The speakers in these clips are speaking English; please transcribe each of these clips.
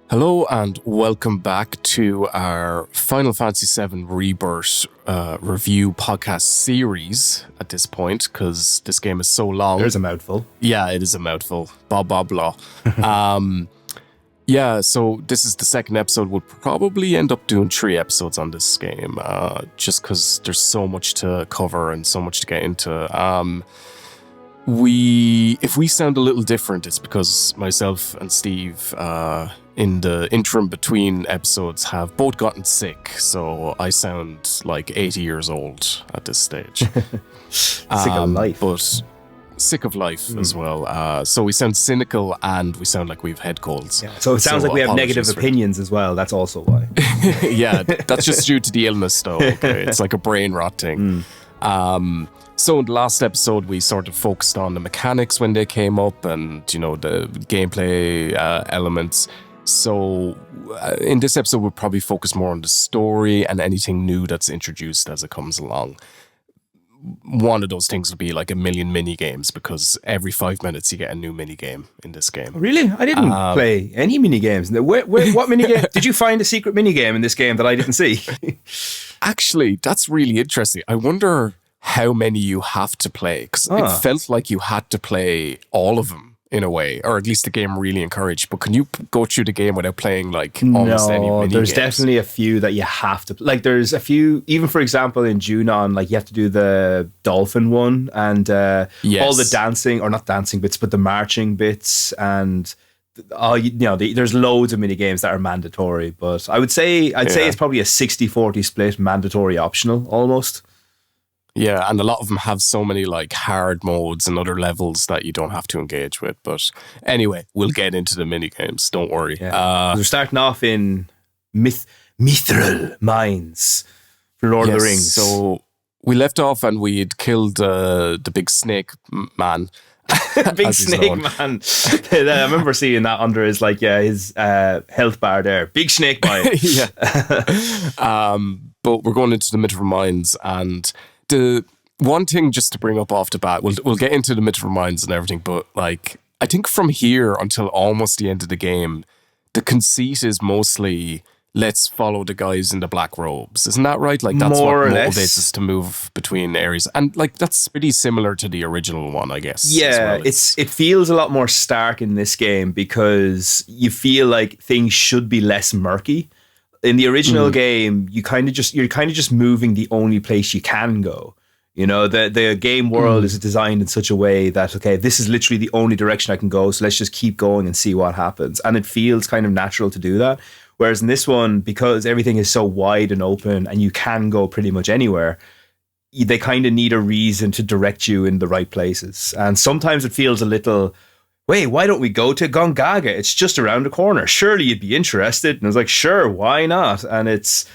Hello and welcome back to our Final Fantasy VII Rebirth review podcast series at this point, because this game is so long. There's a mouthful. Yeah, it is a mouthful. Blah, blah, blah. Yeah, so this is the second episode. We'll probably end up doing 3 episodes on this game, just because there's so much to cover and so much to get into. If we sound a little different, it's because myself and Steve, in the interim between episodes, have both gotten sick, so I sound like 80 years old at this stage. Sick of life. But sick of life as well. So we sound cynical and we sound like we have head colds. Yeah. So it sounds like we have negative opinions as well. That's also why. Yeah, that's just due to the illness though. Okay? It's like a brain rot thing. So in the last episode, we sort of focused on the mechanics when they came up and, you know, the gameplay elements. So in this episode, we'll probably focus more on the story and anything new that's introduced as it comes along. One of those things will be like a million mini games, because every 5 minutes you get a new mini game in this game. Really? I didn't play any mini games. What mini game? Did you find a secret mini game in this game that I didn't see? Actually, that's really interesting. I wonder how many you have to play, because it felt like you had to play all of them in a way, or at least the game really encouraged. But can you go through the game without playing like almost any mini there's games? Definitely a few that you have to like. There's a few, even for example in Junon, like you have to do the dolphin one and all the dancing, or not dancing bits, but the marching bits, and there's loads of mini games that are mandatory. But I'd say it's probably a 60-40 split, mandatory optional almost. Yeah, and a lot of them have so many like hard modes and other levels that you don't have to engage with. But anyway, we'll get into the mini games. Don't worry. Yeah. We're starting off in Mithril Mines for Lord of the Rings. So we left off and we'd killed the big snake man. Big snake man. I remember seeing that under his health bar there. Big snake man. Yeah. But we're going into the Mithril Mines, and the one thing just to bring up off the bat, we'll get into the Mithril Mines and everything, but like I think from here until almost the end of the game, the conceit is mostly let's follow the guys in the black robes. Isn't that right? Like that's more what motivates us to move between areas, and like that's pretty similar to the original one, I guess. Yeah, it feels a lot more stark in this game because you feel like things should be less murky. In the original game, you're kind of just moving the only place you can go. You know, the game world is designed in such a way that, okay, this is literally the only direction I can go, so let's just keep going and see what happens. And it feels kind of natural to do that. Whereas in this one, because everything is so wide and open and you can go pretty much anywhere, they kind of need a reason to direct you in the right places. And sometimes it feels a little, wait, why don't we go to Gongaga? It's just around the corner. Surely you'd be interested. And I was like, sure, why not? And it's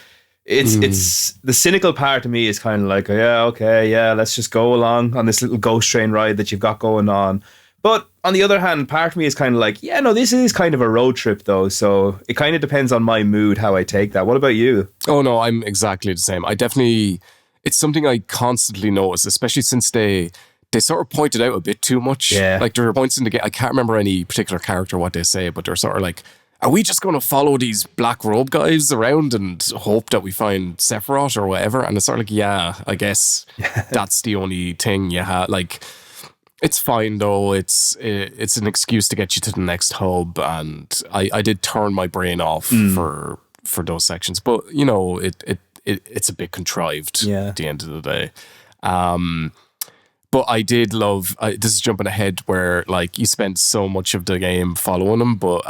the cynical part of me is kind of like, let's just go along on this little ghost train ride that you've got going on. But on the other hand, part of me is kind of like, this is kind of a road trip though. So it kind of depends on my mood, how I take that. What about you? Oh no, I'm exactly the same. It's something I constantly notice, especially since they sort of pointed out a bit too much. Yeah. Like there are points in the game, I can't remember any particular character what they say, but they're sort of like, are we just going to follow these black robe guys around and hope that we find Sephiroth or whatever? And it's sort of like, yeah, I guess that's the only thing you have. Like, it's fine though. It's an excuse to get you to the next hub. And I did turn my brain off for those sections, but you know, it's a bit contrived at the end of the day. But I did love, this is jumping ahead, where like you spend so much of the game following them, but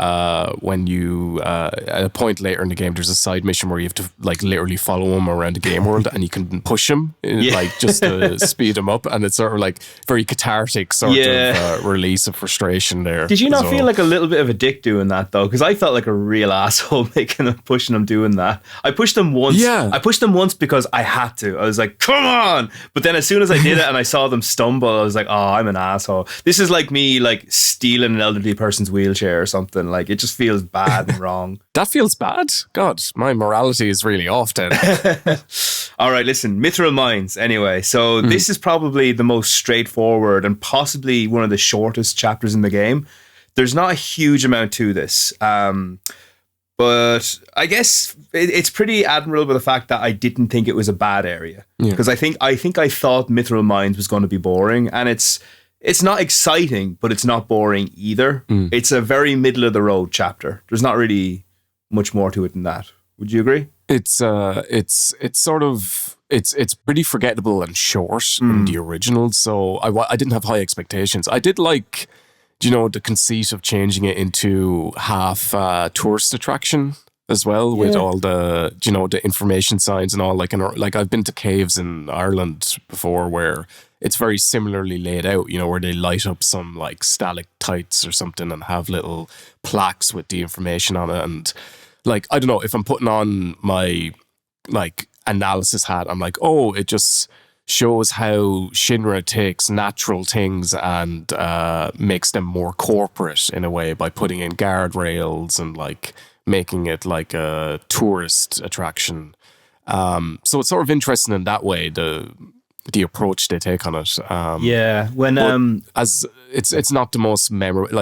when you, at a point later in the game, there's a side mission where you have to like literally follow him around the game world and you can push him like just to speed him up. And it's sort of like very cathartic sort of release of frustration there. Did you not feel like a little bit of a dick doing that though? Because I felt like a real asshole pushing him doing that. I pushed him once. Yeah. I pushed him once because I had to. I was like, come on. But then as soon as I did it and I saw them stumble, I was like, oh, I'm an asshole. This is like me like stealing an elderly person's wheelchair or something. Like it just feels bad and wrong. That feels bad? God, my morality is really off then. All right, listen, Mithril Mines anyway. So this is probably the most straightforward and possibly one of the shortest chapters in the game. There's not a huge amount to this. But I guess it's pretty admirable the fact that I didn't think it was a bad area, because I think I thought Mithril Mines was going to be boring, and it's not exciting, but it's not boring either. It's a very middle of the road chapter. There's not really much more to it than that. Would you agree? It's sort of it's pretty forgettable and short in the original. So I didn't have high expectations. I did like, the conceit of changing it into half tourist attraction as well, with all the the information signs and all. Like I've been to caves in Ireland before where it's very similarly laid out, where they light up some like stalactites or something and have little plaques with the information on it. And like, I don't know, if I'm putting on my like analysis hat, I'm like, oh, it just shows how Shinra takes natural things and makes them more corporate in a way by putting in guardrails and like making it like a tourist attraction. So it's sort of interesting in that way, the approach they take on it. As it's not the most memorable.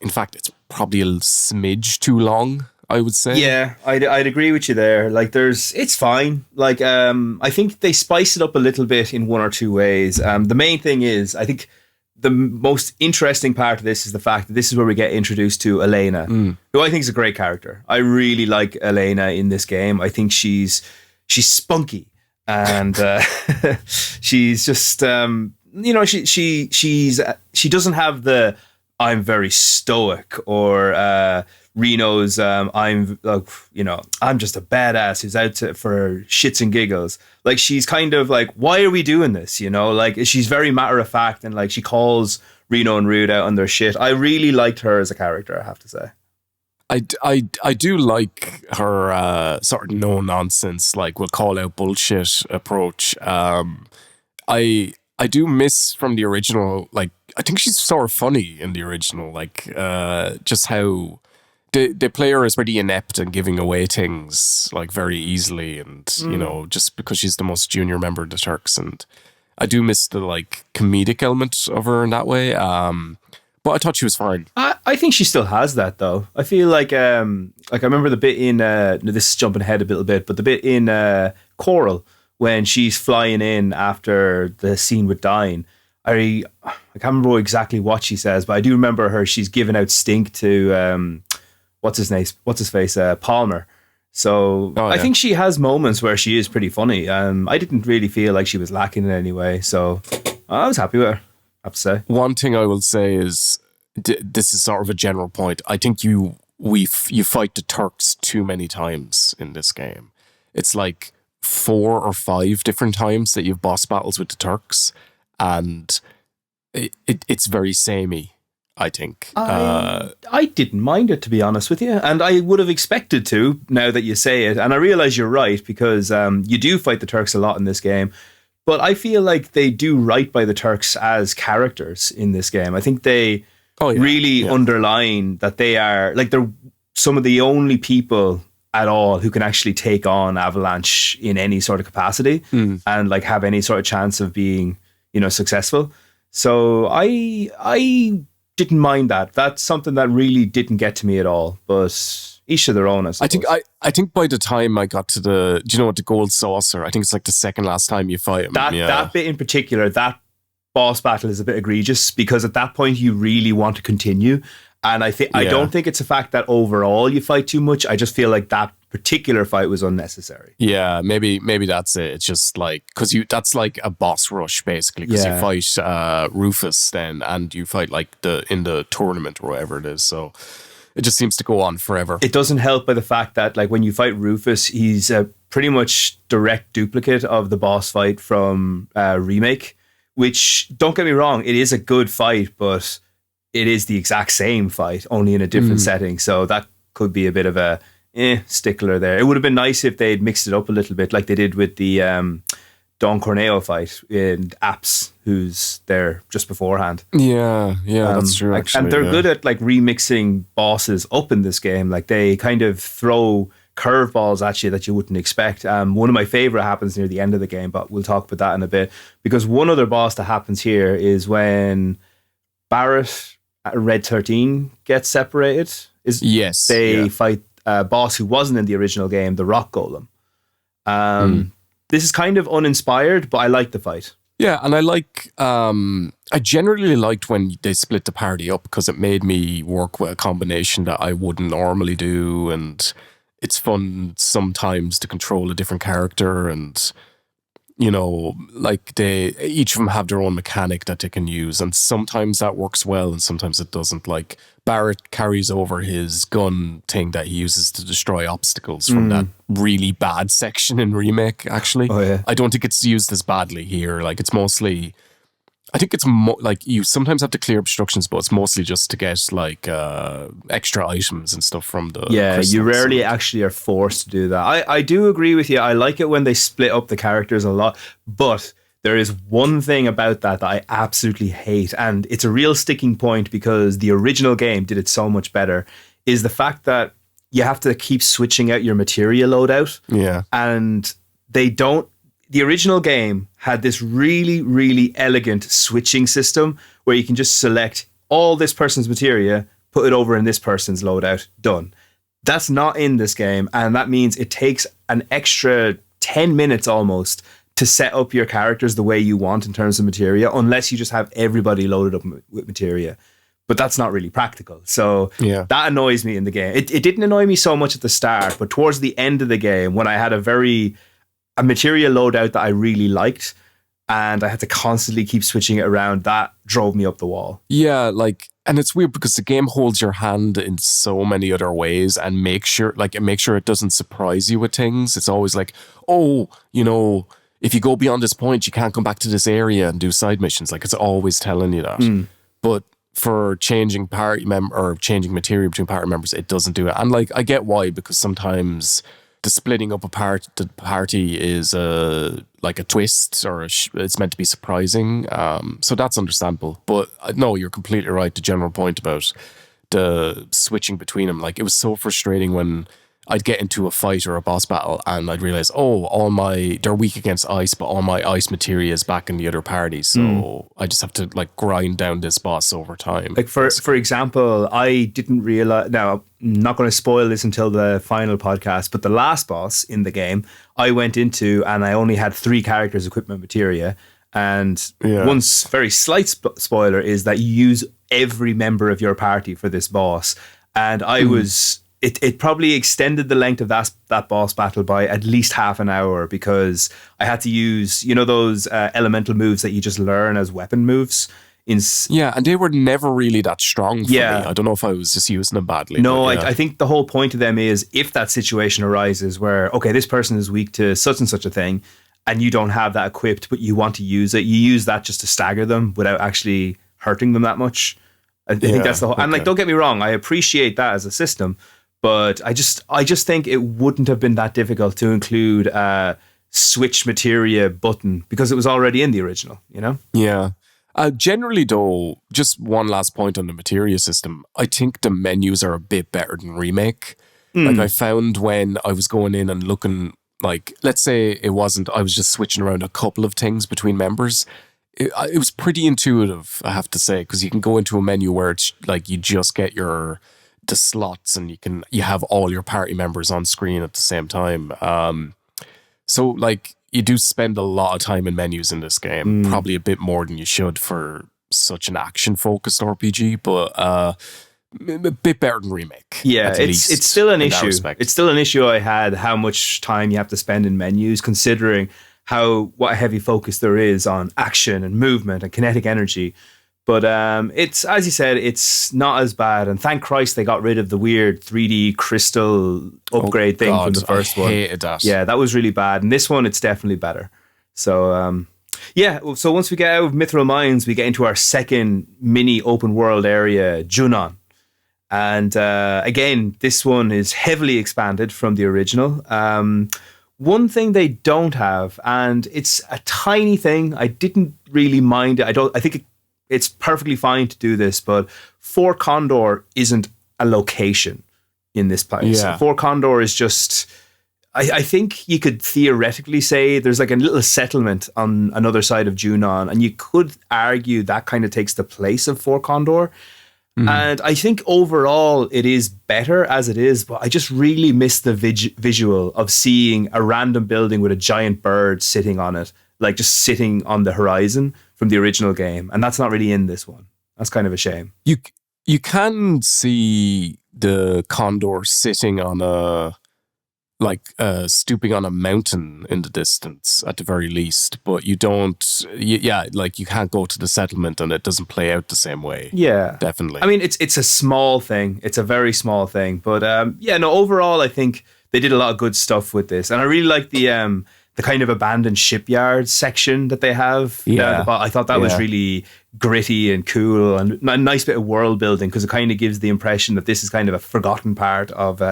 In fact, it's probably a smidge too long, I would say. Yeah, I'd agree with you there. Like, it's fine. Like, I think they spice it up a little bit in one or two ways. The main thing is, I think the most interesting part of this is the fact that this is where we get introduced to Elena, who I think is a great character. I really like Elena in this game. I think she's spunky, and she's just she doesn't have the I'm very stoic or Reno's I'm just a badass who's out for shits and giggles. Like, she's kind of like, why are we doing this? Like, she's very matter of fact, and like she calls Reno and Rude out on their shit. I really liked her as a character, I have to say. I do like her sort of no nonsense, like, we'll call out bullshit approach. I do miss from the original, like, I think she's sort of funny in the original, like just how the player is pretty inept and giving away things like very easily, and just because she's the most junior member of the Turks, and I do miss the like comedic element of her in that way. But I thought she was fine. I think she still has that, though. I feel like I remember the bit in this is jumping ahead a little bit, but the bit in Coral when she's flying in after the scene with Dine. I can't remember exactly what she says, but I do remember her. She's giving out stink to what's his face, Palmer. So I think she has moments where she is pretty funny. I didn't really feel like she was lacking in any way, so I was happy with her, I have to say. One thing I will say is, this is sort of a general point. I think you fight the Turks too many times in this game. It's like 4 or 5 different times that you have boss battles with the Turks, and it's very samey, I think. I didn't mind it, to be honest with you, and I would have expected to, now that you say it. And I realise you're right, because you do fight the Turks a lot in this game, but I feel like they do right by the Turks as characters in this game. I think they really underline that they are, like, they're some of the only people at all who can actually take on Avalanche in any sort of capacity and like have any sort of chance of being, successful. So I didn't mind that. That's something that really didn't get to me at all, but each of their own, I suppose. I think by the time I got to the gold saucer, I think it's like the second last time you fight him. That bit in particular, that boss battle is a bit egregious, because at that point you really want to continue. And I don't think it's a fact that overall you fight too much. I just feel like that particular fight was unnecessary. Yeah, maybe that's it. It's just like, because that's like a boss rush basically, because you fight Rufus then, and you fight like in the tournament or whatever it is. So it just seems to go on forever. It doesn't help by the fact that, like, when you fight Rufus, he's a pretty much direct duplicate of the boss fight from Remake, which, don't get me wrong, it is a good fight, but it is the exact same fight, only in a different setting. So that could be a bit of a stickler there. It would have been nice if they'd mixed it up a little bit, like they did with the Don Corneo fight in Apps, who's there just beforehand. Yeah, that's true. Actually, and they're good at like remixing bosses up in this game. Like, they kind of throw curveballs at you that you wouldn't expect. One of my favorite happens near the end of the game, but we'll talk about that in a bit, because one other boss that happens here is when Barrett Red 13 gets separated. They fight boss who wasn't in the original game, the Rock Golem. This is kind of uninspired, but I like the fight. Yeah, and I generally liked when they split the party up because it made me work with a combination that I wouldn't normally do, and it's fun sometimes to control a different character, and like each of them have their own mechanic that they can use, and sometimes that works well and sometimes it doesn't. Like Barrett carries over his gun thing that he uses to destroy obstacles from that really bad section in Remake, actually. Oh, yeah. I don't think it's used as badly here. Like it's mostly, I think it's like you sometimes have to clear obstructions, but it's mostly just to get like extra items and stuff from the crystals. You rarely actually are forced to do that. I do agree with you. I like it when they split up the characters a lot, but there is one thing about that I absolutely hate, and it's a real sticking point because the original game did it so much better, is the fact that you have to keep switching out your materia loadout. Yeah. And they don't. The original game had this really, really elegant switching system where you can just select all this person's materia, put it over in this person's loadout, done. That's not in this game, and that means it takes an extra 10 minutes almost to set up your characters the way you want in terms of materia, unless you just have everybody loaded up with materia. But that's not really practical. So that annoys me in the game. It didn't annoy me so much at the start, but towards the end of the game, when I had a materia loadout that I really liked, and I had to constantly keep switching it around, that drove me up the wall. Yeah, like, and it's weird because the game holds your hand in so many other ways and makes sure it doesn't surprise you with things. It's always like, oh, if you go beyond this point, you can't come back to this area and do side missions. Like, it's always telling you that. But for changing changing materia between party members, it doesn't do it. And like, I get why, because sometimes the splitting up the party is like a twist, or it's meant to be surprising. So that's understandable. But no, you're completely right. The general point about the switching between them, like, it was so frustrating when I'd get into a fight or a boss battle and I'd realize, they're weak against ice, but all my ice materia is back in the other party. So I just have to like grind down this boss over time. Like for example, I didn't realize, now I'm not going to spoil this until the final podcast, but the last boss in the game I went into and I only had 3 characters equipment materia. And one very slight spoiler is that you use every member of your party for this boss. And I was... It probably extended the length of that boss battle by at least half an hour, because I had to use, those elemental moves that you just learn as weapon moves. And they were never really that strong for me. I don't know if I was just using them badly. No, I think the whole point of them is if that situation arises where, okay, this person is weak to such and such a thing, and you don't have that equipped, but you want to use it, you use that just to stagger them without actually hurting them that much. I think that's the whole... And like, don't get me wrong, I appreciate that as a system, but I just think it wouldn't have been that difficult to include a switch materia button because it was already in the original, Yeah. Generally, though, just one last point on the materia system. I think the menus are a bit better than Remake. Like, I found when I was going in and looking, like, let's say I was just switching around a couple of things between members. It was pretty intuitive, I have to say, because you can go into a menu where it's like you just get the slots and you have all your party members on screen at the same time. So like, you do spend a lot of time in menus in this game, probably a bit more than you should for such an action focused RPG, but a bit better than Remake. Yeah, it's still an issue. It's still an issue I had, how much time you have to spend in menus, considering what a heavy focus there is on action and movement and kinetic energy. But it's, as you said, it's not as bad. And thank Christ they got rid of the weird 3D crystal upgrade thing from the first one. I hated that. Yeah, that was really bad. And this one, it's definitely better. So, so once we get out of Mithril Mines, we get into our second mini open world area, Junon. And again, this one is heavily expanded from the original. One thing they don't have, and it's a tiny thing, I didn't really mind it. I think it's perfectly fine to do this, but Fort Condor isn't a location in this place. Yeah. Fort Condor is just... I think you could theoretically say there's like a little settlement on another side of Junon, and you could argue that kind of takes the place of Fort Condor. And I think overall it is better as it is, but I just really miss the visual of seeing a random building with a giant bird sitting on it, like just sitting on the horizon from the original game. And that's not really in this one. That's kind of a shame. You can see the condor sitting on stooping on a mountain in the distance at the very least, but you don't, you can't go to the settlement and it doesn't play out the same way. Yeah. Definitely. I mean, it's a small thing. It's a very small thing. But overall, I think they did a lot of good stuff with this. And I really like the kind of abandoned shipyard section that they have. Yeah. I thought that was really gritty and cool and a nice bit of world building, because it kind of gives the impression that this is kind of a forgotten part of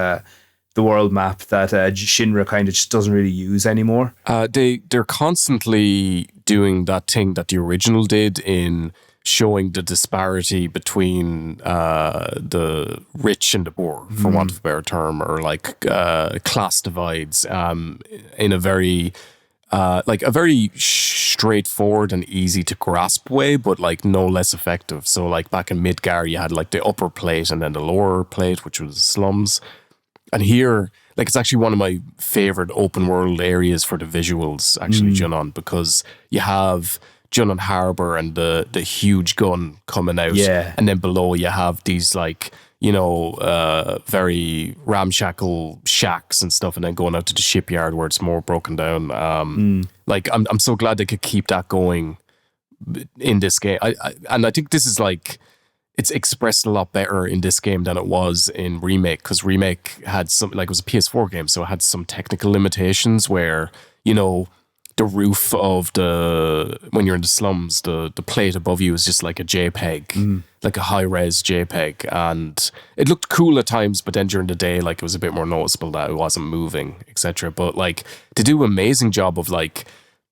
the world map that Shinra kind of just doesn't really use anymore. They're constantly doing that thing that the original did in showing the disparity between the rich and the poor, for want of a better term, or like class divides in a very straightforward and easy to grasp way, but like no less effective. So like back in Midgar, you had like the upper plate and then the lower plate, which was the slums. And here, like, it's actually one of my favorite open world areas for the visuals, actually, Junon, because you have Junon Harbor and the huge gun coming out. Yeah. And then below you have these, like, very ramshackle shacks and stuff, and then going out to the shipyard where it's more broken down. Like, I'm so glad they could keep that going in this game. And I think this is like, it's expressed a lot better in this game than it was in Remake, because Remake had some, like, it was a PS4 game, so it had some technical limitations where, the roof of when you're in the slums, the plate above you is just like a JPEG, like a high-res JPEG, and it looked cool at times, but then during the day, like, it was a bit more noticeable that it wasn't moving, etc. But like, they do an amazing job of like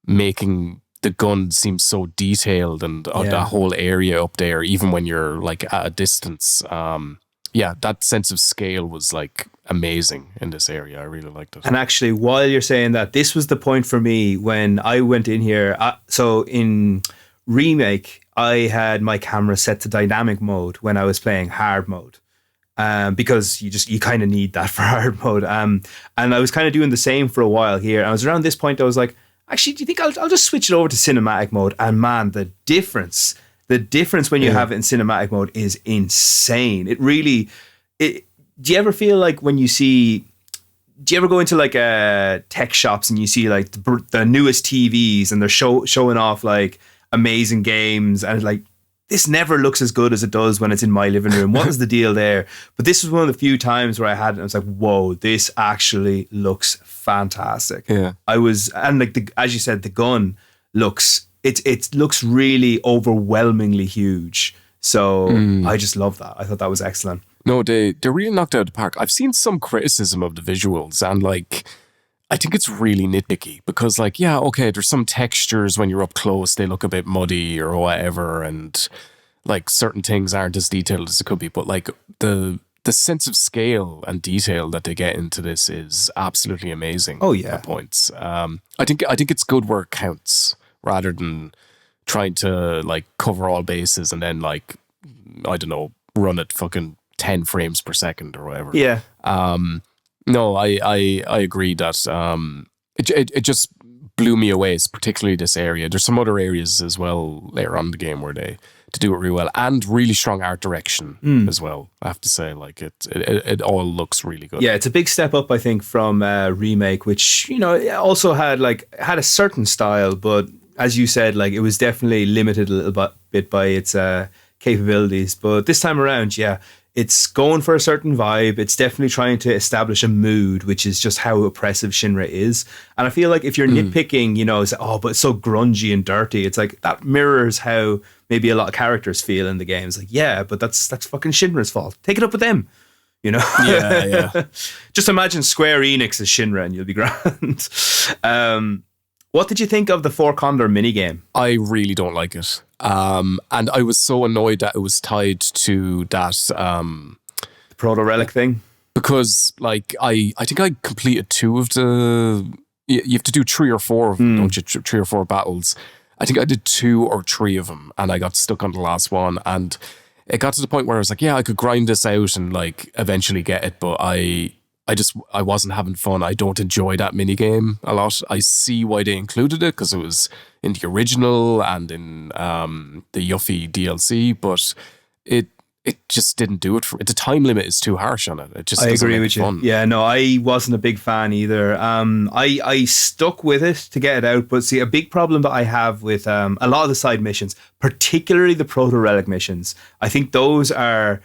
making the gun seems so detailed, and that whole area up there, even when you're like at a distance, that sense of scale was like amazing in this area. I really liked it. And actually, while you're saying that, this was the point for me when I went in here. So in Remake, I had my camera set to dynamic mode when I was playing hard mode. Because you kind of need that for hard mode. And I was kind of doing the same for a while here. And I was around this point, I was like, actually, do you think I'll just switch it over to cinematic mode? And man, the difference when you have it in cinematic mode is insane. It really, do you ever feel like when you see, do you ever go into like tech shops and you see like the newest TVs and they're showing off like amazing games, and it's like, this never looks as good as it does when it's in my living room. What is the deal there? But this was one of the few times where I had it and I was like, whoa, this actually looks fantastic. Yeah. And like, as you said, the gun looks, it looks really overwhelmingly huge. So I just love that. I thought that was excellent. No, they really knocked out of the park. I've seen some criticism of the visuals, and like, I think it's really nitpicky because, like, yeah, okay, there's some textures when you're up close, they look a bit muddy or whatever, and like certain things aren't as detailed as it could be, but like the sense of scale and detail that they get into this is absolutely amazing. Oh yeah, at points. I think it's good where it counts, rather than trying to like cover all bases and then like, I don't know, run at fucking 10 frames per second or whatever. Yeah. No, I agree that it just blew me away, particularly this area. There's some other areas as well later on in the game where they do it really well, and really strong art direction as well. I have to say, like, it all looks really good. Yeah, it's a big step up, I think, from Remake, which, also had a certain style, but as you said, like, it was definitely limited a little bit by its capabilities. But this time around, yeah, it's going for a certain vibe. It's definitely trying to establish a mood, which is just how oppressive Shinra is. And I feel like if you're nitpicking, it's like, but it's so grungy and dirty. It's like, that mirrors how maybe a lot of characters feel in the game. It's like, yeah, but that's fucking Shinra's fault. Take it up with them, Yeah. Just imagine Square Enix as Shinra and you'll be grand. What did you think of the Four Condor minigame? I really don't like it. And I was so annoyed that it was tied to that the Proto Relic thing. Because like I think I completed 2 of the, you have to do 3 or 4 of them, don't you? 3 or 4 battles. I think I did 2 or 3 of them, and I got stuck on the last one, and it got to the point where I was like, yeah, I could grind this out and like eventually get it, but I wasn't having fun. I don't enjoy that mini game a lot. I see why they included it because it was in the original and in the Yuffie DLC, but it just didn't do it for me. The time limit is too harsh on it. It just doesn't make it fun. Yeah, no, I wasn't a big fan either. I stuck with it to get it out, but see, a big problem that I have with a lot of the side missions, particularly the Proto Relic missions, I think those are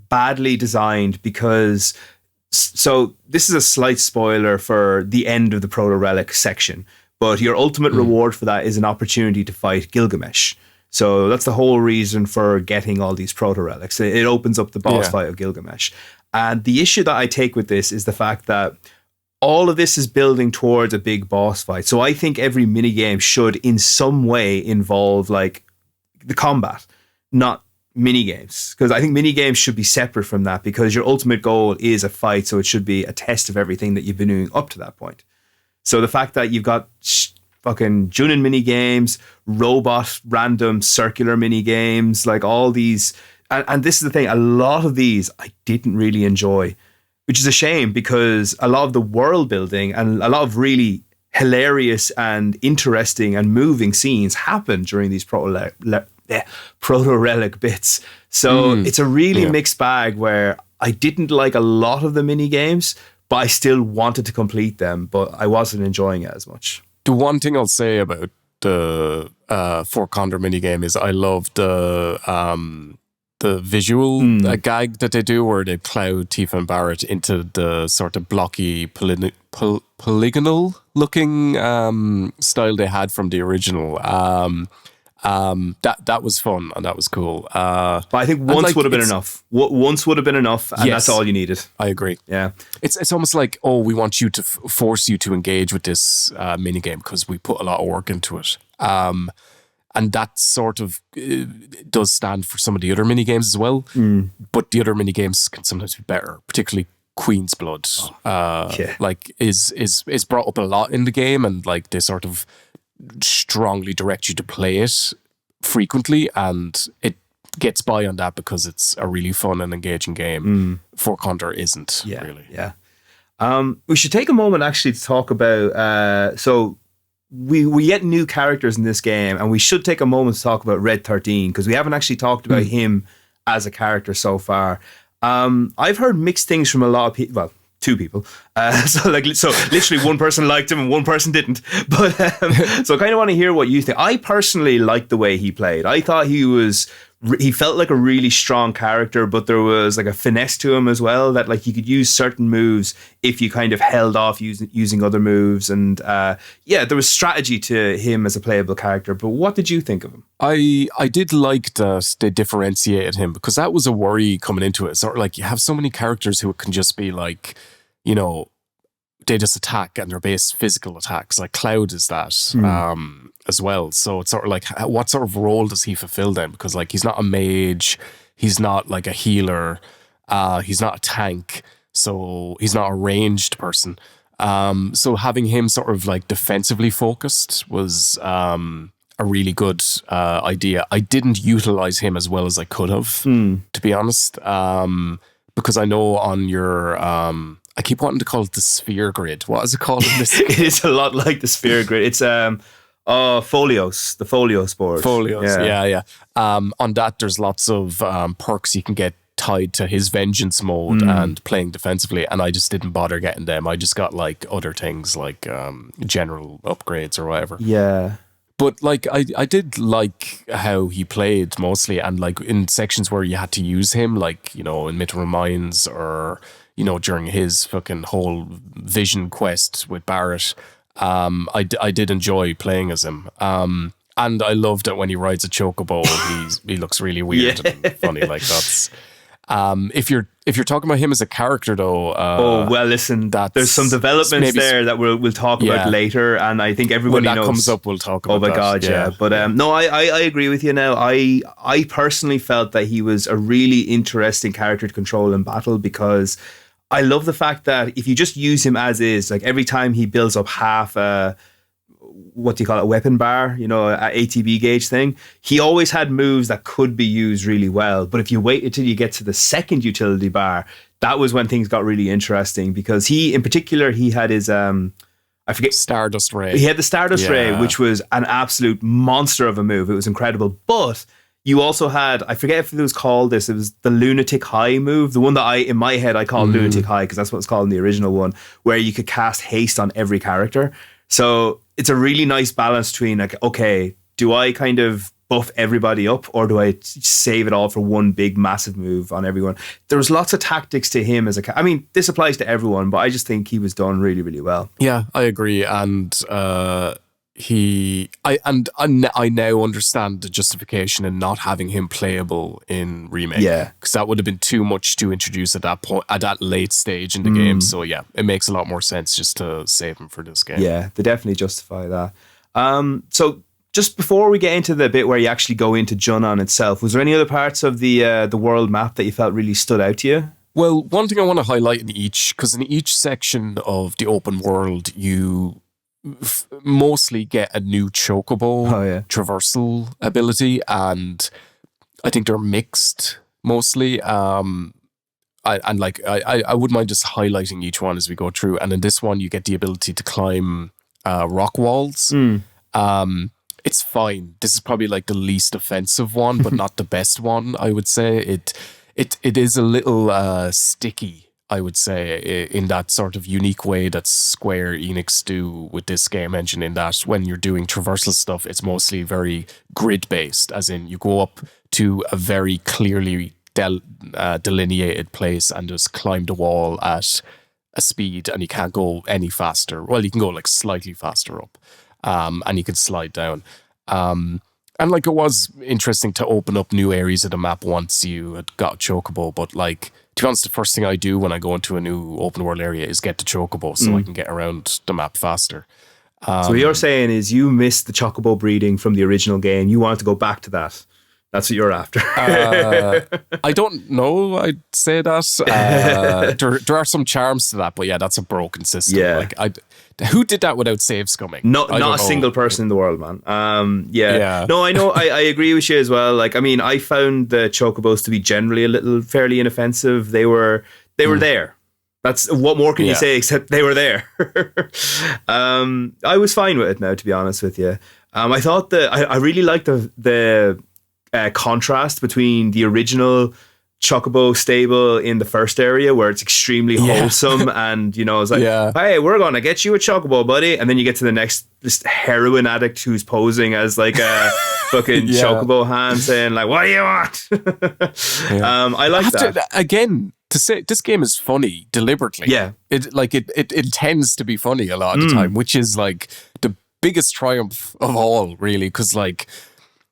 badly designed because, so this is a slight spoiler for the end of the Proto Relic section, but your ultimate reward for that is an opportunity to fight Gilgamesh. So that's the whole reason for getting all these proto-relics. It opens up the boss fight of Gilgamesh. And the issue that I take with this is the fact that all of this is building towards a big boss fight. So I think every minigame should in some way involve like the combat, not minigames. Because I think minigames should be separate from that because your ultimate goal is a fight. So it should be a test of everything that you've been doing up to that point. So the fact that you've got fucking Junin mini games, robot random circular mini games, like all these, and this is the thing, a lot of these I didn't really enjoy, which is a shame because a lot of the world building and a lot of really hilarious and interesting and moving scenes happen during these proto relic bits. So it's a really mixed bag where I didn't like a lot of the mini games, but I still wanted to complete them, but I wasn't enjoying it as much. The one thing I'll say about the Fort Condor minigame is I love the visual gag that they do where they plow Tifa and Barrett into the sort of blocky polygonal looking style they had from the original. That was fun and that was cool. But I think once would have been enough. Once would have been enough, and that's all you needed. I agree. Yeah, it's almost like, oh, we want you to force you to engage with this minigame because we put a lot of work into it. And that sort of does stand for some of the other minigames as well. But the other minigames can sometimes be better, particularly Queen's Blood. Like is brought up a lot in the game, and like they sort of strongly direct you to play it frequently, and it gets by on that because it's a really fun and engaging game. Fort Condor isn't really. Yeah. We should take a moment actually to talk about so we get new characters in this game, and we should take a moment to talk about Red 13 because we haven't actually talked about him as a character so far. I've heard mixed things from a lot of people. Well, two people. So literally one person liked him and one person didn't. But so I kind of want to hear what you think. I personally liked the way he played. I thought he felt like a really strong character, but there was like a finesse to him as well, that like you could use certain moves if you kind of held off using other moves. And there was strategy to him as a playable character. But what did you think of him? I did like that they differentiated him, because that was a worry coming into it. It's sort of like you have so many characters who can just be like, you know, they just attack and they're based physical attacks. Like Cloud is that as well. So it's sort of like, what sort of role does he fulfill then? Because like he's not a mage, he's not like a healer, he's not a tank, so he's not a ranged person. So having him sort of like defensively focused was a really good idea. I didn't utilize him as well as I could have, to be honest, because I know on your I keep wanting to call it the sphere grid. What is it called in this? It is a lot like the sphere grid. It's Folios, the Folios board. Folios, yeah. On that, there's lots of perks you can get tied to his vengeance mode and playing defensively, and I just didn't bother getting them. I just got like other things like general upgrades or whatever. Yeah. But like I did like how he played mostly, and like in sections where you had to use him, like, you know, in Mithril Mines or, you know, during his fucking whole vision quest with Barrett, I did enjoy playing as him. And I loved it when he rides a chocobo. He looks really weird and funny. Like that's. If you're talking about him as a character, though, listen, there's some developments there that we'll talk about later, and I think everybody when that knows. Comes up, we'll talk about. Oh my god, yeah. But no, I agree with you now. I personally felt that he was a really interesting character to control in battle, because I love the fact that if you just use him as is, like every time he builds up half what do you call it, a weapon bar, you know, a ATB gauge thing. He always had moves that could be used really well. But if you wait until you get to the second utility bar, that was when things got really interesting, because he, in particular, he had his, I forget. Stardust Ray. He had the Stardust Ray, which was an absolute monster of a move. It was incredible. But you also had, I forget if it was called this, it was the Lunatic High move. The one that in my head, I called Lunatic High, because that's what it's called in the original one, where you could cast haste on every character. So it's a really nice balance between, like, okay, do I kind of buff everybody up, or do I save it all for one big massive move on everyone? There was lots of tactics to him as a, I mean, this applies to everyone, but I just think he was done really, really well. Yeah, I agree. And I now understand the justification in not having him playable in Remake. Yeah, because that would have been too much to introduce at that point, at that late stage in the game. So yeah, it makes a lot more sense just to save him for this game. Yeah, they definitely justify that. So just before we get into the bit where you actually go into Junon itself, was there any other parts of the world map that you felt really stood out to you? Well, one thing I want to highlight because in each section of the open world, you mostly get a new chocobo traversal ability, and I think they're mixed mostly. I wouldn't mind just highlighting each one as we go through. And in this one, you get the ability to climb rock walls. It's fine. This is probably like the least offensive one, but not the best one, I would say. It is a little sticky, I would say, in that sort of unique way that Square Enix do with this game engine, in that when you're doing traversal stuff, it's mostly very grid-based, as in you go up to a very clearly delineated place and just climb the wall at a speed, and you can't go any faster. Well, you can go like slightly faster up. And you could slide down. And like, it was interesting to open up new areas of the map once you had got a chocobo, but like, to be honest, the first thing I do when I go into a new open world area is get the chocobo so I can get around the map faster. So what you're saying is you missed the chocobo breeding from the original game. You want to go back to that. That's what you're after. I don't know, I'd say that. There are some charms to that, but yeah, that's a broken system. Yeah. Like, who did that without save scumming? Not a single person in the world, man. Yeah. No, I know. I agree with you as well. Like, I mean, I found the chocobos to be generally fairly inoffensive. They were there. That's what more can you say except they were there. I was fine with it now, to be honest with you. I thought I really liked the contrast between the original chocobo stable in the first area, where it's extremely wholesome and, you know, it's like, hey, we're gonna get you a chocobo, buddy, and then you get to the next this heroin addict who's posing as like a fucking chocobo hand saying like, what do you want? I like that. Again, to say this game is funny deliberately. It intends to be funny a lot of the time, which is like the biggest triumph of all, really, because like,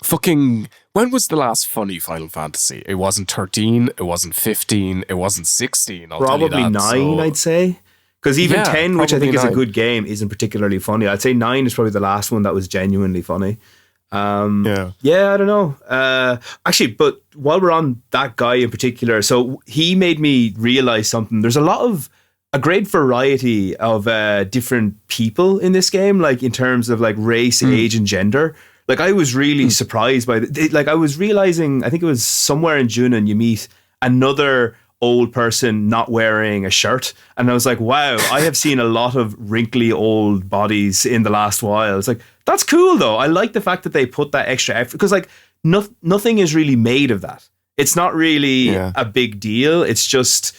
fucking, when was the last funny Final Fantasy? It wasn't 13, it wasn't 15, it wasn't 16. Probably 9, I'd say. Because even 10, which I think is a good game, isn't particularly funny. I'd say 9 is probably the last one that was genuinely funny. I don't know. Actually, but while we're on that guy in particular, so he made me realize something. There's a great variety of different people in this game, like in terms of like race, age, and gender. Like, I was really surprised by like, I was realizing, I think it was somewhere in Junon you meet another old person not wearing a shirt, and I was like, wow, I have seen a lot of wrinkly old bodies in the last while. It's like, that's cool though. I like the fact that they put that extra effort, because like nothing is really made of that. It's not really a big deal. It's just,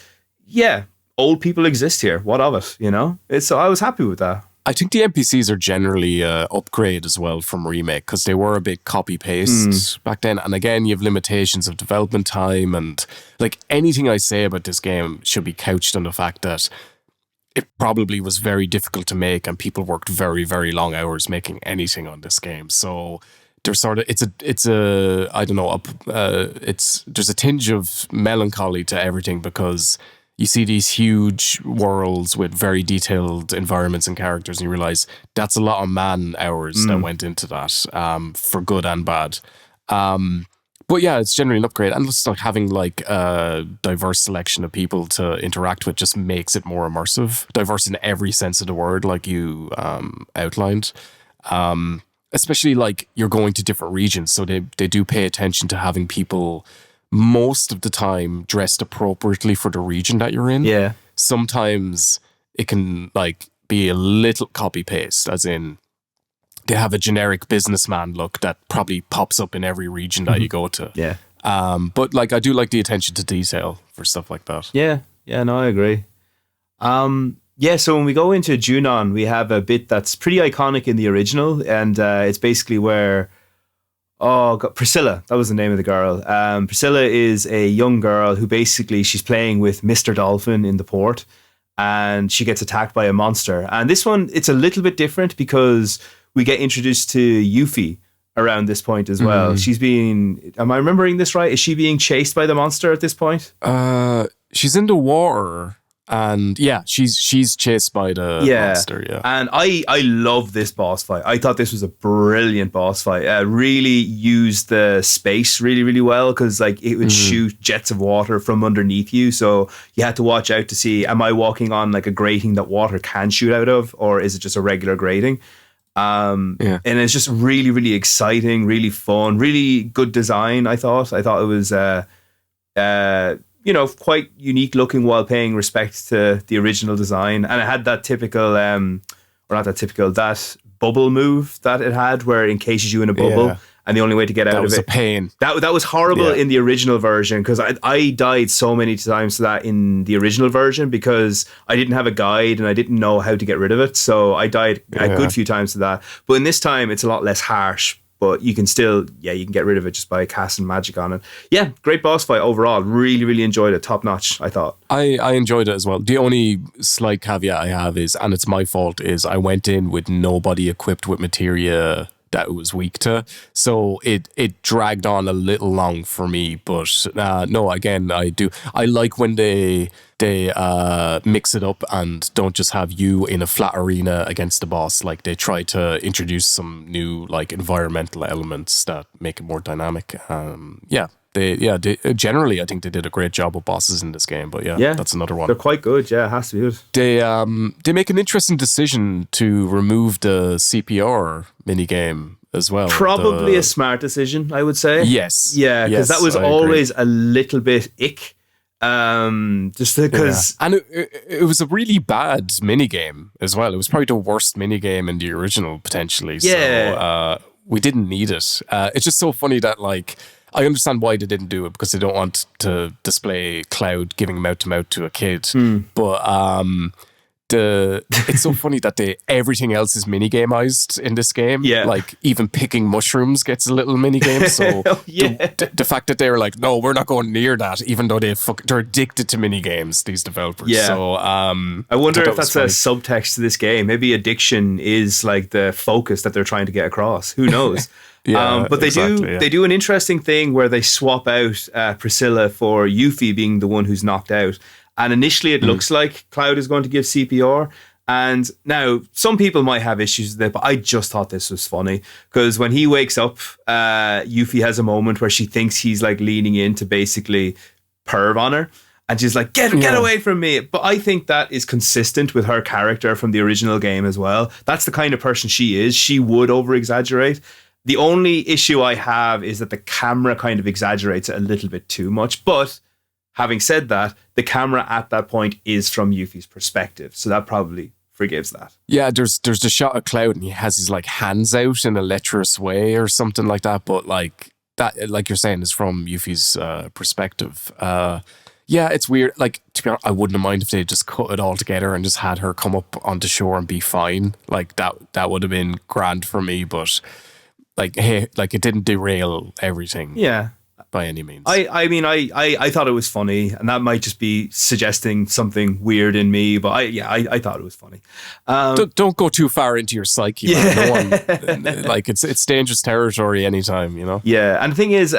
old people exist here. What of it, you know? So I was happy with that. I think the NPCs are generally upgrade as well from Remake, because they were a bit copy-paste back then. And again, you have limitations of development time, and like, anything I say about this game should be couched on the fact that it probably was very difficult to make, and people worked very, very long hours making anything on this game. So there's sort of, there's a tinge of melancholy to everything, because you see these huge worlds with very detailed environments and characters, and you realize that's a lot of man hours that went into that, for good and bad. But yeah, it's generally an upgrade, and just like having like a diverse selection of people to interact with just makes it more immersive. Diverse in every sense of the word, like you outlined. Especially like you're going to different regions, so they do pay attention to having people most of the time dressed appropriately for the region that you're in. Yeah. Sometimes it can like be a little copy paste, as in they have a generic businessman look that probably pops up in every region that you go to. Yeah. But like I do like the attention to detail for stuff like that. Yeah. Yeah, no, I agree. Yeah, so when we go into Junon, we have a bit that's pretty iconic in the original, and it's basically where Priscilla, that was the name of the girl. Priscilla is a young girl who basically she's playing with Mr. Dolphin in the port, and she gets attacked by a monster. And this one, it's a little bit different because we get introduced to Yuffie around this point as well. She's being, am I remembering this right? Is she being chased by the monster at this point? She's in the water. And yeah, she's chased by the monster. Yeah, and I love this boss fight. I thought this was a brilliant boss fight. Really used the space really well, because like it would shoot jets of water from underneath you, so you had to watch out to see, am I walking on like a grating that water can shoot out of, or is it just a regular grating? And it's just really exciting, really fun, really good design. I thought it was quite unique looking while paying respect to the original design. And it had that typical, or not that typical, that bubble move that it had where it encases you in a bubble and the only way to get out of it. That was a pain. That was horrible in the original version, because I died so many times to that in the original version because I didn't have a guide and I didn't know how to get rid of it. So I died a good few times to that. But in this time, it's a lot less harsh. But you can still, you can get rid of it just by casting magic on it. Yeah, great boss fight overall. Really enjoyed it. Top notch, I thought. I enjoyed it as well. The only slight caveat I have is, and it's my fault, is I went in with nobody equipped with materia that it was weak to. So it dragged on a little long for me. But no, again, I like when they mix it up and don't just have you in a flat arena against the boss. Like they try to introduce some new like environmental elements that make it more dynamic. They generally, I think they did a great job with bosses in this game. But yeah, that's another one. They're quite good. Yeah, it has to be good. They make an interesting decision to remove the CPR minigame as well. Probably a smart decision, I would say. Yes. Yeah, because that was always a little bit ick. Just because, and it was a really bad minigame as well. It was probably the worst minigame in the original potentially. So we didn't need it. It's just so funny that like I understand why they didn't do it, because they don't want to display Cloud giving mouth to mouth to a kid. But it's so funny that everything else is minigameized in this game. Yeah, like even picking mushrooms gets a little minigame. So the fact that they're like, no, we're not going near that, even though they're addicted to minigames, these developers. Yeah. So I wonder if that's a subtext to this game. Maybe addiction is like the focus that they're trying to get across. Who knows? But they do an interesting thing where they swap out Priscilla for Yuffie being the one who's knocked out. And initially it looks like Cloud is going to give CPR. And now some people might have issues with it, but I just thought this was funny, because when he wakes up, Yuffie has a moment where she thinks he's like leaning in to basically perv on her. And she's like, get away from me. But I think that is consistent with her character from the original game as well. That's the kind of person she is. She would over-exaggerate. The only issue I have is that the camera kind of exaggerates it a little bit too much. But having said that, the camera at that point is from Yuffie's perspective. So that probably forgives that. Yeah, there's the shot of Cloud and he has his like hands out in a lecherous way or something like that. But like that, like you're saying, is from Yuffie's perspective. Yeah, it's weird. Like, to be honest, I wouldn't have minded if they just cut it all together and just had her come up onto shore and be fine. Like that would have been grand for me. But like, hey, like it didn't derail everything. Yeah. By any means. I mean, I thought it was funny, and that might just be suggesting something weird in me, but I thought it was funny. Don't go too far into your psyche. Yeah. No one, like it's dangerous territory anytime, you know? Yeah, and the thing is,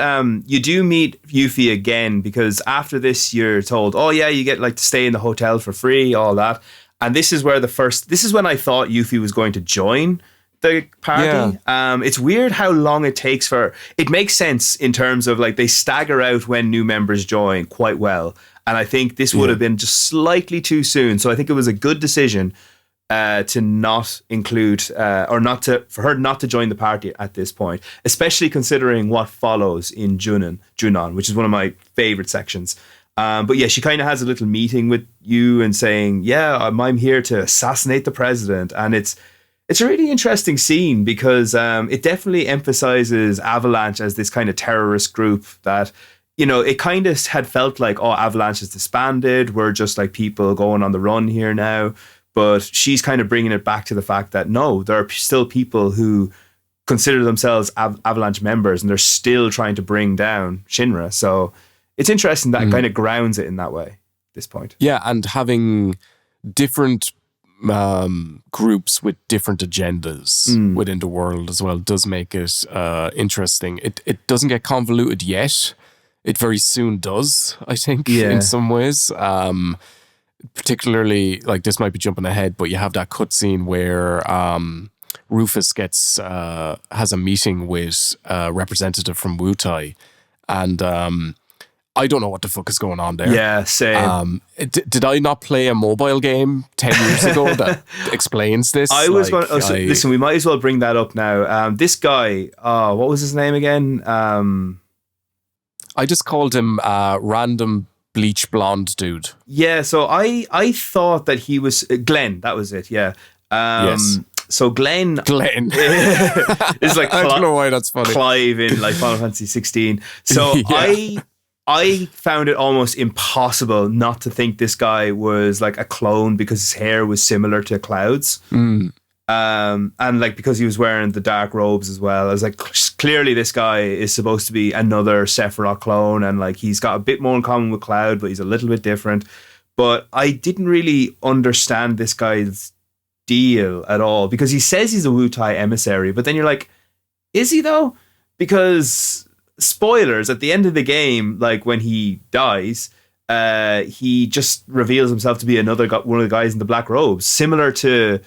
you do meet Yuffie again, because after this you're told, oh yeah, you get like to stay in the hotel for free, all that. And this is when I thought Yuffie was going to join the party. Yeah. It's weird how long it takes for it makes sense in terms of like they stagger out when new members join quite well, and I think this would have been just slightly too soon. So I think it was a good decision to not include for her not to join the party at this point, especially considering what follows in Junon, which is one of my favorite sections. But yeah, she kind of has a little meeting with you and saying, yeah, I'm here to assassinate the president. And it's a really interesting scene because it definitely emphasizes Avalanche as this kind of terrorist group that, you know, it kind of had felt like, oh, Avalanche is disbanded. We're just like people going on the run here now. But she's kind of bringing it back to the fact that, no, there are still people who consider themselves Avalanche members and they're still trying to bring down Shinra. So it's interesting that kind of grounds it in that way at this point. Yeah, and having different groups with different agendas within the world as well does make it interesting. It doesn't get convoluted yet. It very soon does, I think, in some ways. Particularly, like, this might be jumping ahead, but you have that cutscene where Rufus has a meeting with a representative from Wutai, and I don't know what the fuck is going on there. Yeah, same. Did I not play a mobile game 10 years ago that explains this? Listen, we might as well bring that up now. This guy, what was his name again? I just called him random bleach blonde dude. Yeah, so I thought that he was Glenn. That was it. Yeah. Yes. So Glenn is like I don't know why that's funny. Clive in like Final Fantasy 16. So I found it almost impossible not to think this guy was like a clone because his hair was similar to Cloud's. And like because he was wearing the dark robes as well. I was like, clearly this guy is supposed to be another Sephiroth clone, and like he's got a bit more in common with Cloud, but he's a little bit different. But I didn't really understand this guy's deal at all because he says he's a Wutai emissary, but then you're like, is he though? Because spoilers, at the end of the game, like when he dies, he just reveals himself to be one of the guys in the black robes, similar to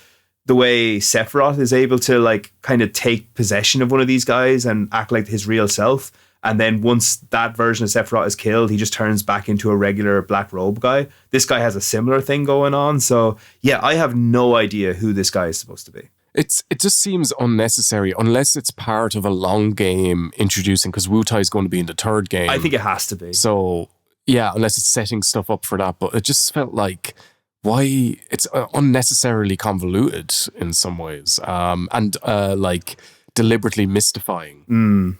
the way Sephiroth is able to like kind of take possession of one of these guys and act like his real self. And then once that version of Sephiroth is killed, he just turns back into a regular black robe guy. This guy has a similar thing going on. So yeah, I have no idea who this guy is supposed to be. It just seems unnecessary unless it's part of a long game introducing, because Wutai is going to be in the third game. I think it has to be. So yeah, unless it's setting stuff up for that. But it just felt like, why it's unnecessarily convoluted in some ways, and like deliberately mystifying.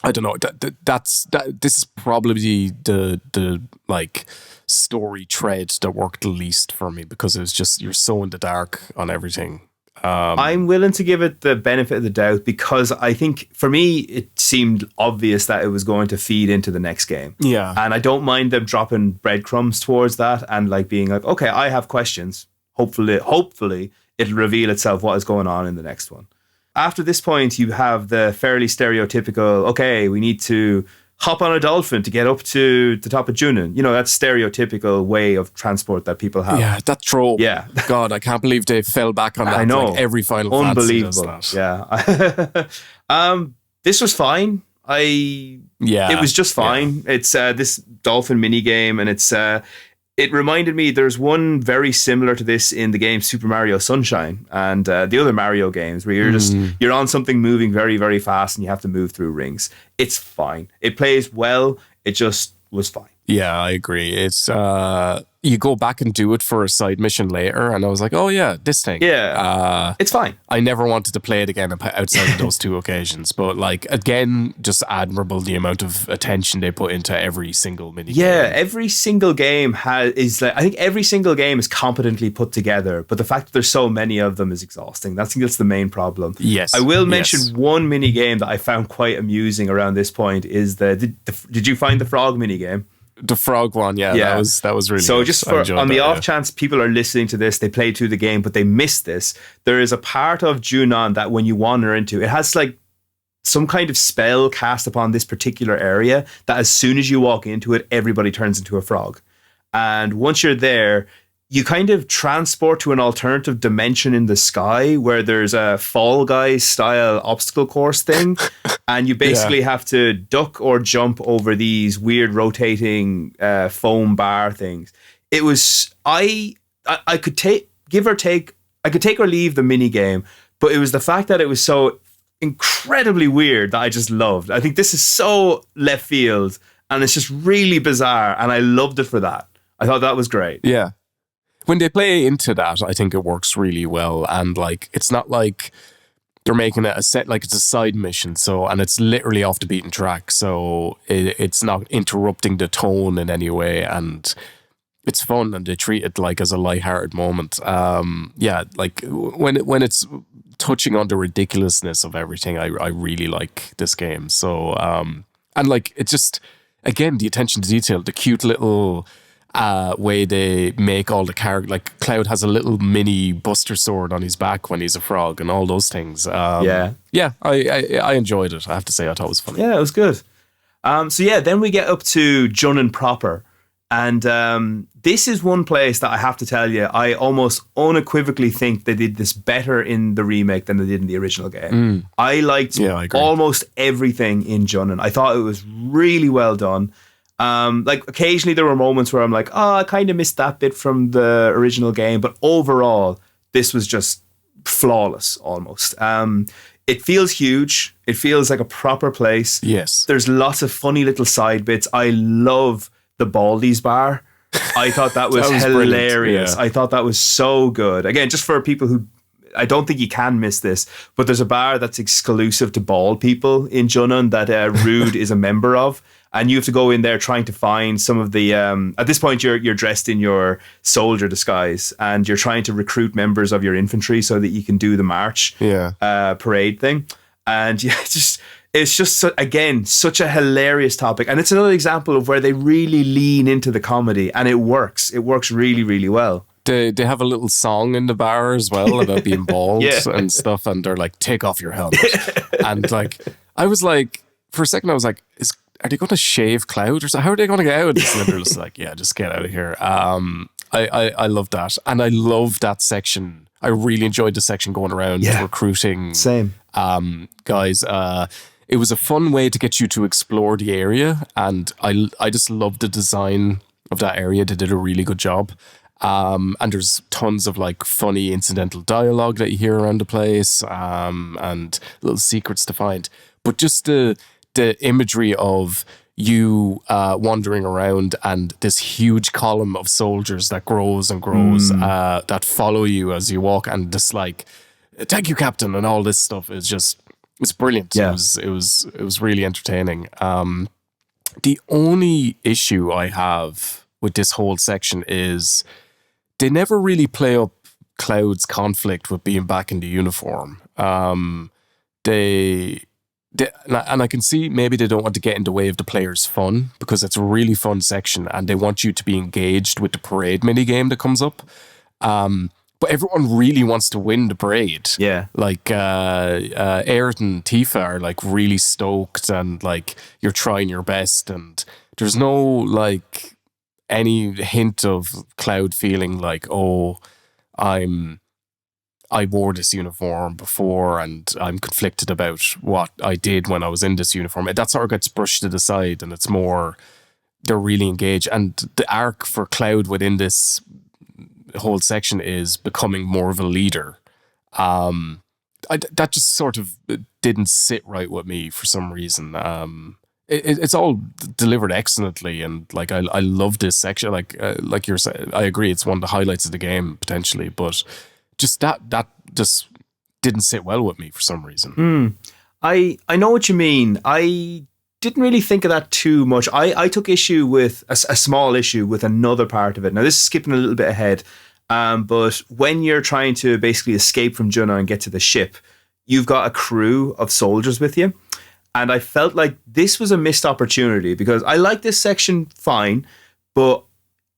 I don't know. This is probably the like story thread that worked the least for me because it was just, you're so in the dark on everything. I'm willing to give it the benefit of the doubt because I think for me it seemed obvious that it was going to feed into the next game. Yeah. And I don't mind them dropping breadcrumbs towards that and like being like, okay, I have questions. Hopefully it'll reveal itself what is going on in the next one. After this point, you have the fairly stereotypical, okay, we need to hop on a dolphin to get up to the top of Junon. You know, that stereotypical way of transport that people have. Yeah, that trope. Yeah. God, I can't believe they fell back on that. I know. Like every Final Fantasy does that. Yeah. This was fine. It was just fine. Yeah. It's this dolphin mini game, and it reminded me there's one very similar to this in the game Super Mario Sunshine and the other Mario games where you're on something moving very, very fast and you have to move through rings. It's fine. It plays well. It just was fine. Yeah, I agree. It's you go back and do it for a side mission later, and I was like, oh yeah, this thing. Yeah, it's fine. I never wanted to play it again outside of those two occasions, but like again, just admirable the amount of attention they put into every single mini game. Yeah, every single game I think every single game is competently put together, but the fact that there's so many of them is exhausting. I think that's the main problem. Yes, I will mention one mini game that I found quite amusing around this point is did you find the frog mini game? The frog one, yeah. That was really so good. Just on the off chance people are listening to this, they played through the game but they missed this, there is a part of Junon that when you wander into, it has like some kind of spell cast upon this particular area that as soon as you walk into it, everybody turns into a frog. And once you're there, you kind of transport to an alternative dimension in the sky where there's a Fall Guys style obstacle course thing. And you basically have to duck or jump over these weird rotating foam bar things. It was, I could take, give or take, I could take or leave the mini game, but it was the fact that it was so incredibly weird that I just loved. I think this is so left field and it's just really bizarre, and I loved it for that. I thought that was great. Yeah. When they play into that, I think it works really well. And like, it's not like they're making it a set, like it's a side mission. So, and it's literally off the beaten track. So it's not interrupting the tone in any way. And it's fun, and they treat it like as a lighthearted moment. Yeah, like when it's touching on the ridiculousness of everything, I really like this game. So, and like, it's just, again, the attention to detail, the cute little way they make all the characters. Like Cloud has a little mini Buster Sword on his back when he's a frog, and all those things. I enjoyed it. I have to say, I thought it was funny. Yeah, it was good. So yeah, then we get up to Junon proper. And this is one place that I have to tell you, I almost unequivocally think they did this better in the remake than they did in the original game. I liked almost everything in Junon. I thought it was really well done. Like occasionally there were moments where I'm like, oh, I kind of missed that bit from the original game. But overall, this was just flawless almost. It feels huge. It feels like a proper place. Yes. There's lots of funny little side bits. I love the Baldi's bar. I thought that was, hilarious. Yeah. I thought that was so good. Again, just for people who, I don't think you can miss this, but there's a bar that's exclusive to bald people in Junon that Rude is a member of. And you have to go in there trying to find some of the, at this point you're dressed in your soldier disguise and you're trying to recruit members of your infantry so that you can do the march parade thing. And yeah, it's just again, such a hilarious topic. And it's another example of where they really lean into the comedy, and it works. It works really, really well. They have a little song in the bar as well about being bald and stuff. And they're like, take off your helmet. And like, I was like, for a second, I was like, are they going to shave Cloud or so? How are they going to get out of this? And they're just like, yeah, just get out of here. I love that. And I love that section. I really enjoyed the section going around recruiting guys. It was a fun way to get you to explore the area. And I just loved the design of that area. They did a really good job. And there's tons of like funny incidental dialogue that you hear around the place, and little secrets to find. But just the imagery of you wandering around and this huge column of soldiers that grows and grows that follow you as you walk, and just like, thank you, Captain, and all this stuff is just, it's brilliant. Yeah. It was really entertaining. The only issue I have with this whole section is they never really play up Cloud's conflict with being back in the uniform. And I can see maybe they don't want to get in the way of the player's fun, because it's a really fun section and they want you to be engaged with the parade mini game that comes up. But everyone really wants to win the parade. Yeah. Like Aerith and Tifa are like really stoked, and like you're trying your best, and there's no like any hint of Cloud feeling like, oh, I wore this uniform before and I'm conflicted about what I did when I was in this uniform. That sort of gets brushed to the side, and it's more, they're really engaged. And the arc for Cloud within this whole section is becoming more of a leader. That just sort of didn't sit right with me for some reason. It's all delivered excellently, and like I love this section. Like you're saying, I agree, it's one of the highlights of the game potentially, but just that just didn't sit well with me for some reason. I know what you mean. I didn't really think of that too much. I took issue with a small issue with another part of it. Now this is skipping a little bit ahead, but when you're trying to basically escape from Junon and get to the ship, you've got a crew of soldiers with you. And I felt like this was a missed opportunity, because I like this section fine, but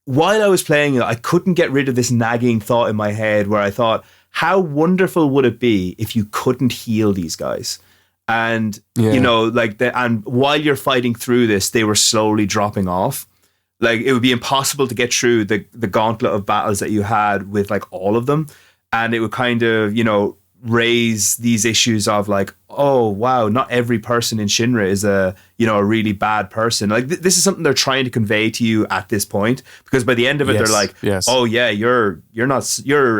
while I was playing it, I couldn't get rid of this nagging thought in my head where I thought, how wonderful would it be if you couldn't heal these guys? And, you know, like, and while you're fighting through this, they were slowly dropping off. Like, it would be impossible to get through the gauntlet of battles that you had with like all of them. And it would kind of, you know, raise these issues of like, oh wow, not every person in Shinra is a really bad person. Like this is something they're trying to convey to you at this point, because by the end of it, they're like, oh yeah, you're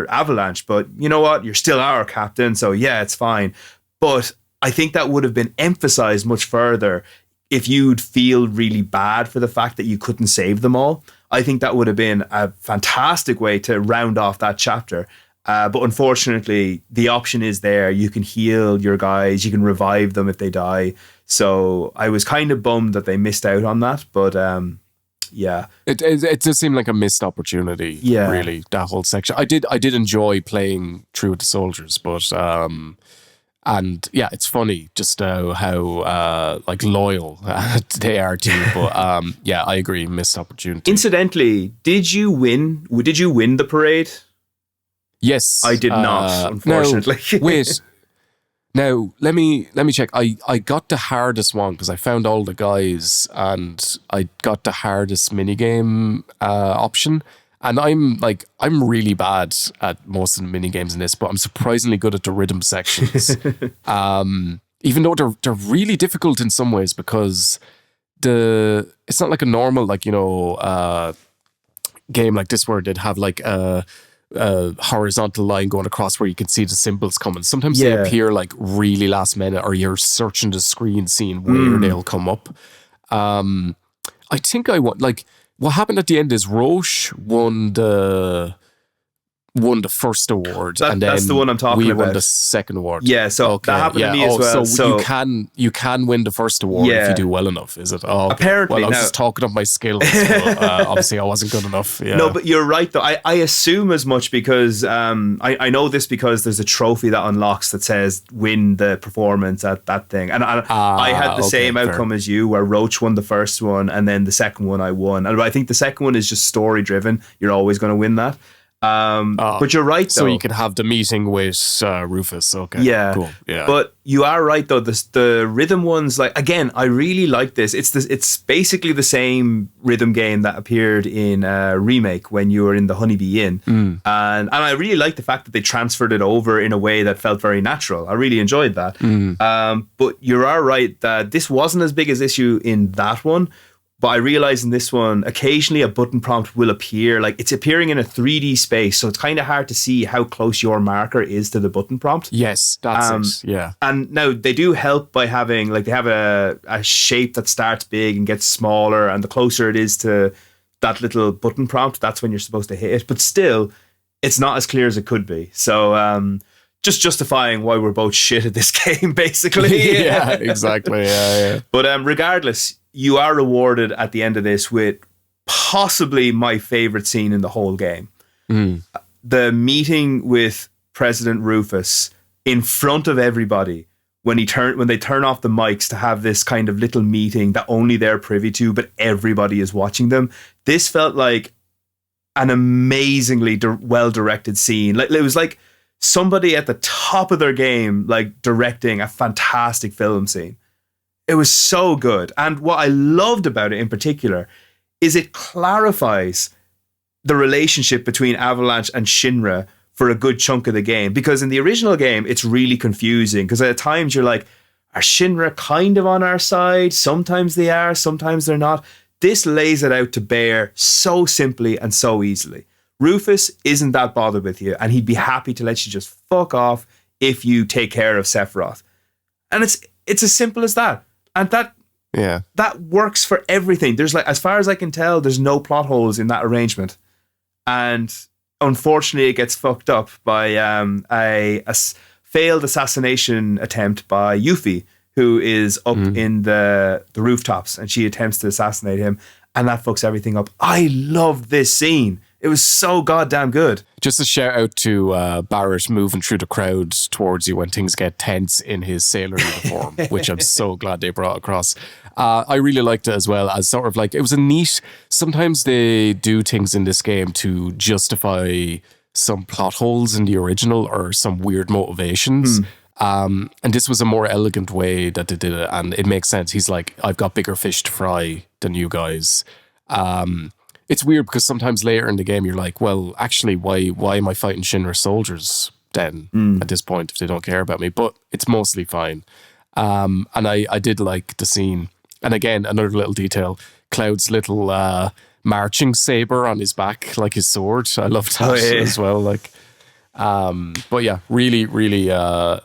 Avalanche, but you know what? You're still our captain, so yeah, it's fine. But I think that would have been emphasized much further if you'd feel really bad for the fact that you couldn't save them all. I think that would have been a fantastic way to round off that chapter. But unfortunately, the option is there. You can heal your guys. You can revive them if they die. So I was kind of bummed that they missed out on that. But yeah. It does seem like a missed opportunity, really, that whole section. I did enjoy playing through with the soldiers, but... and yeah, it's funny just how like loyal they are to you. But yeah, I agree, missed opportunity. Incidentally, did you win the parade? Yes. I did not, unfortunately. No, wait. Now, let me check. I got the hardest one because I found all the guys and I got the hardest minigame option. And I'm really bad at most of the minigames in this, but I'm surprisingly good at the rhythm sections. Even though they're really difficult in some ways, because it's not like a normal game like this where they'd have like a horizontal line going across where you can see the symbols coming. Sometimes they appear like really last minute, or you're searching the screen seeing where they'll come up. I think I won. Like, what happened at the end is Roche won the first award, and then that's the one I'm talking we about. won the second award. Yeah, so that happened to me as well. So you can win the first award if you do well enough, is it? Oh, okay. Apparently. Well, I was just talking up my skills, so obviously I wasn't good enough. Yeah. No, but you're right though. I assume as much because I know this because there's a trophy that unlocks that says win the performance at that thing, and I had the same outcome as you, where Roach won the first one, and then the second one I won. And I think the second one is just story driven. You're always going to win that. But you're right though. So you can have the meeting with Rufus. Okay. Yeah. Cool. Yeah. But you are right though. The rhythm ones, like, again, I really like this. It's basically the same rhythm game that appeared in Remake when you were in the Honeybee Inn. And I really like the fact that they transferred it over in a way that felt very natural. I really enjoyed that. But you are right that this wasn't as big as issue in that one. But I realize in this one, occasionally a button prompt will appear. Like, it's appearing in a 3D space, so it's kind of hard to see how close your marker is to the button prompt. Yes, that's it. Yeah. And now they do help by having, like, they have a shape that starts big and gets smaller, and the closer it is to that little button prompt, that's when you're supposed to hit it. But still, it's not as clear as it could be. So, just justifying why we're both shit at this game, basically. Yeah, exactly. Yeah. But regardless, you are rewarded at the end of this with possibly my favorite scene in the whole game. The meeting with President Rufus in front of everybody when they turn off the mics to have this kind of little meeting that only they're privy to, but everybody is watching them. This felt like an amazingly well-directed scene. Like, it was like somebody at the top of their game, like, directing a fantastic film scene. It was so good. And what I loved about it in particular is it clarifies the relationship between Avalanche and Shinra for a good chunk of the game. Because in the original game, it's really confusing. Because at times you're like, are Shinra kind of on our side? Sometimes they are, sometimes they're not. This lays it out to bear so simply and so easily. Rufus isn't that bothered with you, and he'd be happy to let you just fuck off if you take care of Sephiroth. And it's as simple as that. And that works for everything. There's, like, as far as I can tell, there's no plot holes in that arrangement. And unfortunately, it gets fucked up by a failed assassination attempt by Yuffie, who is up in the rooftops, and she attempts to assassinate him, and that fucks everything up. I loved this scene. It was so goddamn good. Just a shout out to Barrett moving through the crowd towards you when things get tense in his sailor uniform, which I'm so glad they brought across. I really liked it as well, as sort of like, it was a neat, sometimes they do things in this game to justify some plot holes in the original or some weird motivations. And this was a more elegant way that they did it, and it makes sense. He's like, I've got bigger fish to fry than you guys. It's weird because sometimes later in the game you're like, well, actually, why am I fighting Shinra soldiers? then at this point if they don't care about me. But it's mostly fine. And I did like the scene. And again, another little detail, Cloud's little marching saber on his back, like his sword. I loved that as well. Like, but yeah, really, really a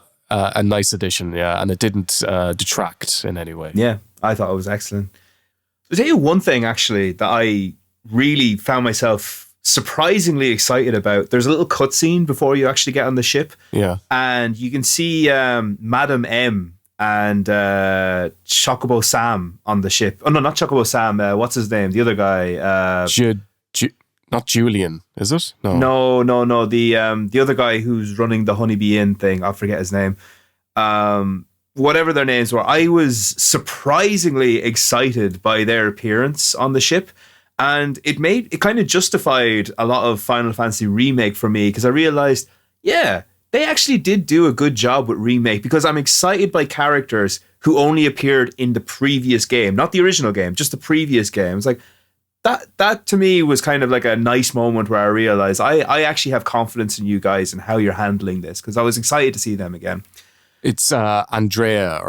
nice addition. Yeah, and it didn't detract in any way. Yeah, I thought it was excellent. I'll tell you one thing actually that I really found myself surprisingly excited about. There's a little cutscene before you actually get on the ship. Yeah, and you can see Madam M and Chocobo Sam on the ship. Oh no, not Chocobo Sam. What's his name? The other guy. Not Julian, is it? No. The other guy who's running the Honeybee Inn thing. I forget his name. Whatever their names were, I was surprisingly excited by their appearance on the ship, and it kind of justified a lot of Final Fantasy Remake for me, because I realized, yeah, they actually did do a good job with Remake, because I'm excited by characters who only appeared in the previous game, not the original game, just the previous game. It's like, that to me was kind of like a nice moment where I realized I actually have confidence in you guys and how you're handling this, because I was excited to see them again. It's Andrea.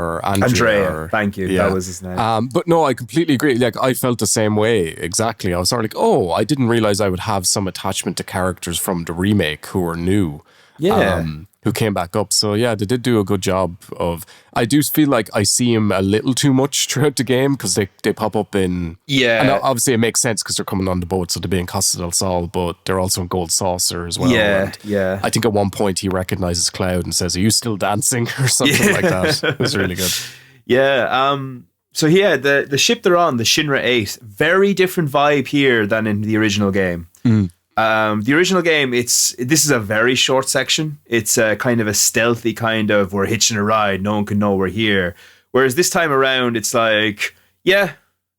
Thank you. Yeah. That was his name. But no, I completely agree. Like, I felt the same way. Exactly. I was sort of like, oh, I didn't realize I would have some attachment to characters from the remake who are new. Yeah. Who came back up. So yeah, they did do a good job of. I do feel like I see him a little too much throughout the game, because they pop up in. Yeah. And obviously it makes sense because they're coming on the boat, so they're being Costa del Sol, but they're also in Gold Saucer as well. Yeah. Yeah. I think at one point he recognizes Cloud and says, "Are you still dancing?" or something like that. It was really good. Yeah. So yeah, the ship they're on, the Shinra 8, very different vibe here than in the original game. The original game, this is a very short section. It's a kind of a stealthy kind of, we're hitching a ride, no one can know we're here. Whereas this time around, it's like, yeah,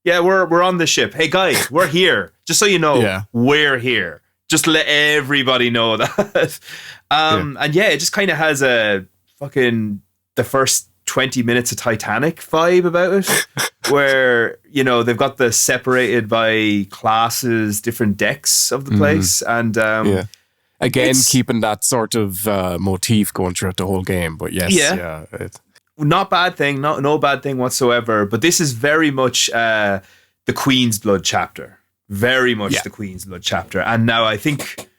we're on the ship. Hey guys, we're here. Just so you know, we're here. Just let everybody know that. And yeah, it just kind of has a fucking the first 20 minutes of Titanic vibe about it, where, you know, they've got the separated by classes, different decks of the place. And again, keeping that sort of motif going throughout the whole game. But yes, not bad thing, no bad thing whatsoever. But this is very much the Queen's Blood chapter. Very much the Queen's Blood chapter. And now I think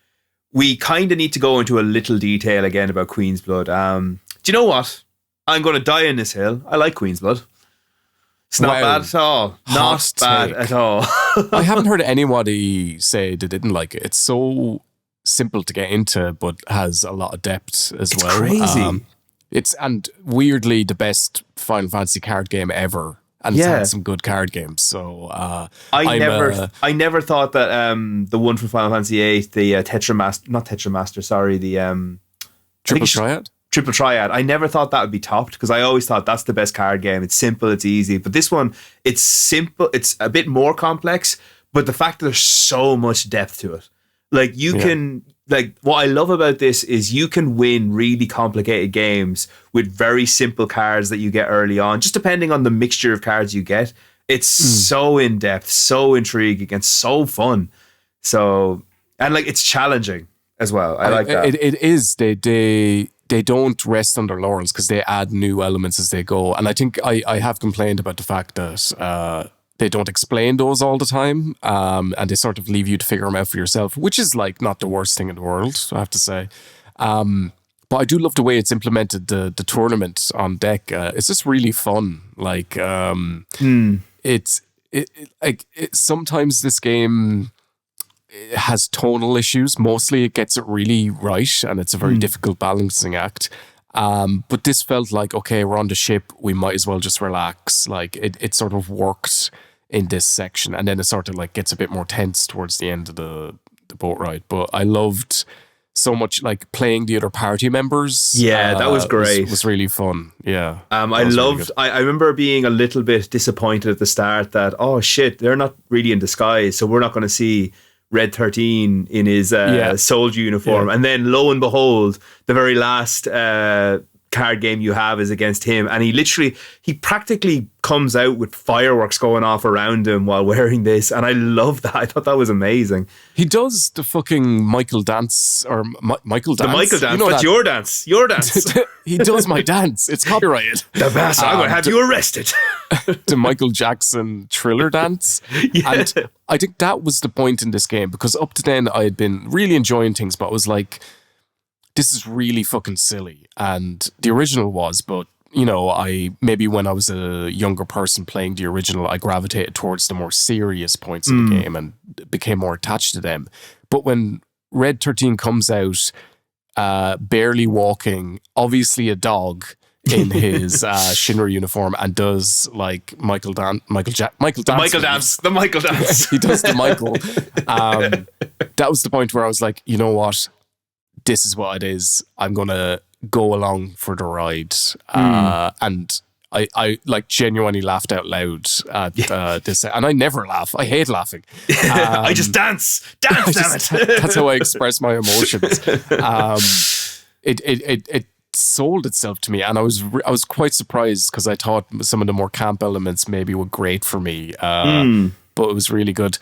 we kind of need to go into a little detail again about Queen's Blood. Do you know what? I'm going to die in this hill. I like Queen's Blood. It's not bad at all. Not bad at all. I haven't heard anybody say they didn't like it. It's so simple to get into, but has a lot of depth as well. It's crazy. And weirdly the best Final Fantasy card game ever. And it's had some good card games. So I never thought that the one from Final Fantasy VIII, the Tetramaster, sorry, the Triple Triad? Triple Triad. I never thought that would be topped, because I always thought that's the best card game. It's simple, it's easy. But this one, it's simple, it's a bit more complex, but the fact that there's so much depth to it. Like, you can, like, what I love about this is you can win really complicated games with very simple cards that you get early on, just depending on the mixture of cards you get. It's so in depth, so intriguing, and so fun. So, and like, it's challenging as well. I like that. It is. They don't rest on their laurels, because they add new elements as they go. And I think I have complained about the fact that they don't explain those all the time, and they sort of leave you to figure them out for yourself, which is like not the worst thing in the world, I have to say. But I do love the way it's implemented the tournament on deck. It's just really fun. Like sometimes this game has tonal issues. Mostly it gets it really right, and it's a very difficult balancing act. But this felt like, okay, we're on the ship, we might as well just relax. Like it sort of worked in this section, and then it sort of like gets a bit more tense towards the end of the boat ride. But I loved so much like playing the other party members. Yeah, that was great. Was really fun. Yeah. I loved, really I remember being a little bit disappointed at the start that, oh shit, they're not really in disguise, so we're not going to see Red 13 in his soldier uniform. And then lo and behold, the very last card game you have is against him. And he practically comes out with fireworks going off around him while wearing this. And I love that. I thought that was amazing. He does the fucking Michael dance, or Michael dance. The Michael dance. That's your dance. Your dance. He does my dance. It's copyrighted. The best. I'm going to have you arrested. The Michael Jackson Thriller dance. Yeah. And I think that was the point in this game, because up to then I had been really enjoying things, but I was like, this is really fucking silly. And the original was, but you know, maybe when I was a younger person playing the original, I gravitated towards the more serious points of the game and became more attached to them. But when Red 13 comes out, barely walking, obviously a dog in his Shinra uniform, and does like Michael dance. The Michael dance. He does the Michael. That was the point where I was like, you know what? This is what it is. I'm going to go along for the ride. And I like genuinely laughed out loud at this. And I never laugh. I hate laughing. I just dance. Dance, damn it. That's how I express my emotions. It sold itself to me, and I was quite surprised, because I thought some of the more camp elements maybe were great for me. But it was really good.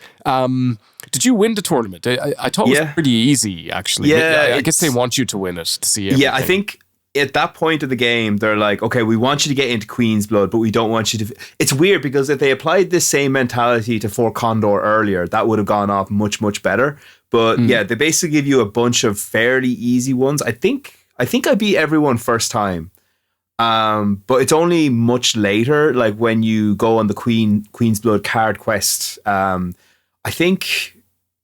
Did you win the tournament? I thought it was pretty easy, actually. Yeah, I guess they want you to win it to see everything. Yeah, I think at that point of the game, they're like, okay, we want you to get into Queen's Blood, but we don't want you to... It's weird, because if they applied this same mentality to Fort Condor earlier, that would have gone off much, much better. But yeah, they basically give you a bunch of fairly easy ones. I think I beat everyone first time. But it's only much later, like when you go on the Queen's Blood card quest. I think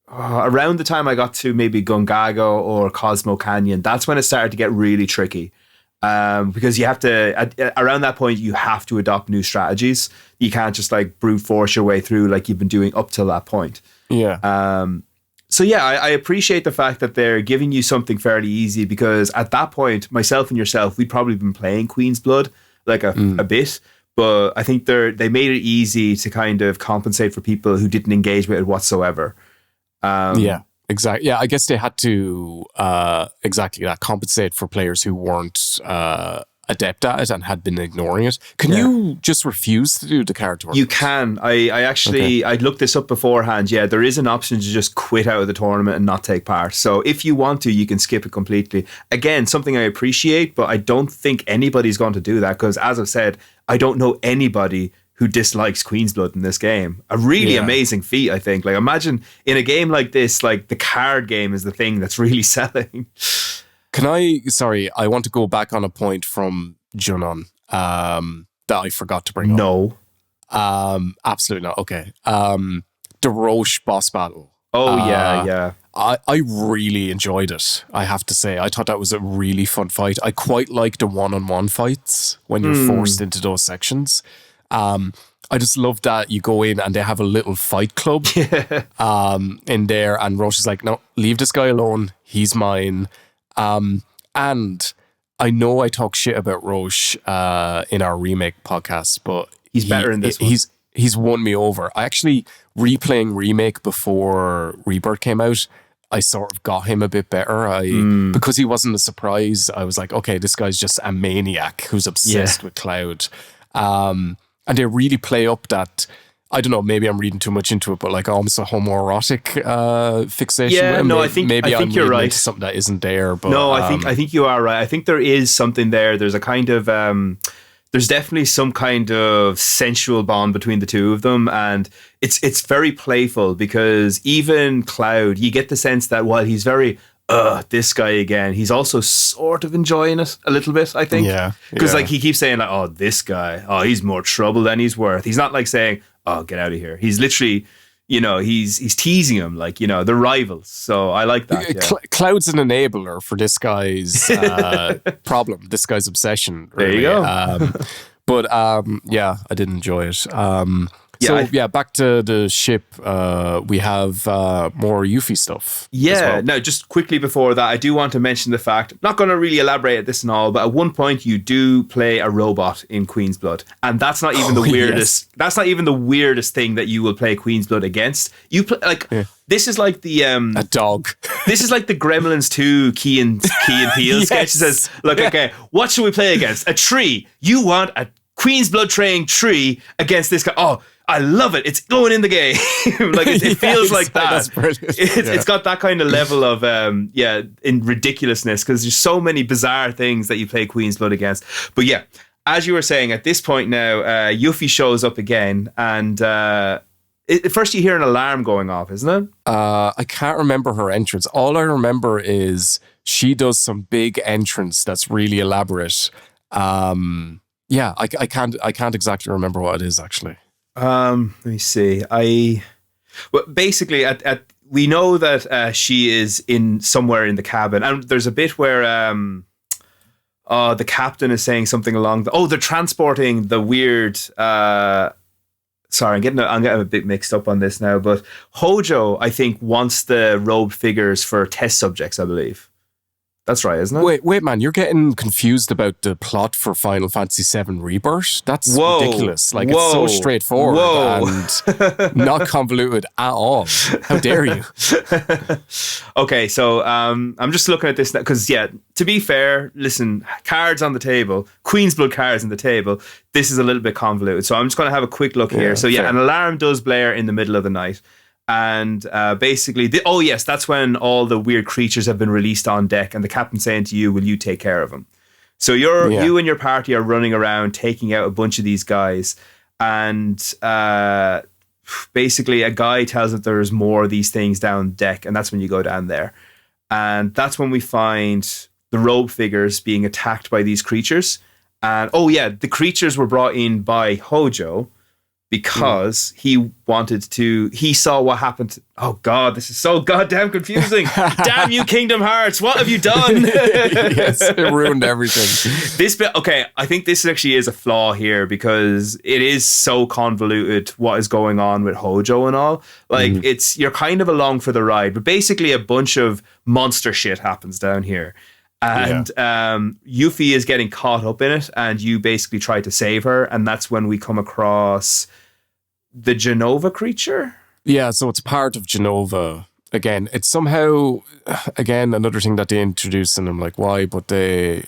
around the time I got to maybe Gungago or Cosmo Canyon, that's when it started to get really tricky. Because you have to, around that point, you have to adopt new strategies. You can't just like brute force your way through like you've been doing up till that point. Yeah. So yeah, I appreciate the fact that they're giving you something fairly easy, because at that point, myself and yourself, we'd probably been playing Queen's Blood like a bit, but I think they made it easy to kind of compensate for people who didn't engage with it whatsoever. Yeah, exactly. Yeah, I guess they had to exactly that, compensate for players who weren't adept at it and had been ignoring it. Can you just refuse to do the card tournament? You can. I actually, I looked this up beforehand. Yeah, there is an option to just quit out of the tournament and not take part. So if you want to, you can skip it completely. Again, something I appreciate, but I don't think anybody's going to do that, because as I've said, I don't know anybody who dislikes Queen's Blood in this game. A really amazing feat, I think. Like, imagine in a game like this, like the card game is the thing that's really selling. I want to go back on a point from Junon that I forgot to bring up. No. Absolutely not. Okay. The Roche boss battle. Oh, yeah. I really enjoyed it, I have to say. I thought that was a really fun fight. I quite like the one-on-one fights when you're forced into those sections. I just love that you go in and they have a little fight club in there, and Roche is like, no, leave this guy alone. He's mine. And I know I talk shit about Roche in our remake podcast, but he's better in this one. He's won me over. I actually, replaying Remake before Rebirth came out, I sort of got him a bit better. Because he wasn't a surprise, I was like, okay, this guy's just a maniac who's obsessed with Cloud. And they really play up that, I don't know, maybe I'm reading too much into it, but like almost a homoerotic fixation. Yeah, no, I think you're right. Into something that isn't there. But no, I think you are right. I think there is something there. There's a kind of there's definitely some kind of sensual bond between the two of them, and it's very playful, because even Cloud, you get the sense that while he's very this guy again, he's also sort of enjoying it a little bit, I think. Yeah. Because like he keeps saying like, oh, this guy, oh, he's more trouble than he's worth. He's not like saying, oh, get out of here. He's literally, he's teasing him, like, they're rivals. So I like that. Yeah. Cloud's an enabler for this guy's problem, this guy's obsession. Really. There you go. But yeah, I did enjoy it. So back to the ship. We have more Yuffie stuff. Yeah. Well. Now, just quickly before that, I do want to mention the fact. I'm not going to really elaborate at this and all, but at one point you do play a robot in Queen's Blood, and that's not even the weirdest. Yes. That's not even the weirdest thing that you will play Queen's Blood against. You play this is like the a dog. This is like the Gremlins 2 Key and Peele sketch. It says, "Look, okay, what should we play against? A tree. You want a Queen's Blood training tree against this guy? Oh, I love it. It's going in the game." Like it feels like that. That's brilliant. It's got that kind of level of in ridiculousness, because there's so many bizarre things that you play Queen's Blood against. But yeah, as you were saying, at this point now, Yuffie shows up again, and first you hear an alarm going off, isn't it? I can't remember her entrance. All I remember is she does some big entrance that's really elaborate. Yeah, I can't exactly remember what it is actually. Let me see. Well, basically, we know that she is somewhere in the cabin, and there's a bit where the captain is saying something along they're transporting the weird. Sorry, I'm getting a bit mixed up on this now, but Hojo, I think, wants the robed figures for test subjects, I believe. That's right, isn't it? Wait, man, you're getting confused about the plot for Final Fantasy VII Rebirth? That's ridiculous. Like, it's so straightforward and not convoluted at all. How dare you? Okay, so I'm just looking at this now, because, to be fair, listen, cards on the table, Queen's Blood cards on the table, this is a little bit convoluted. So I'm just going to have a quick look here. So, an alarm does blare in the middle of the night. And basically, that's when all the weird creatures have been released on deck, and the captain's saying to you, will you take care of them? So you and your party are running around taking out a bunch of these guys, and basically a guy tells that there's more of these things down deck, and that's when you go down there. And that's when we find the robe figures being attacked by these creatures. And the creatures were brought in by Hojo, because he saw what happened. Oh God, this is so goddamn confusing. Damn you, Kingdom Hearts. What have you done? Yes, it ruined everything. This bit, I think this actually is a flaw here, because it is so convoluted what is going on with Hojo and all. Like, you're kind of along for the ride, but basically a bunch of monster shit happens down here. And Yuffie is getting caught up in it, and you basically try to save her, and that's when we come across the Genova creature. Yeah, so it's part of Genova. Again, it's somehow, another thing that they introduce, and I'm like, why? But they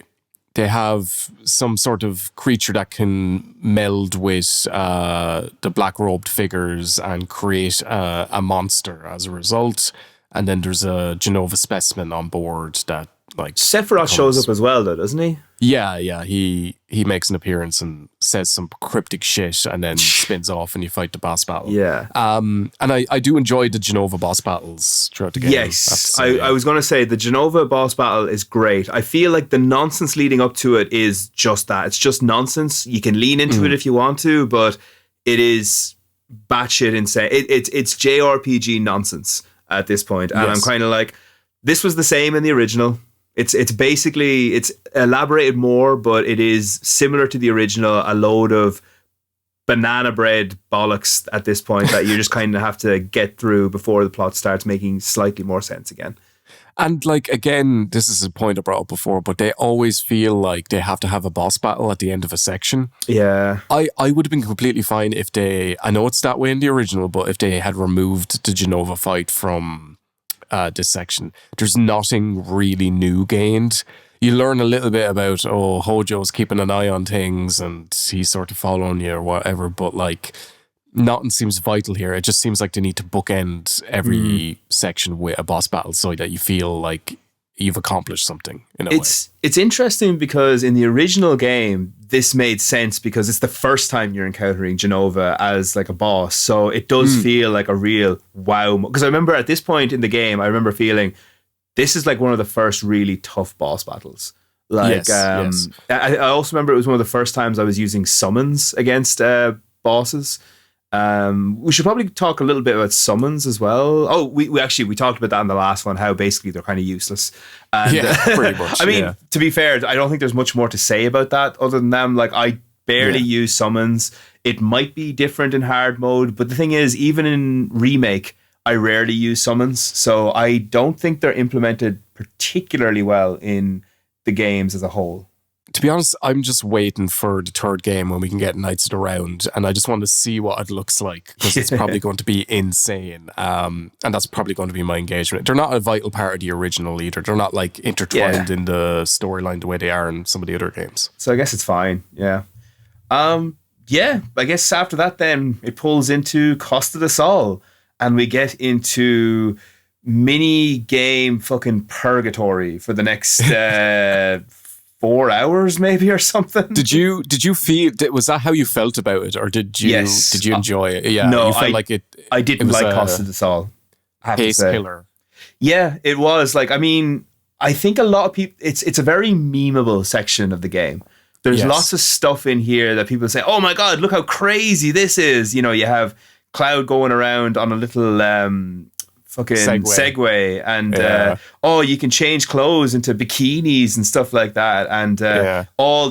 have some sort of creature that can meld with the black-robed figures and create a monster as a result. And then there's a Genova specimen on board that, like, Sephiroth shows up as well, though, doesn't he? Yeah. He makes an appearance and says some cryptic shit, and then spins off, and you fight the boss battle. Yeah. And I do enjoy the Genova boss battles throughout the game. Yes, I was going to say the Genova boss battle is great. I feel like the nonsense leading up to it is just that. It's just nonsense. You can lean into it if you want to, but it is batshit insane. It's JRPG nonsense at this point, and I'm kind of like, this was the same in the original. It's basically, it's elaborated more, but it is similar to the original, a load of banana bread bollocks at this point that you just kind of have to get through before the plot starts making slightly more sense again. And like, again, this is a point I brought up before, but they always feel like they have to have a boss battle at the end of a section. Yeah. I would have been completely fine if I know it's that way in the original, but if they had removed the Genova fight from this section. There's nothing really new gained. You learn a little bit about, Hojo's keeping an eye on things and he's sort of following you or whatever, but like, nothing seems vital here. It just seems like they need to bookend every section with a boss battle so that you feel like you've accomplished something in a way. It's interesting because in the original game, this made sense because it's the first time you're encountering Genova as like a boss. So it does feel like a real wow. Because I remember at this point in the game, I remember feeling this is like one of the first really tough boss battles. Like, yes. I also remember it was one of the first times I was using summons against bosses. We should probably talk a little bit about summons as well. Oh, we talked about that in the last one, how basically they're kind of useless. And, yeah, pretty much. I mean, to be fair, I don't think there's much more to say about that other than them. Like, I barely use summons. It might be different in hard mode, but the thing is, even in remake, I rarely use summons. So I don't think they're implemented particularly well in the games as a whole. To be honest, I'm just waiting for the third game when we can get Knights of the Round, and I just want to see what it looks like, because it's probably going to be insane. And that's probably going to be my engagement. They're not a vital part of the original either. They're not like intertwined in the storyline the way they are in some of the other games. So I guess it's fine. Yeah. I guess after that then it pulls into Costa del Sol, and we get into mini game fucking purgatory for the next 4 hours maybe or something. Did you feel, was that how you felt about it, or did you enjoy it? Yeah, no, you felt like it. I didn't like Costa del Sol. Pace killer. Yeah, it was. Like, I mean, I think a lot of people. It's a very memeable section of the game. There's lots of stuff in here that people say, "Oh my god, look how crazy this is!" You know, you have Cloud going around on a little fucking Segway, and you can change clothes into bikinis and stuff like that, and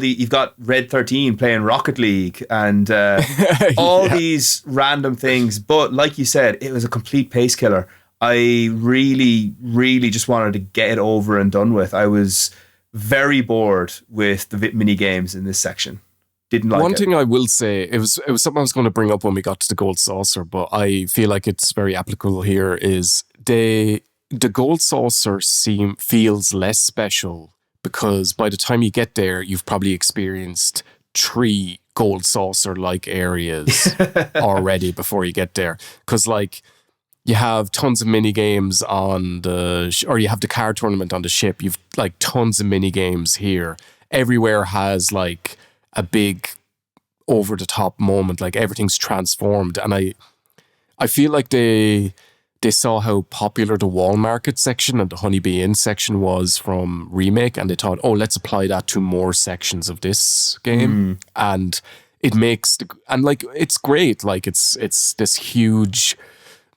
you've got Red 13 playing Rocket League, and all these random things. But like you said, it was a complete pace killer. I really, really just wanted to get it over and done with. I was very bored with the VIP mini games in this section. Didn't like it. One thing I will say, it was something I was going to bring up when we got to the Gold Saucer, but I feel like it's very applicable here, is the Gold Saucer feels less special, because by the time you get there, you've probably experienced 3 Gold Saucer-like areas already before you get there. Because like, you have tons of mini games on or you have the card tournament on the ship. You've like tons of mini games here. Everywhere has like a big over the top moment, like everything's transformed. And I feel like they saw how popular the Wall Market section and the Honeybee Inn section was from Remake, and they thought, oh, let's apply that to more sections of this game. And it makes it's great. Like it's this huge,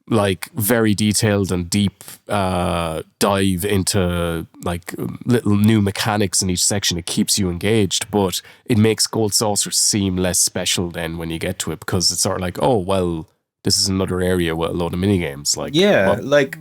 like very detailed and deep dive into like little new mechanics in each section. It keeps you engaged, but it makes Gold Saucer seem less special then when you get to it, because it's sort of like, oh well, this is another area with a load of mini games. Like,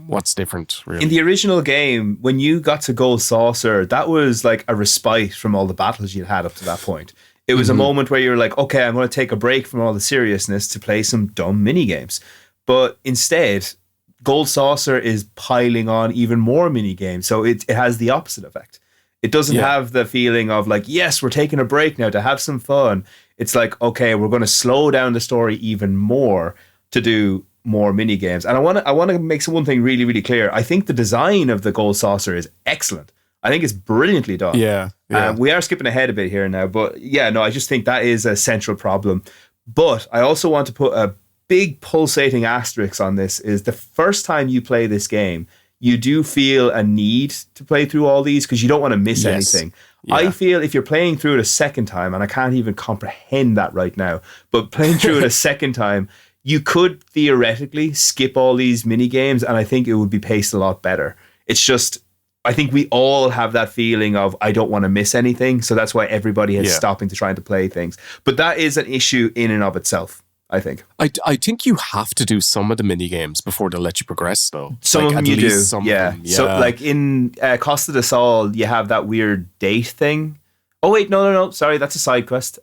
what's different really? In the original game, when you got to Gold Saucer, that was like a respite from all the battles you'd had up to that point. It was a moment where you're like, okay, I'm going to take a break from all the seriousness to play some dumb mini games. But instead, Gold Saucer is piling on even more mini games. So it has the opposite effect. It doesn't have the feeling of like, yes, we're taking a break now to have some fun. It's like, okay, we're going to slow down the story even more to do more mini games. And I want to make one thing really, really clear. I think the design of the Gold Saucer is excellent. I think it's brilliantly done. Yeah. We are skipping ahead a bit here now, but I just think that is a central problem. But I also want to put a big pulsating asterisk on this. Is the first time you play this game, you do feel a need to play through all these because you don't want to miss anything. Yeah. I feel if you're playing through it a second time, and I can't even comprehend that right now, but playing through it a second time, you could theoretically skip all these mini games, and I think it would be paced a lot better. It's just, I think we all have that feeling of, I don't want to miss anything. So that's why everybody is stopping to try to play things. But that is an issue in and of itself, I think. I think you have to do some of the mini games before they let you progress, though. Some of them you do. Yeah. So like in Costa del Sol, you have that weird date thing. Oh wait, no. Sorry, that's a side quest.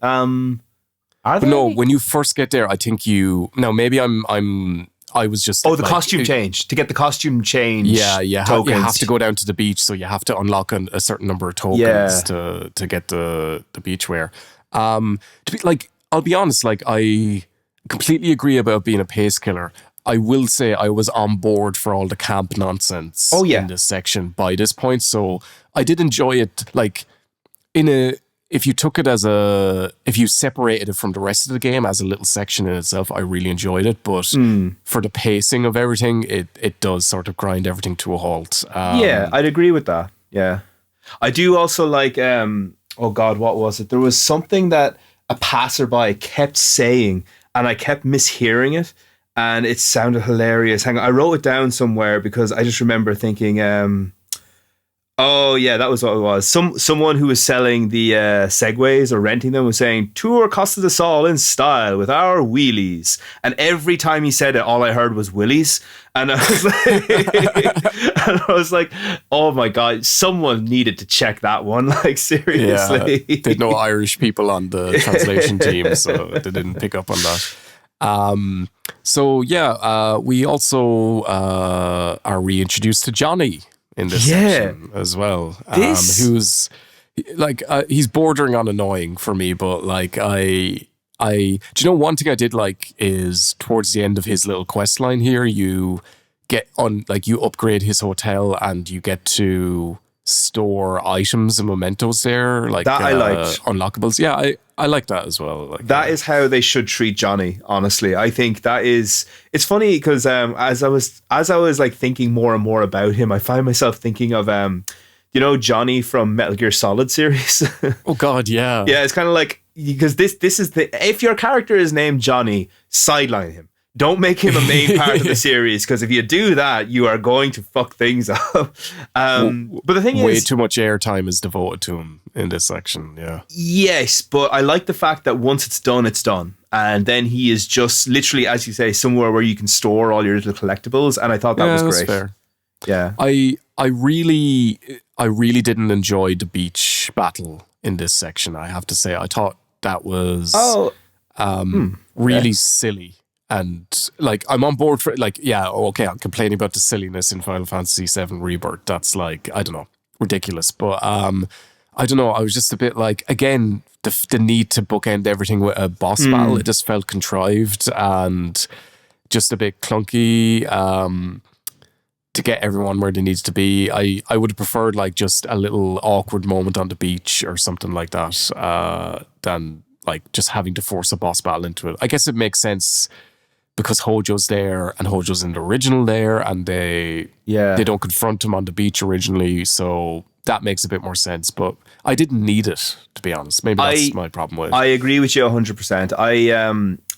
No, when you first get there, I think maybe I was just... Oh, the costume change. To get the costume change you have to go down to the beach, so you have to unlock a certain number of tokens to get the beach wear. I'll be honest, like, I completely agree about being a pace killer. I will say I was on board for all the camp nonsense in this section by this point, so I did enjoy it, like, if you took it if you separated it from the rest of the game as a little section in itself, I really enjoyed it. But for the pacing of everything, it does sort of grind everything to a halt. I'd agree with that. Yeah. I do also like, oh God, what was it? There was something that a passerby kept saying and I kept mishearing it and it sounded hilarious. Hang on, I wrote it down somewhere because I just remember thinking, Oh yeah, that was what it was. Someone who was selling the Segways or renting them was saying, "Tour Costa del Sol in style with our wheelies." And every time he said it, all I heard was willies. And I was like, "Oh my god, someone needed to check that one." Like seriously, yeah, there's no Irish people on the translation team, so they didn't pick up on that. We also are reintroduced to Johnny in this section as well. Who's like he's bordering on annoying for me, but like do you know one thing I did like is towards the end of his little quest line here, you get on like you upgrade his hotel and you get to store items and mementos there, like that I liked. Unlockables. Yeah, I like that as well. Like that is how they should treat Johnny. Honestly, I think that is. It's funny because as I was like thinking more and more about him, I find myself thinking of Johnny from Metal Gear Solid series. Oh God, yeah, yeah. It's kind of like because this is if your character is named Johnny, sideline him. Don't make him a main part of the series, because if you do that, you are going to fuck things up. But the thing way is, too much airtime is devoted to him in this section. Yeah. Yes, but I like the fact that once it's done, and then he is just literally, as you say, somewhere where you can store all your little collectibles. And I thought that was great. Fair. Yeah. I really didn't enjoy the beach battle in this section. I have to say, I thought that was really silly. And like, I'm on board for like, yeah, okay, I'm complaining about the silliness in Final Fantasy VII Rebirth. That's like, I don't know, ridiculous. But I don't know. I was just a bit like, again, the need to bookend everything with a boss battle. It just felt contrived and just a bit clunky to get everyone where they needs to be. I would have preferred like just a little awkward moment on the beach or something like that than like just having to force a boss battle into it. I guess it makes sense because Hojo's there and Hojo's in the original there, and they don't confront him on the beach originally, so that makes a bit more sense. But I didn't need it, to be honest. Maybe that's my problem with it. I agree with you 100%.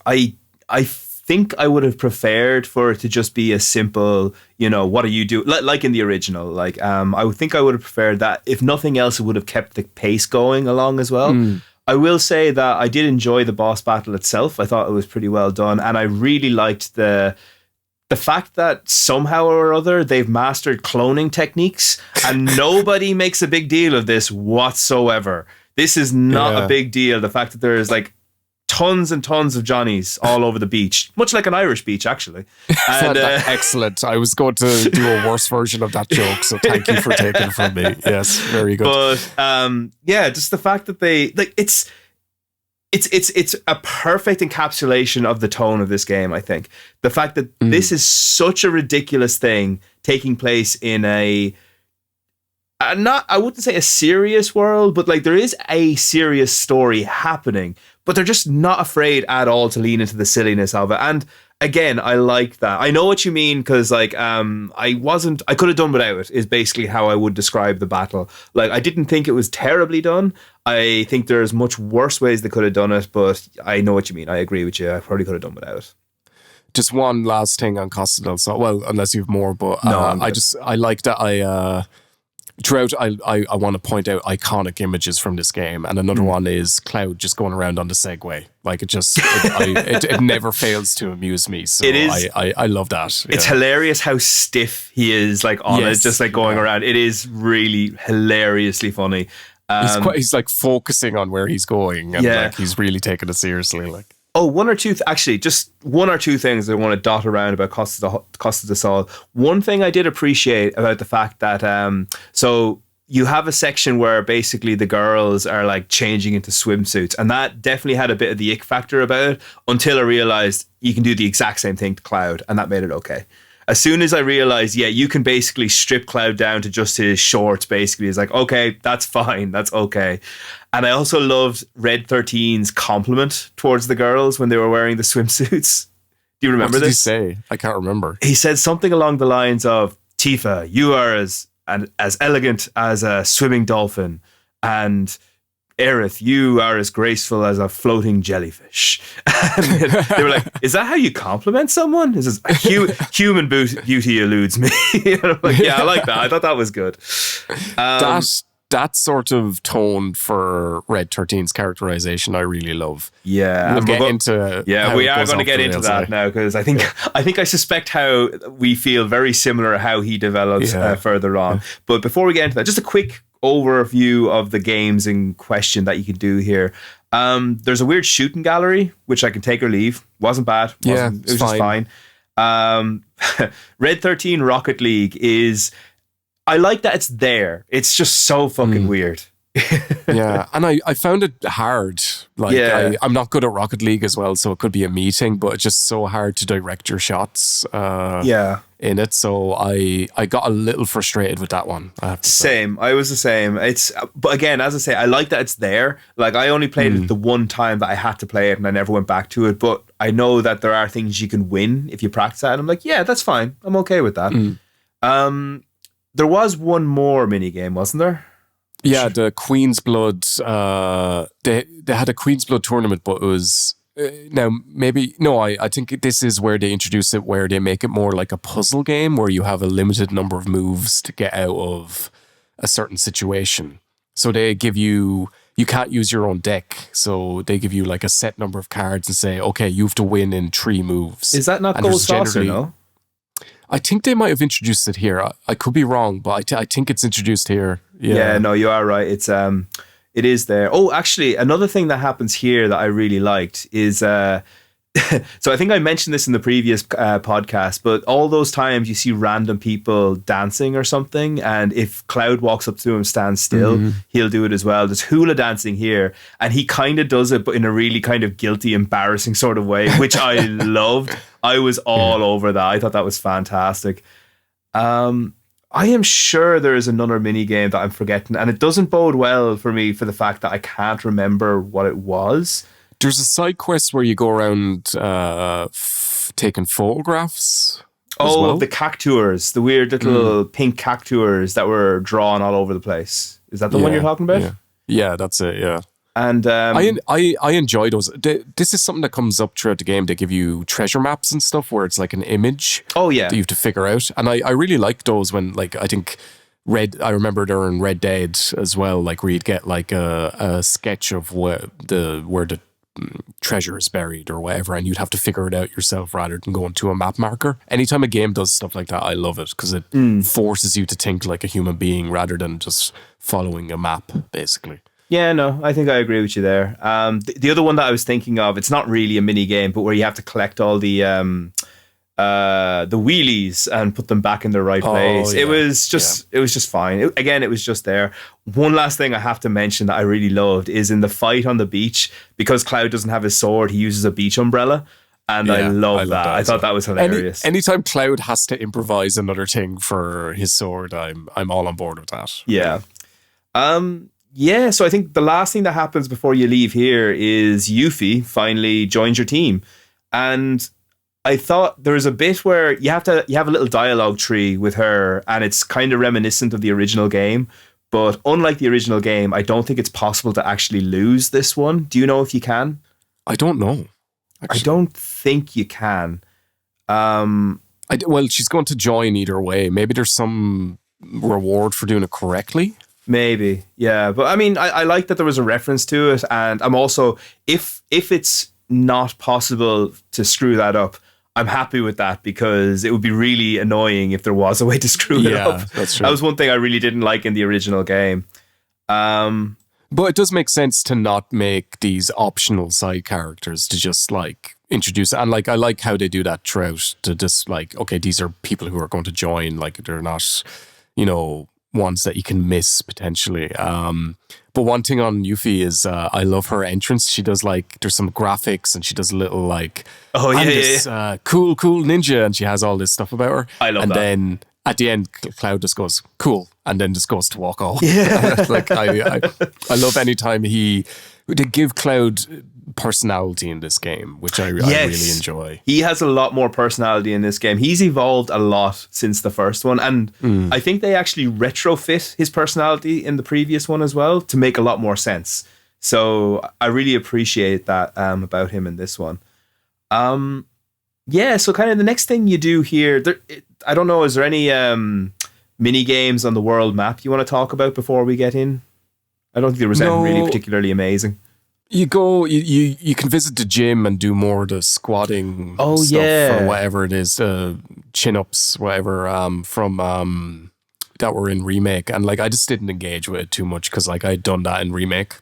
I think I would have preferred for it to just be a simple, what do you do? Like in the original. Like I would think I would have preferred that. If nothing else, it would have kept the pace going along as well. I will say that I did enjoy the boss battle itself. I thought it was pretty well done, and I really liked the fact that somehow or other they've mastered cloning techniques, and nobody makes a big deal of this whatsoever. This is not a big deal. The fact that there's like tons and tons of Johnnies all over the beach, much like an Irish beach, actually. And, excellent. I was going to do a worse version of that joke, so thank you for taking it from me. Yes, very good. But just the fact that they like it's a perfect encapsulation of the tone of this game. I think the fact that this is such a ridiculous thing taking place in I wouldn't say a serious world, but like there is a serious story happening, but they're just not afraid at all to lean into the silliness of it. And again, I like that. I know what you mean, because like I could have done without it, is basically how I would describe the battle. Like I didn't think it was terribly done. I think there's much worse ways they could have done it, but I know what you mean. I agree with you. I probably could have done without it. Just one last thing on Costa del Sol. Well, unless you have more, but no, I like that throughout, I want to point out iconic images from this game, and another one is Cloud just going around on the Segway. Like it never fails to amuse me. So it is. I love that. It's hilarious how stiff he is, like on it, just like going around. It is really hilariously funny. He's like focusing on where he's going, and like he's really taking it seriously. Like. Oh, just one or two things I want to dot around about Costa del Sol. One thing I did appreciate about the fact that so you have a section where basically the girls are like changing into swimsuits, and that definitely had a bit of the ick factor about it until I realized you can do the exact same thing to Cloud, and that made it okay. As soon as I realized, you can basically strip Cloud down to just his shorts, basically. It's like, okay, that's fine. That's okay. And I also loved Red 13's compliment towards the girls when they were wearing the swimsuits. Do you remember this? What did he say? I can't remember. He said something along the lines of, Tifa, you are as elegant as a swimming dolphin. And Aerith, you are as graceful as a floating jellyfish. And they were like, is that how you compliment someone? This is human beauty eludes me. And I'm like, yeah, I like that. I thought that was good. That sort of tone for Red 13's characterization, I really love. Yeah, we'll get into. Yeah, we are going to get into that now, because I think I suspect how we feel very similar how he develops further on. But before we get into that, just a quick overview of the games in question that you can do here. There's a weird shooting gallery, which I can take or leave. Wasn't bad. It was just fine. Red 13 Rocket League is. I like that it's there. It's just so fucking weird. Yeah, and I found it hard. Like, I'm not good at Rocket League as well, so it could be a meeting, but it's just so hard to direct your shots in it. So I got a little frustrated with that one. I have to say. I was the same. But again, as I say, I like that it's there. Like, I only played it the one time that I had to play it, and I never went back to it. But I know that there are things you can win if you practice that, and I'm like, yeah, that's fine. I'm okay with that. There was one more mini game, wasn't there? Yeah, the Queen's Blood. They had a Queen's Blood tournament, but it was I think this is where they introduce it, where they make it more like a puzzle game, where you have a limited number of moves to get out of a certain situation. So they give you can't use your own deck, so they give you like a set number of cards and say, okay, you have to win in 3 moves. Is that not Gold Saucer? No. I think they might have introduced it here. I could be wrong, but I think it's introduced here. Yeah, no, you are right. It is there. Oh, actually, another thing that happens here that I really liked is so I think I mentioned this in the previous podcast, but all those times you see random people dancing or something, and if Cloud walks up to him, stands still, he'll do it as well. There's hula dancing here, and he kind of does it, but in a really kind of guilty, embarrassing sort of way, which I loved. I was all over that. I thought that was fantastic. I am sure there is another mini game that I'm forgetting, and it doesn't bode well for me for the fact that I can't remember what it was. There's a side quest where you go around taking photographs. Oh, the cactuars, the weird little pink cactuars that were drawn all over the place. Is that the one you're talking about? Yeah, that's it. Yeah. And I enjoy those. This is something that comes up throughout the game. They give you treasure maps and stuff where it's like an image. Oh yeah, that you have to figure out. And I really like those when, like, I think I remember during Red Dead as well, like where you'd get like a sketch of where the treasure is buried or whatever, and you'd have to figure it out yourself rather than going to a map marker. Anytime a game does stuff like that, I love it, because it forces you to think like a human being rather than just following a map, basically. Yeah, no, I think I agree with you there. The other one that I was thinking of, it's not really a mini game, but where you have to collect all the wheelies and put them back in their right place. Yeah. It was just fine. It was just there. One last thing I have to mention that I really loved is in the fight on the beach, because Cloud doesn't have his sword, he uses a beach umbrella. And I love that. I thought that was hilarious. Anytime Cloud has to improvise another thing for his sword, I'm all on board with that. Yeah. Yeah, so I think the last thing that happens before you leave here is Yuffie finally joins your team. And I thought there was a bit where you have a little dialogue tree with her, and it's kind of reminiscent of the original game. But unlike the original game, I don't think it's possible to actually lose this one. Do you know if you can? I don't know. Actually. I don't think you can. Well, she's going to join either way. Maybe there's some reward for doing it correctly. Maybe, yeah. But I mean, I like that there was a reference to it, and I'm also, if it's not possible to screw that up, I'm happy with that, because it would be really annoying if there was a way to screw it up. That's true. That was one thing I really didn't like in the original game. But it does make sense to not make these optional side characters, to just like introduce, and like I like how they do that throughout, to just like, okay, these are people who are going to join, like they're not, ones that you can miss potentially. But one thing on Yuffie is I love her entrance. She does like, there's some graphics, and she does a little like, cool ninja, and she has all this stuff about her. I love that. And then at the end, Cloud just goes, cool, and then just goes to walk off. Yeah. Like I love anytime they give Cloud personality in this game, which I really enjoy. He has a lot more personality in this game. He's evolved a lot since the first one, and I think they actually retrofit his personality in the previous one as well to make a lot more sense. So I really appreciate that about him in this one. Yeah, so kind of the next thing you do here, I don't know, is there any mini games on the world map you want to talk about before we get in? I don't think there was anything really particularly amazing. You go, you can visit the gym and do more of the squatting stuff or whatever it is, chin-ups, whatever, from that were in Remake. And like, I just didn't engage with it too much because like I'd done that in Remake.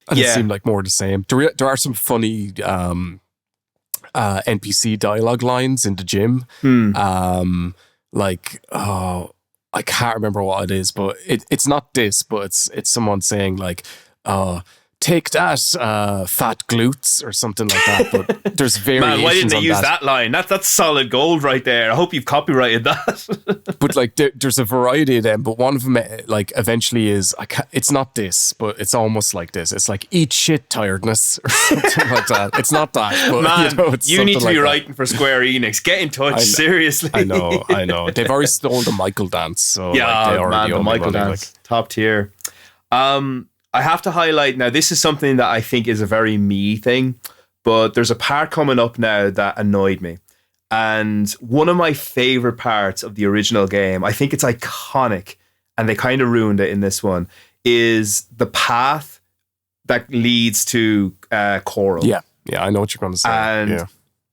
And it seemed like more the same. There are some funny NPC dialogue lines in the gym. I can't remember what it is, but it's not this, but it's someone saying like, take that, fat glutes or something like that. But there's variations. Man, why didn't they use that line? That's solid gold right there. I hope you've copyrighted that. But like, there's a variety of them. But one of them, like, eventually is it's not this, but it's almost like this. It's like eat shit tiredness or something like that. It's not that. But, man, you need to be writing for Square Enix. Get in touch, seriously. I know. They've already stole the Michael dance. So yeah, they already the Michael dance, top tier. I have to highlight now, this is something that I think is a very me thing, but there's a part coming up now that annoyed me. And one of my favorite parts of the original game, I think it's iconic, and they kind of ruined it in this one, is the path that leads to Coral. Yeah, I know what you're going to say.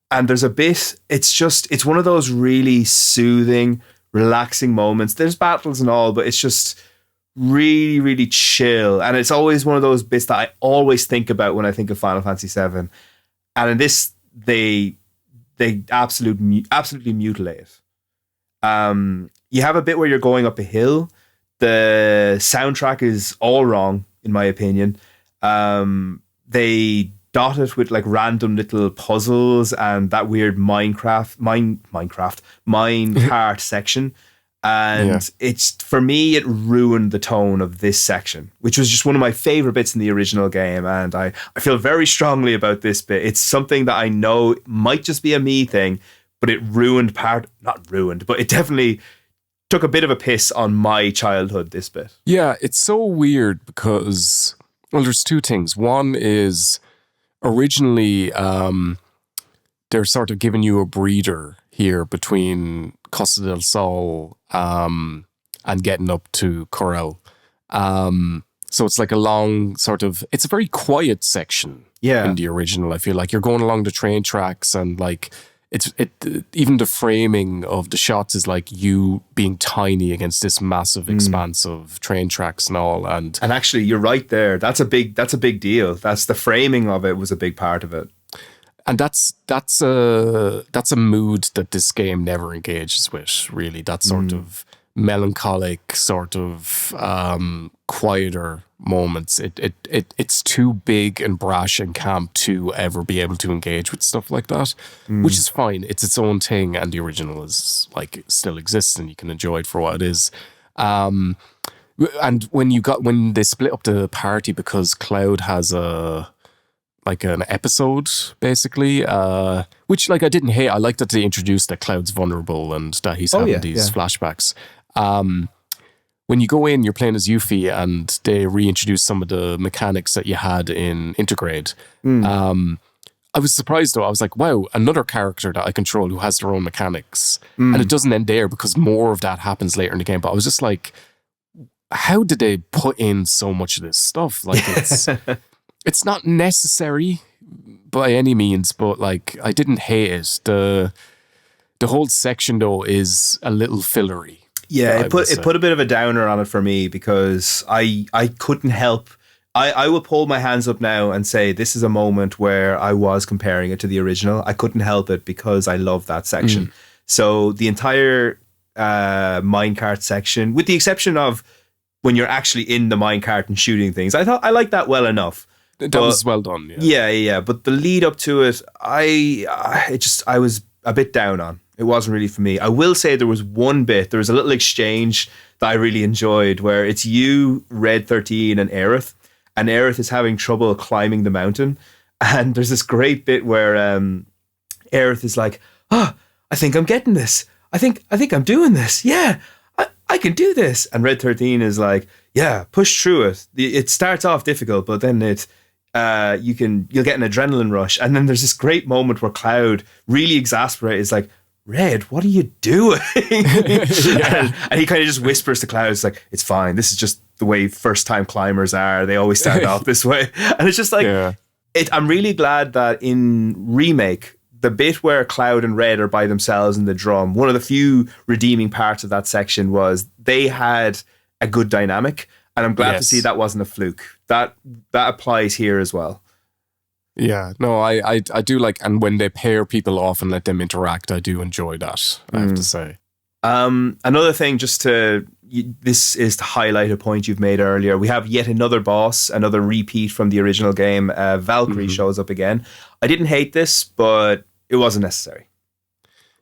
And there's a bit, it's one of those really soothing, relaxing moments. There's battles and all, but it's just really, really chill. And it's always one of those bits that I always think about when I think of Final Fantasy VII. And in this, they absolutely mutilate it. You have a bit where you're going up a hill. The soundtrack is all wrong, in my opinion. They dot it with like random little puzzles and that weird minecart section. And it's, for me, it ruined the tone of this section, which was just one of my favorite bits in the original game. And I feel very strongly about this bit. It's something that I know might just be a me thing, but it but it definitely took a bit of a piss on my childhood, this bit. Yeah, it's so weird because, well, there's two things. One is originally they're sort of giving you a breather here between Costa del Sol and getting up to Corel. So it's like a long sort of, it's a very quiet section in the original. I feel like you're going along the train tracks and like even the framing of the shots is like you being tiny against this massive expanse of train tracks and all. And actually, you're right there. That's a big deal. That's the framing of it was a big part of it. And that's a mood that this game never engages with, really. That sort of melancholic, sort of quieter moments. It's too big and brash and camp to ever be able to engage with stuff like that, which is fine. It's its own thing, and the original is like still exists, and you can enjoy it for what it is. And when they split up the party because Cloud has an episode, basically, which like I didn't hate. I like that they introduced that Cloud's vulnerable and that he's having these flashbacks. When you go in, you're playing as Yuffie, and they reintroduce some of the mechanics that you had in Intergrade. I was surprised though. I was like, wow, another character that I control who has their own mechanics. And it doesn't end there because more of that happens later in the game. But I was just like, how did they put in so much of this stuff? Like it's not necessary by any means, but like I didn't hate it. The whole section though is a little fillery. Yeah, it put a bit of a downer on it for me because I couldn't help. I will pull my hands up now and say this is a moment where I was comparing it to the original. I couldn't help it because I love that section. So the entire minecart section, with the exception of when you're actually in the minecart and shooting things, I thought I liked that well enough. That was well done. Yeah. But the lead up to it, I was a bit down on. It wasn't really for me. I will say there was a little exchange that I really enjoyed where it's you, Red 13 and Aerith is having trouble climbing the mountain. And there's this great bit where Aerith is like, I think I'm getting this. I think I'm doing this. Yeah, I can do this. And Red 13 is like, yeah, push through it. It starts off difficult, but then you'll get an adrenaline rush. And then there's this great moment where Cloud, really exasperated, is like, Red, what are you doing? And he kind of just whispers to Cloud, it's like, it's fine. This is just the way first time climbers are. They always start off this way. And it's just like, I'm really glad that in Remake, the bit where Cloud and Red are by themselves in the drum, one of the few redeeming parts of that section was they had a good dynamic. And I'm glad to see that wasn't a fluke. That applies here as well. Yeah, no, I do like, and when they pair people off and let them interact, I do enjoy that, I have to say. Another thing, this is to highlight a point you've made earlier. We have yet another boss, another repeat from the original game. Valkyrie shows up again. I didn't hate this, but it wasn't necessary.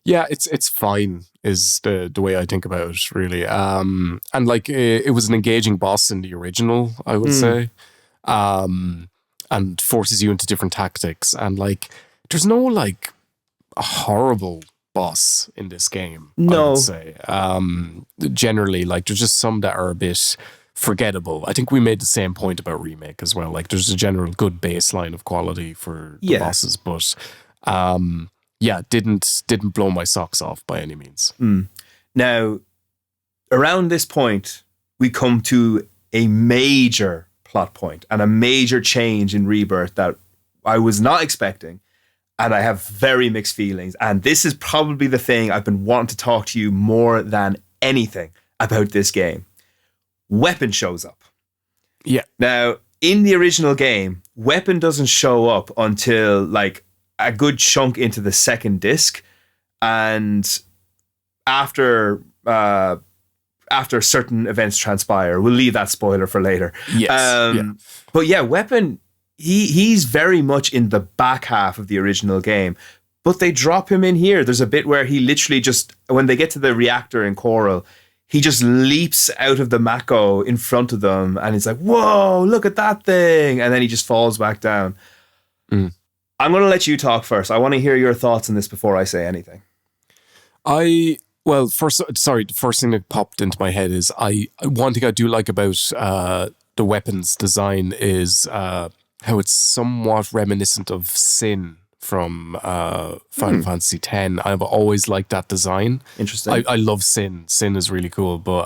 Yeah, it's fine, is the way I think about it, really. And like, it was an engaging boss in the original, I would say. And forces you into different tactics. And like, there's no like a horrible boss in this game, I would say. Generally, like, there's just some that are a bit forgettable. I think we made the same point about Remake as well. Like, there's a general good baseline of quality for the bosses, but didn't blow my socks off by any means. Now, around this point, we come to a major plot point and a major change in Rebirth that I was not expecting, and I have very mixed feelings. And this is probably the thing I've been wanting to talk to you more than anything about this game. Weapon shows up. Yeah. Now, in the original game, Weapon doesn't show up until like a good chunk into the second disc, and after certain events transpire. We'll leave that spoiler for later. Yes. But yeah, Weapon, he's very much in the back half of the original game, but they drop him in here. There's a bit where he literally just, when they get to the reactor in Coral, he just leaps out of the Mako in front of them, and it's like, whoa, look at that thing. And then he just falls back down. I'm going to let you talk first. I want to hear your thoughts on this before I say anything. Well, the first thing that popped into my head is one thing I do like about the weapons design is how it's somewhat reminiscent of Sin from Final Fantasy X. I've always liked that design. Interesting. I love Sin. Sin is really cool, but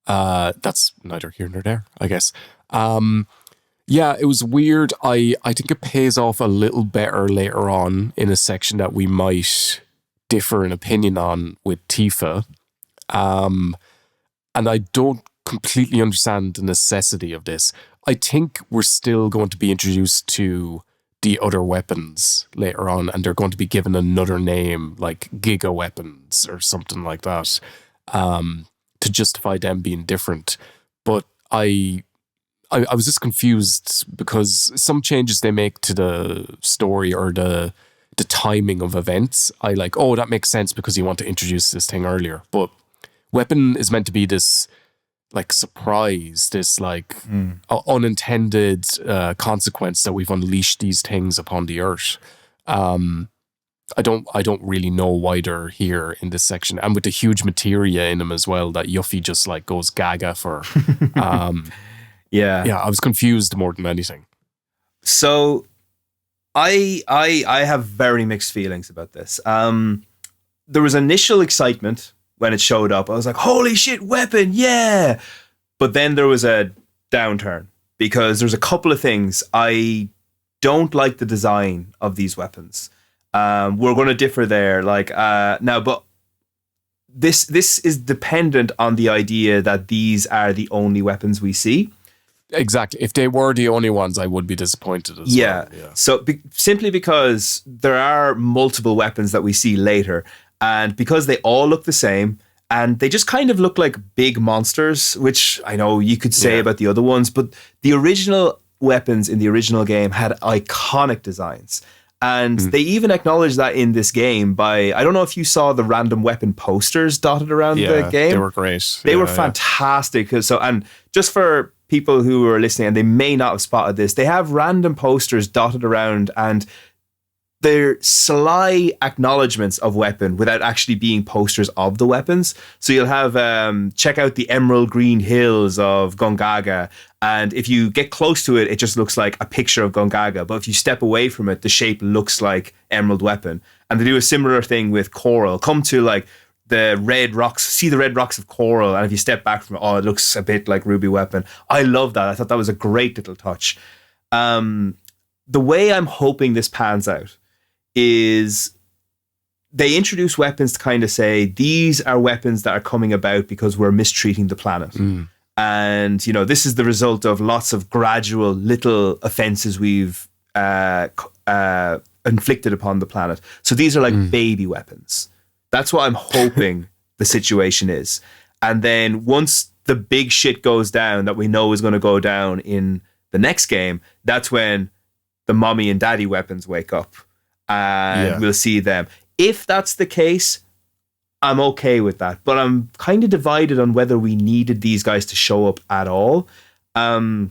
that's neither here nor there, I guess. Yeah, it was weird. I think it pays off a little better later on in a section that we might differ in opinion on with Tifa. And I don't completely understand the necessity of this. I think we're still going to be introduced to the other weapons later on, and they're going to be given another name, like Giga Weapons or something like that, to justify them being different. But I was just confused because some changes they make to the story or the timing of events, I like, oh, that makes sense because you want to introduce this thing earlier. But Weapon is meant to be this like surprise, this like unintended consequence that we've unleashed these things upon the earth. I don't really know why they're here in this section, and with the huge materia in them as well that Yuffie just like goes gaga for. I was confused more than anything. So I have very mixed feelings about this. There was initial excitement when it showed up. I was like, holy shit, Weapon, yeah! But then there was a downturn because there's a couple of things. I don't like the design of these weapons. We're going to differ there. But this is dependent on the idea that these are the only weapons we see. Exactly. If they were the only ones, I would be disappointed as well. Yeah. So simply because there are multiple weapons that we see later, and because they all look the same, and they just kind of look like big monsters, which I know you could say about the other ones, but the original weapons in the original game had iconic designs. And they even acknowledged that in this game by, I don't know if you saw the random weapon posters dotted around the game. They were great. They were fantastic. So, and just for people who are listening and they may not have spotted this, they have random posters dotted around, and they're sly acknowledgements of weapon without actually being posters of the weapons. So you'll have check out the emerald green hills of Gongaga, and if you get close to it, it just looks like a picture of Gongaga. But if you step away from it, the shape looks like emerald weapon. And they do a similar thing with coral. Come to like the red rocks, see the red rocks of coral, and if you step back from it, oh, it looks a bit like ruby weapon. I love that. I thought that was a great little touch. The way I'm hoping this pans out is they introduce weapons to kind of say, these are weapons that are coming about because we're mistreating the planet. And, you know, this is the result of lots of gradual little offenses we've inflicted upon the planet. So these are like baby weapons. That's what I'm hoping the situation is. And then once the big shit goes down that we know is going to go down in the next game, that's when the mommy and daddy weapons wake up. And we'll see them. If that's the case, I'm okay with that. But I'm kind of divided on whether we needed these guys to show up at all. The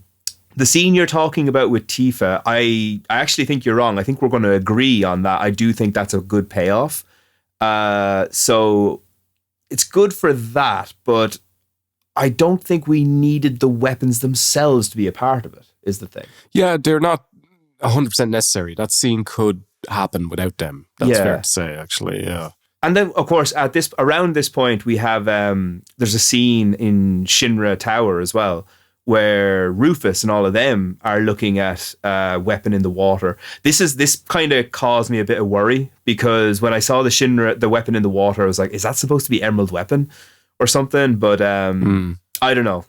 scene you're talking about with Tifa, I actually think you're wrong. I think we're going to agree on that. I do think that's a good payoff. So it's good for that, but I don't think we needed the weapons themselves to be a part of it, is the thing. Yeah, they're not 100% necessary. That scene could happen without them. That's fair to say, actually. Yeah. And then, of course, around this point, we have there's a scene in Shinra Tower as well, where Rufus and all of them are looking at weapon in the water. This kind of caused me a bit of worry, because when I saw the weapon in the water, I was like, is that supposed to be Emerald Weapon or something? But I don't know.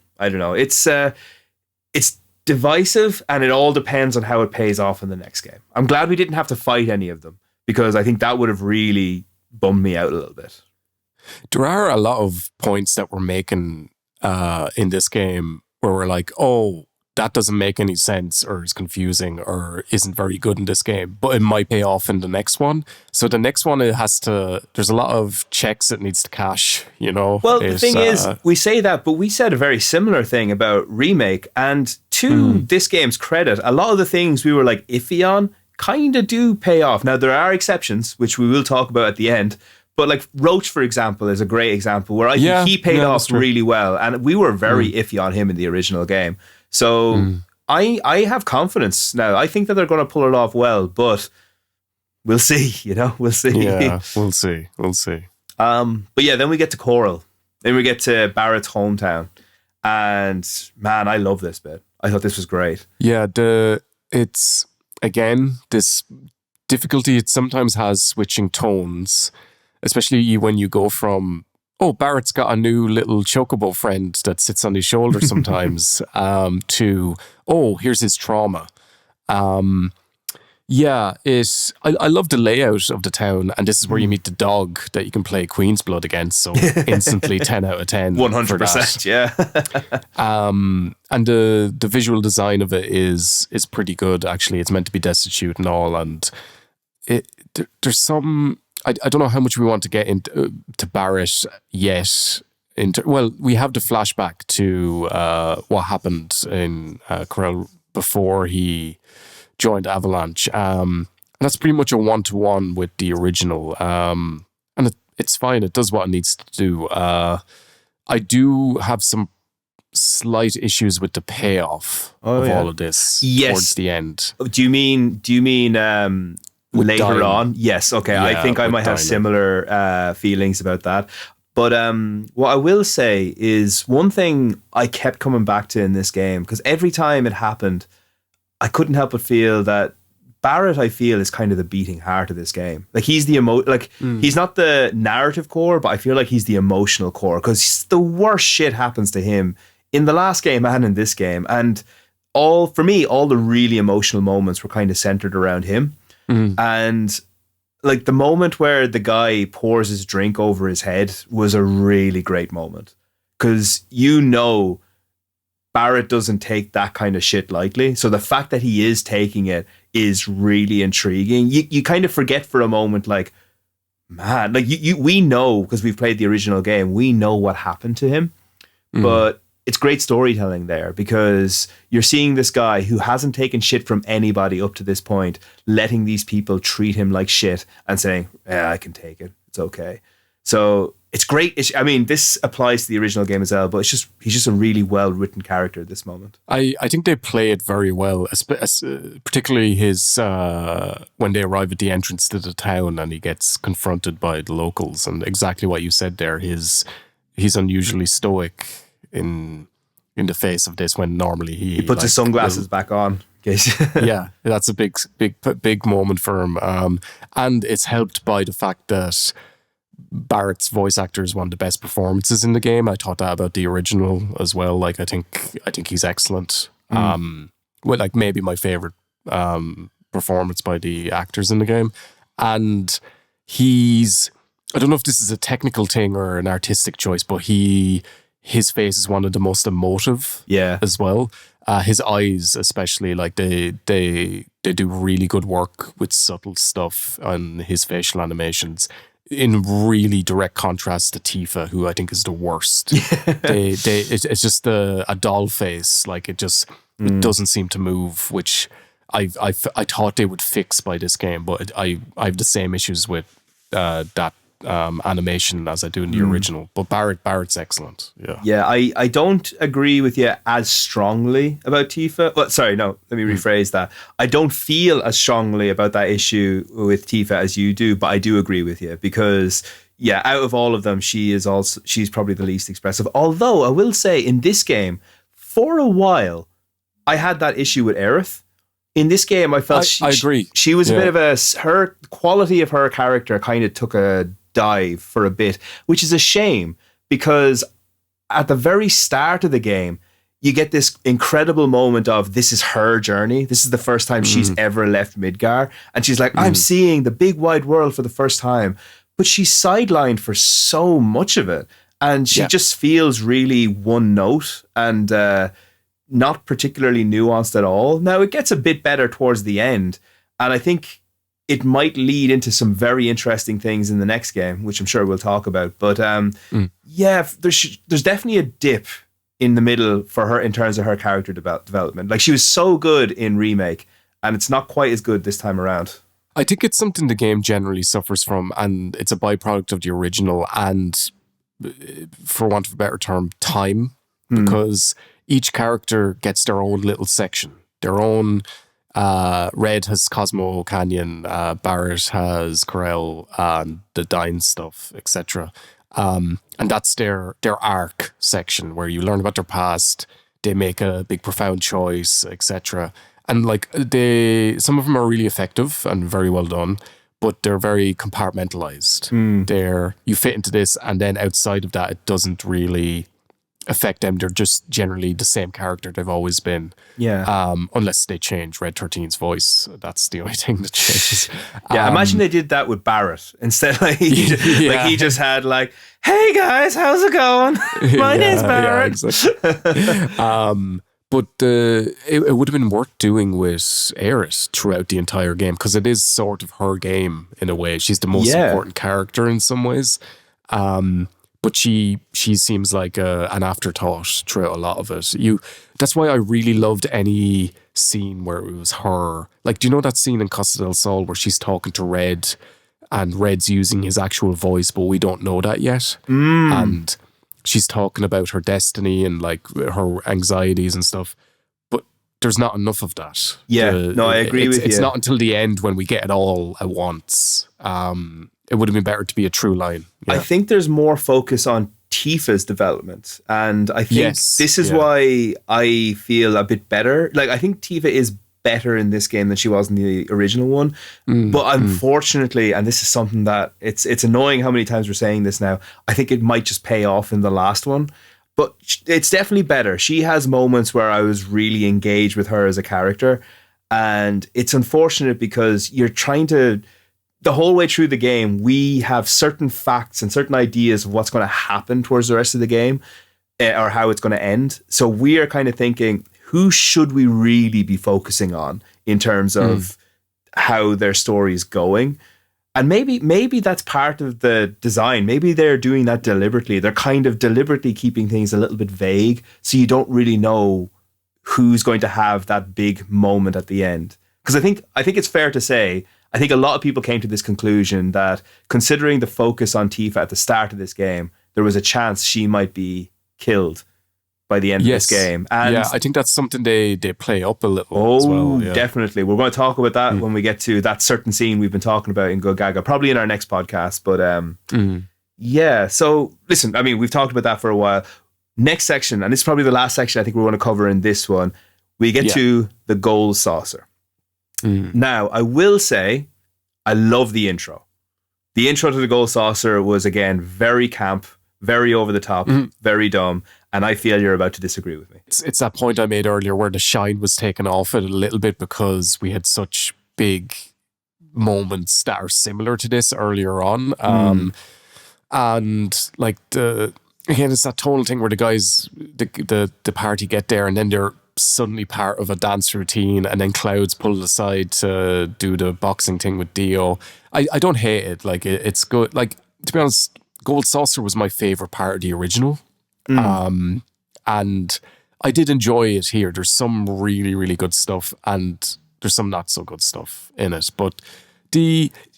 It's divisive, and it all depends on how it pays off in the next game. I'm glad we didn't have to fight any of them, because I think that would have really bummed me out a little bit. There are a lot of points that we're making in this game where we're like, oh, that doesn't make any sense, or is confusing, or isn't very good in this game, but it might pay off in the next one. So the next one, there's a lot of checks it needs to cash, you know? Well, the thing is, we say that, but we said a very similar thing about Remake, and to this game's credit, a lot of the things we were like iffy on kind of do pay off. Now, there are exceptions, which we will talk about at the end, but like Roach, for example, is a great example where I think he paid off really well, and we were very iffy on him in the original game. So I have confidence now. I think that they're going to pull it off well, but we'll see, we'll see. Yeah, we'll see. But yeah, then we get to Coral. Then we get to Barrett's hometown. And man, I love this bit. I thought this was great. Yeah, it's, again, this difficulty it sometimes has switching tones, especially when you go from, oh, Barrett's got a new little chocobo friend that sits on his shoulder sometimes, to, oh, here's his trauma. I love the layout of the town, and this is where you meet the dog that you can play Queen's Blood against, so instantly 10 out of 10. 100%, yeah. And the visual design of it is pretty good, actually. It's meant to be destitute and all, and there's some... I don't know how much we want to get into to Barrett yet. We have the flashback to what happened in Corel before he joined Avalanche. And that's pretty much a one-to-one with the original. And it's fine. It does what it needs to do. I do have some slight issues with the payoff of all of this towards the end. Do you mean later on? Yes. Okay. Yeah, I think I might have similar feelings about that. But what I will say is one thing I kept coming back to in this game, because every time it happened, I couldn't help but feel that Barrett, I feel, is kind of the beating heart of this game. Like he's the he's not the narrative core, but I feel like he's the emotional core, because the worst shit happens to him in the last game and in this game. And for me, all the really emotional moments were kind of centered around him. And like the moment where the guy pours his drink over his head was a really great moment, because Barrett doesn't take that kind of shit lightly. So the fact that he is taking it is really intriguing. You kind of forget for a moment, like, man, like we know, because we've played the original game, we know what happened to him. But it's great storytelling there, because you're seeing this guy who hasn't taken shit from anybody up to this point, letting these people treat him like shit and saying, yeah, I can take it. It's okay. So it's great. I mean, this applies to the original game as well, but he's just a really well-written character at this moment. I think they play it very well, particularly his when they arrive at the entrance to the town and he gets confronted by the locals, and exactly what you said there. He's unusually stoic in the face of this, when normally he puts his sunglasses back on. Yeah, that's a big moment for him, and it's helped by the fact that Barrett's voice actor is one of the best performances in the game. I thought that about the original as well. Like, I think he's excellent. Well, like maybe my favorite performance by the actors in the game. And I don't know if this is a technical thing or an artistic choice, but his face is one of the most emotive. Yeah, as well. His eyes, especially, like they do really good work with subtle stuff on his facial animations, in really direct contrast to Tifa, who I think is the worst. It's just a doll face. Like, it doesn't seem to move, which I thought they would fix by this game, but I have the same issues with that animation as I do in the original. But Barrett's excellent. Yeah. I don't agree with you as strongly about Tifa. Well, sorry, no, let me rephrase that. I don't feel as strongly about that issue with Tifa as you do, but I do agree with you, because out of all of them, she's probably the least expressive. Although I will say, in this game, for a while, I had that issue with Aerith. In this game, I felt I agree. She was a bit of her quality of her character kind of took a dive for a bit, which is a shame, because at the very start of the game, you get this incredible moment of, this is her journey. This is the first time she's ever left Midgar. And she's like, I'm seeing the big wide world for the first time. But she's sidelined for so much of it. And she just feels really one note and not particularly nuanced at all. Now, it gets a bit better towards the end. And I think it might lead into some very interesting things in the next game, which I'm sure we'll talk about. But there's definitely a dip in the middle for her in terms of her character development. Like, she was so good in Remake, and it's not quite as good this time around. I think it's something the game generally suffers from, and it's a byproduct of the original, and, for want of a better term, time, because each character gets their own little section, their own. Red has Cosmo Canyon, Barrett has Corel, and the Dyne stuff, etc. And that's their arc section, where you learn about their past, they make a big profound choice, etc. And like, some of them are really effective and very well done, but they're very compartmentalized. You fit into this, and then outside of that, it doesn't really affect them. They're just generally the same character they've always been. Unless they change Red 13's voice. That's the only thing that changes. Imagine they did that with Barrett instead. Like, he just had like, hey guys, how's it going? My name's Barrett. Exactly. But it would have been worth doing with Aerith throughout the entire game, because it is sort of her game in a way. She's the most important character in some ways. But she seems like an afterthought throughout a lot of it. That's why I really loved any scene where it was her. Like, do you know that scene in Costa del Sol where she's talking to Red, and Red's using his actual voice, but we don't know that yet? And she's talking about her destiny and like her anxieties and stuff. But there's not enough of that. I agree with you. It's not until the end when we get it all at once. It would have been better to be a true line. I think there's more focus on Tifa's development, and I think this is why I feel a bit better. Like, I think Tifa is better in this game than she was in the original one. But unfortunately, and this is something that it's annoying how many times we're saying this now, I think it might just pay off in the last one. But it's definitely better. She has moments where I was really engaged with her as a character, and it's unfortunate because you're trying to... The whole way through the game, we have certain facts and certain ideas of what's going to happen towards the rest of the game, or how it's going to end. So we are kind of thinking, who should we really be focusing on in terms of how their story is going? And maybe that's part of the design. Maybe they're doing that deliberately. They're kind of deliberately keeping things a little bit vague, so you don't really know who's going to have that big moment at the end. Because I think it's fair to say, I think a lot of people came to this conclusion that considering the focus on Tifa at the start of this game, there was a chance she might be killed by the end of this game. And I think that's something they play up a little as well. Yeah. Definitely. We're going to talk about that when we get to that certain scene we've been talking about in Go Gaga, probably in our next podcast. But yeah, so listen, I mean, we've talked about that for a while. Next section, and this is probably the last section I think we're going to cover in this one, we get to the gold saucer. Now, I will say, I love the intro. The intro to the gold saucer was, again, very camp, very over the top, very dumb. And I feel you're about to disagree with me. It's that point I made earlier where the shine was taken off it a little bit because we had such big moments that are similar to this earlier on. And like again, it's that tonal thing where the guys, the party get there and then they're suddenly part of a dance routine and then Cloud's pulled aside to do the boxing thing with Dio. I don't hate it. Like it's good. Like, to be honest, Gold Saucer was my favorite part of the original. And I did enjoy it here. There's some really, really good stuff and there's some not so good stuff in it. But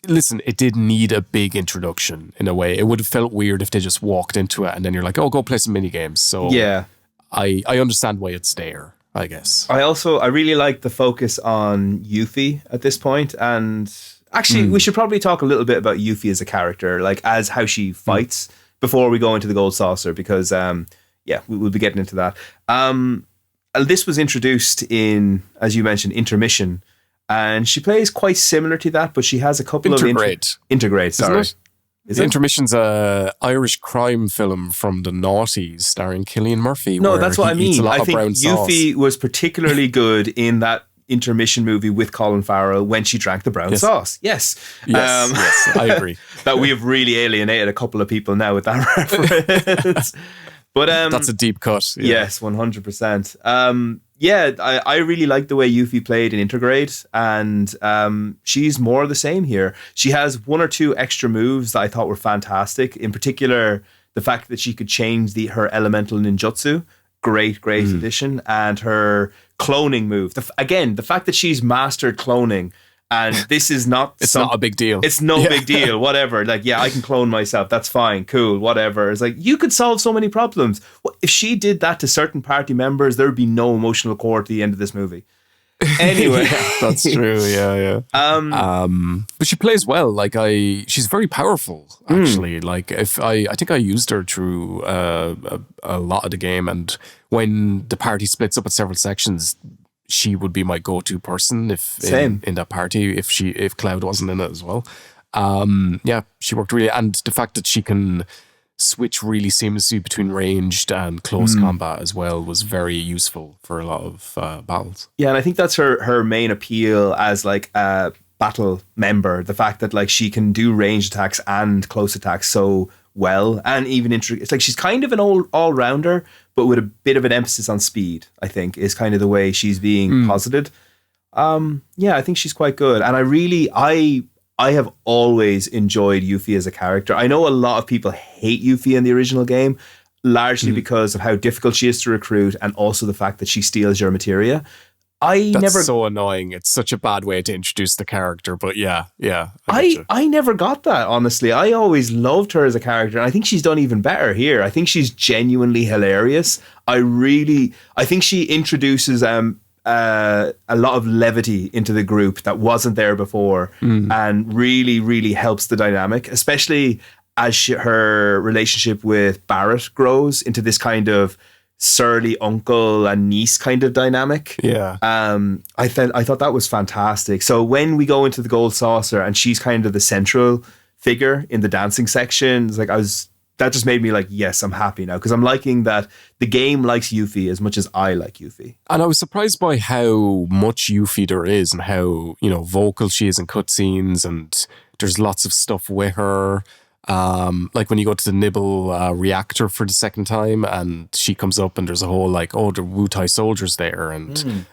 listen, it did need a big introduction in a way. It would have felt weird if they just walked into it and then you're like, oh, go play some mini games. So yeah, I understand why it's there, I guess. I really like the focus on Yuffie at this point. And actually, we should probably talk a little bit about Yuffie as a character, like as how she fights before we go into the Gold Saucer, because we'll be getting into that. This was introduced in, as you mentioned, Intermission, and she plays quite similar to that, but she has a couple Intergrade, sorry. Is it? Intermission's a Irish crime film from the noughties starring Cillian Murphy. No, that's what I mean. I think Yuffie was particularly good in that Intermission movie with Colin Farrell when she drank the brown sauce. Yes, I agree. That we have really alienated a couple of people now with that reference. But that's a deep cut. Yeah. Yes, 100%. I really like the way Yuffie played in Intergrade, and she's more of the same here. She has one or two extra moves that I thought were fantastic. In particular, the fact that she could change her elemental ninjutsu. Great addition. And her cloning move. The fact that she's mastered cloning, and this is not... It's not a big deal. It's no big deal, whatever. Like, yeah, I can clone myself. That's fine, cool, whatever. It's like, you could solve so many problems. If she did that to certain party members, there would be no emotional core at the end of this movie. Anyway. That's true, yeah. But she plays well. Like, she's very powerful, actually. Like, I think I used her through a lot of the game, and when the party splits up at several sections, she would be my go-to person in that party if Cloud wasn't in it as well. She worked really, and the fact that she can switch really seamlessly between ranged and close combat as well was very useful for a lot of battles. Yeah, and I think that's her main appeal as like a battle member. The fact that like she can do ranged attacks and close attacks so well, and even it's like she's kind of an all-rounder, but with a bit of an emphasis on speed, I think, is kind of the way she's being posited. I think she's quite good. And I have always enjoyed Yuffie as a character. I know a lot of people hate Yuffie in the original game, largely because of how difficult she is to recruit and also the fact that she steals your materia. That's so annoying. It's such a bad way to introduce the character, but yeah. I never got that, honestly. I always loved her as a character, and I think she's done even better here. I think she's genuinely hilarious. I think she introduces a lot of levity into the group that wasn't there before, and really, really helps the dynamic, especially as her relationship with Barrett grows into this kind of surly uncle and niece kind of dynamic. Yeah. I thought that was fantastic. So when we go into the Gold Saucer and she's kind of the central figure in the dancing section, it's like that just made me like, yes, I'm happy now, because I'm liking that the game likes Yuffie as much as I like Yuffie. And I was surprised by how much Yuffie there is and how, vocal she is in cutscenes, and there's lots of stuff with her. Like when you go to the Nibble reactor for the second time and she comes up and there's a whole like, oh, the Wu Tai soldiers there. And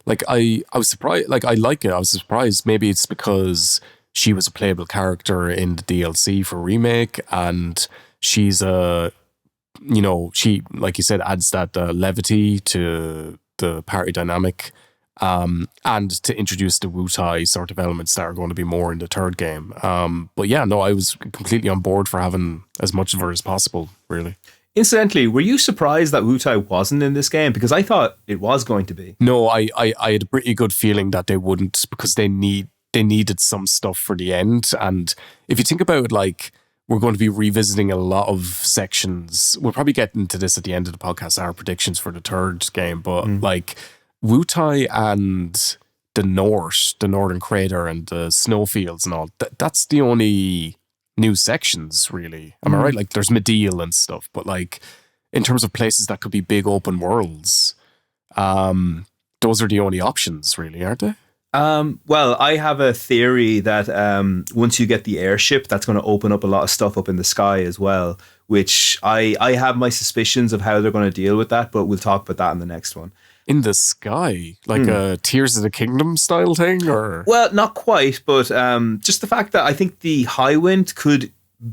like I was surprised, like I like it. I was surprised. Maybe it's because she was a playable character in the DLC for Remake, and she's she, like you said, adds that levity to the party dynamic, and to introduce the Wu-Tai sort of elements that are going to be more in the third game. But yeah, no, I was completely on board for having as much of her as possible, really. Incidentally, were you surprised that Wu-Tai wasn't in this game? Because I thought it was going to be. No, I had a pretty good feeling that they wouldn't, because they needed some stuff for the end. And if you think about it, like, we're going to be revisiting a lot of sections. We'll probably get into this at the end of the podcast, our predictions for the third game. But like Wu-Tai and the Northern Crater and the snowfields and all, that's the only new sections, really. Am I right? Like, there's Medial and stuff, but like, in terms of places that could be big open worlds, those are the only options, really, aren't they? Well, I have a theory that once you get the airship, that's going to open up a lot of stuff up in the sky as well, which I have my suspicions of how they're going to deal with that, but we'll talk about that in the next one. In the sky? Like a Tears of the Kingdom style thing? Or Well, not quite, but just the fact that I think the Highwind could,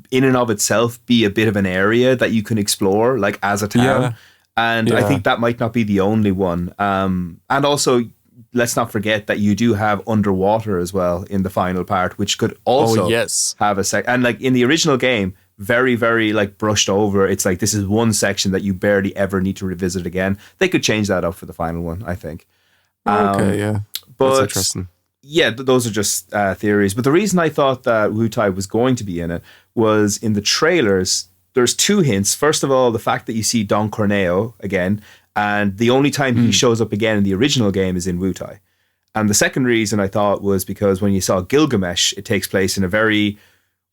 in and of itself, be a bit of an area that you can explore, like as a town. Yeah. And I think that might not be the only one. And also, let's not forget that you do have underwater as well in the final part, which could also have a and like in the original game, very, very like brushed over. It's like, this is one section that you barely ever need to revisit again. They could change that up for the final one, I think. Okay, yeah. But that's interesting. Yeah, those are just theories. But the reason I thought that Wu-Tai was going to be in it was in the trailers, there's two hints. First of all, the fact that you see Don Corneo again, and the only time he shows up again in the original game is in Wu-Tai. And the second reason I thought was because when you saw Gilgamesh, it takes place in a very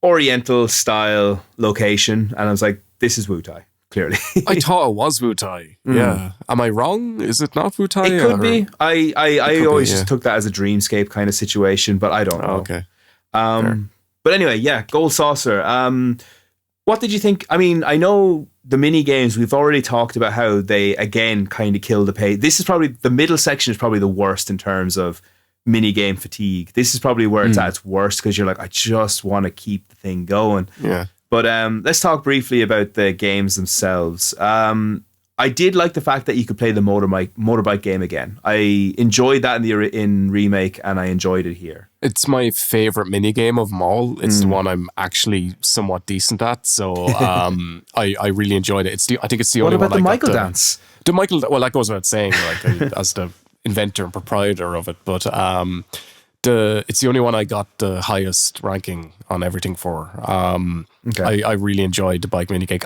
Oriental style location. And I was like, this is Wu-Tai, clearly. I thought it was Wu-Tai. Yeah. Am I wrong? Is it not Wu-Tai? It could be. I always just took that as a dreamscape kind of situation, but I don't know. Okay. But anyway, yeah, Gold Saucer. What did you think? I mean, I know the mini games, we've already talked about how they, again, kind of kill the pace. This is probably, the middle section is probably the worst in terms of mini game fatigue. This is probably where it's at its worst, because you're like, I just want to keep the thing going. Yeah. But let's talk briefly about the games themselves. I did like the fact that you could play the motorbike game again. I enjoyed that in Remake, and I enjoyed it here. It's my favorite mini game of them all. It's the one I'm actually somewhat decent at. So I really enjoyed it. I think it's the only one. What about the Michael dance? The Michael, well, that goes without saying, like as the inventor and proprietor of it. But it's the only one I got the highest ranking on everything for. Okay. I really enjoyed the bike mini game.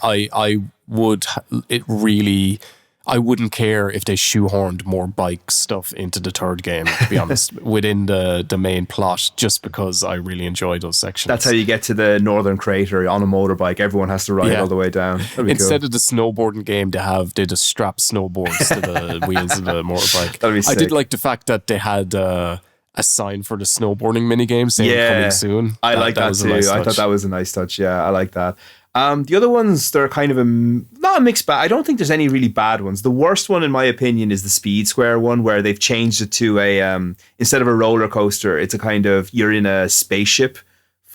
I wouldn't care if they shoehorned more bike stuff into the third game, to be honest, within the main plot, just because I really enjoyed those sections. That's how you get to the Northern Crater on a motorbike. Everyone has to ride all the way down. Instead of the snowboarding game, they just strap snowboards to the wheels of the motorbike. That'd be sick. I did like the fact that they had a sign for the snowboarding minigame saying coming soon. I like that too. I thought that was a nice touch. Yeah, I like that. The other ones, they're kind of not a mixed bag. I don't think there's any really bad ones. The worst one, in my opinion, is the Speed Square one, where they've changed it to a instead of a roller coaster, it's a kind of, you're in a spaceship,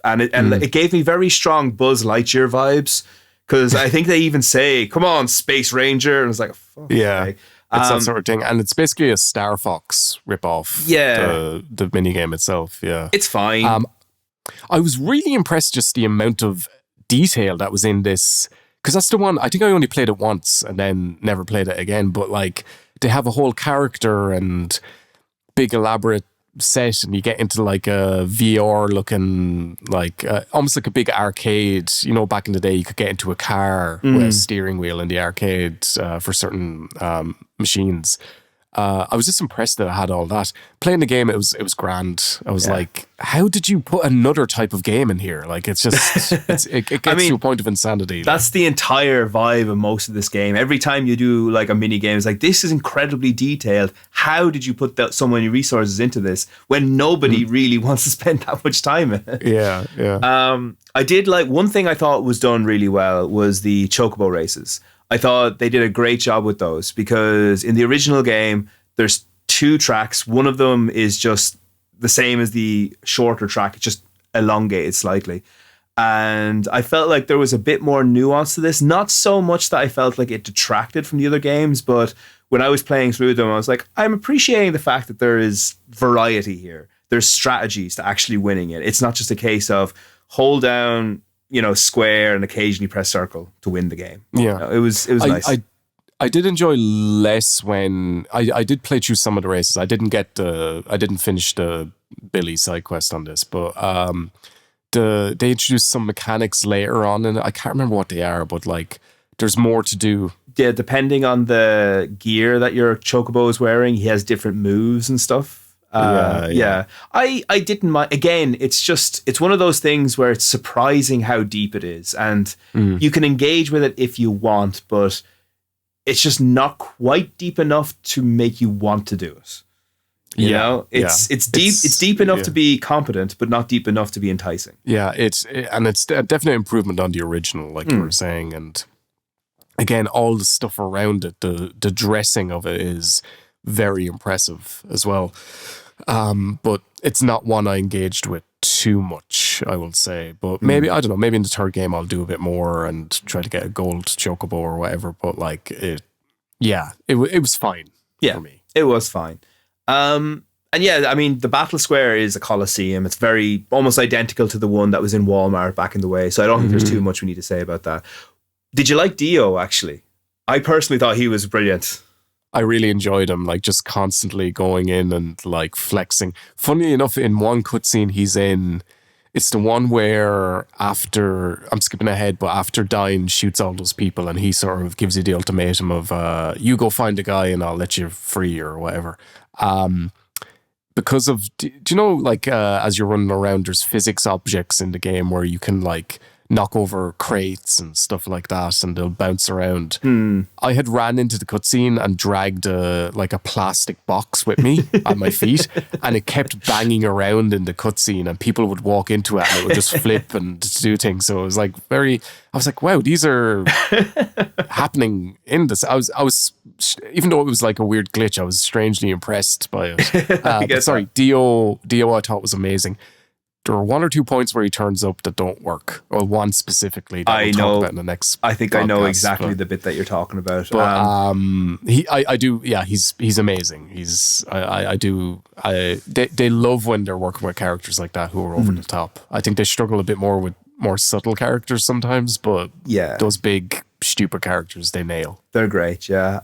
and it gave me very strong Buzz Lightyear vibes, because I think they even say, "Come on, Space Ranger," and I was like, "Fuck." Yeah. Okay. It's that sort of thing. And it's basically a Star Fox ripoff. Yeah. The minigame itself. Yeah. It's fine. I was really impressed just the amount of detail that was in this, because that's the one, I think I only played it once and then never played it again, but like, they have a whole character and big elaborate set, and you get into like a VR looking, like almost like a big arcade. You know, back in the day you could get into a car with a steering wheel in the arcade for certain machines. I was just impressed that I had all that. Playing the game, it was grand. I was like, how did you put another type of game in here? Like, it's just, it gets to a point of insanity. That's the entire vibe of most of this game. Every time you do like a mini game, it's like, this is incredibly detailed. How did you put so many resources into this when nobody really wants to spend that much time in it? Yeah. I did like, one thing I thought was done really well was the chocobo races. I thought they did a great job with those, because in the original game, there's 2 tracks. One of them is just the same as the shorter track. It's just elongated slightly. And I felt like there was a bit more nuance to this. Not so much that I felt like it detracted from the other games, but when I was playing through them, I was like, I'm appreciating the fact that there is variety here. There's strategies to actually winning it. It's not just a case of hold down, square and occasionally press circle to win the game. Yeah. It was nice. I did enjoy less when I did play through some of the races. I didn't finish the Billy side quest on this, but they introduced some mechanics later on, and I can't remember what they are, but like there's more to do. Yeah, depending on the gear that your Chocobo is wearing, he has different moves and stuff. Yeah. I didn't mind. Again, it's one of those things where it's surprising how deep it is, and you can engage with it if you want, but it's just not quite deep enough to make you want to do it. You know, it's deep. It's deep enough to be competent, but not deep enough to be enticing. Yeah, it's a definite improvement on the original, like you were saying, and again, all the stuff around it, the dressing of it is very impressive as well. But it's not one I engaged with too much, I will say. But maybe, I don't know, maybe in the third game I'll do a bit more and try to get a gold Chocobo or whatever. But like, it was fine for me. It was fine. And yeah, I mean, the battle square is a Colosseum. It's very almost identical to the one that was in Walmart back in the way. So I don't think there's too much we need to say about that. Did you like Dio, actually? I personally thought he was brilliant. I really enjoyed him, like just constantly going in and like flexing. Funny enough, in one cutscene he's in, it's the one where after, I'm skipping ahead, but after dying shoots all those people and he sort of gives you the ultimatum of, you go find a guy and I'll let you free or whatever. Because of, do you know, like as you're running around, there's physics objects in the game where you can like knock over crates and stuff like that and they'll bounce around. I had ran into the cutscene and dragged a plastic box with me on my feet, and it kept banging around in the cutscene and people would walk into it and it would just flip and do things. So it was like I was like, wow, these are happening in this. I was even though it was like a weird glitch, I was strangely impressed by it. But sorry, Dio I thought was amazing. There are one or 2 points where he turns up that don't work, or one specifically that we'll talk about in the next. I think I know exactly the bit that you're talking about. But I do. Yeah, he's amazing. They love when they're working with characters like that who are over the top. I think they struggle a bit more with more subtle characters sometimes, but those big stupid characters they nail. They're great. Yeah.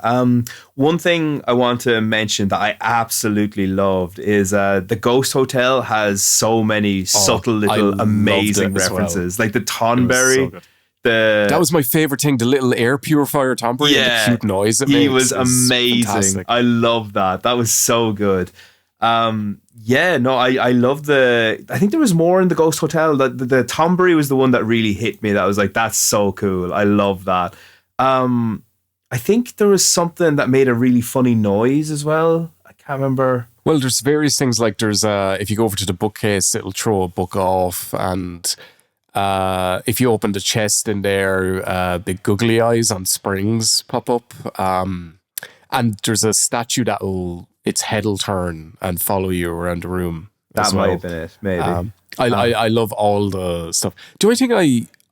One thing I want to mention that I absolutely loved is the Ghost Hotel has so many subtle little amazing references, like the Tonberry. That was my favorite thing, the little air purifier Tonberry and the cute noise it makes. He was amazing. Fantastic. I love that. That was so good. I love I think there was more in the Ghost Hotel. The Tonberry was the one that really hit me. That was like, that's so cool. I love that. I think there was something that made a really funny noise as well. I can't remember. Well, there's various things, like there's if you go over to the bookcase, it'll throw a book off, and if you open the chest in there, big googly eyes on springs pop up. And there's a statue its head will turn and follow you around the room. That might have been it, maybe. I love all the stuff. The only thing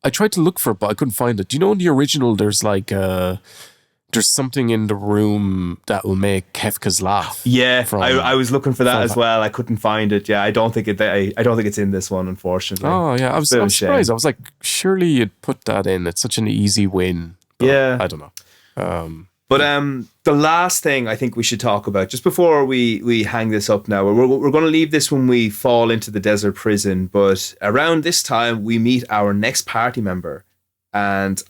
I tried to look for it, but I couldn't find it. Do you know in the original there's like there's something in the room that will make Kefka's laugh? Yeah, I was looking for that as well. I couldn't find it. Yeah, I don't think it's in this one, unfortunately. Oh yeah, I was surprised. I was like, surely you'd put that in. It's such an easy win. But yeah, I don't know. But the last thing I think we should talk about, just before we hang this up now, we're going to leave this when we fall into the desert prison, but around this time we meet our next party member. And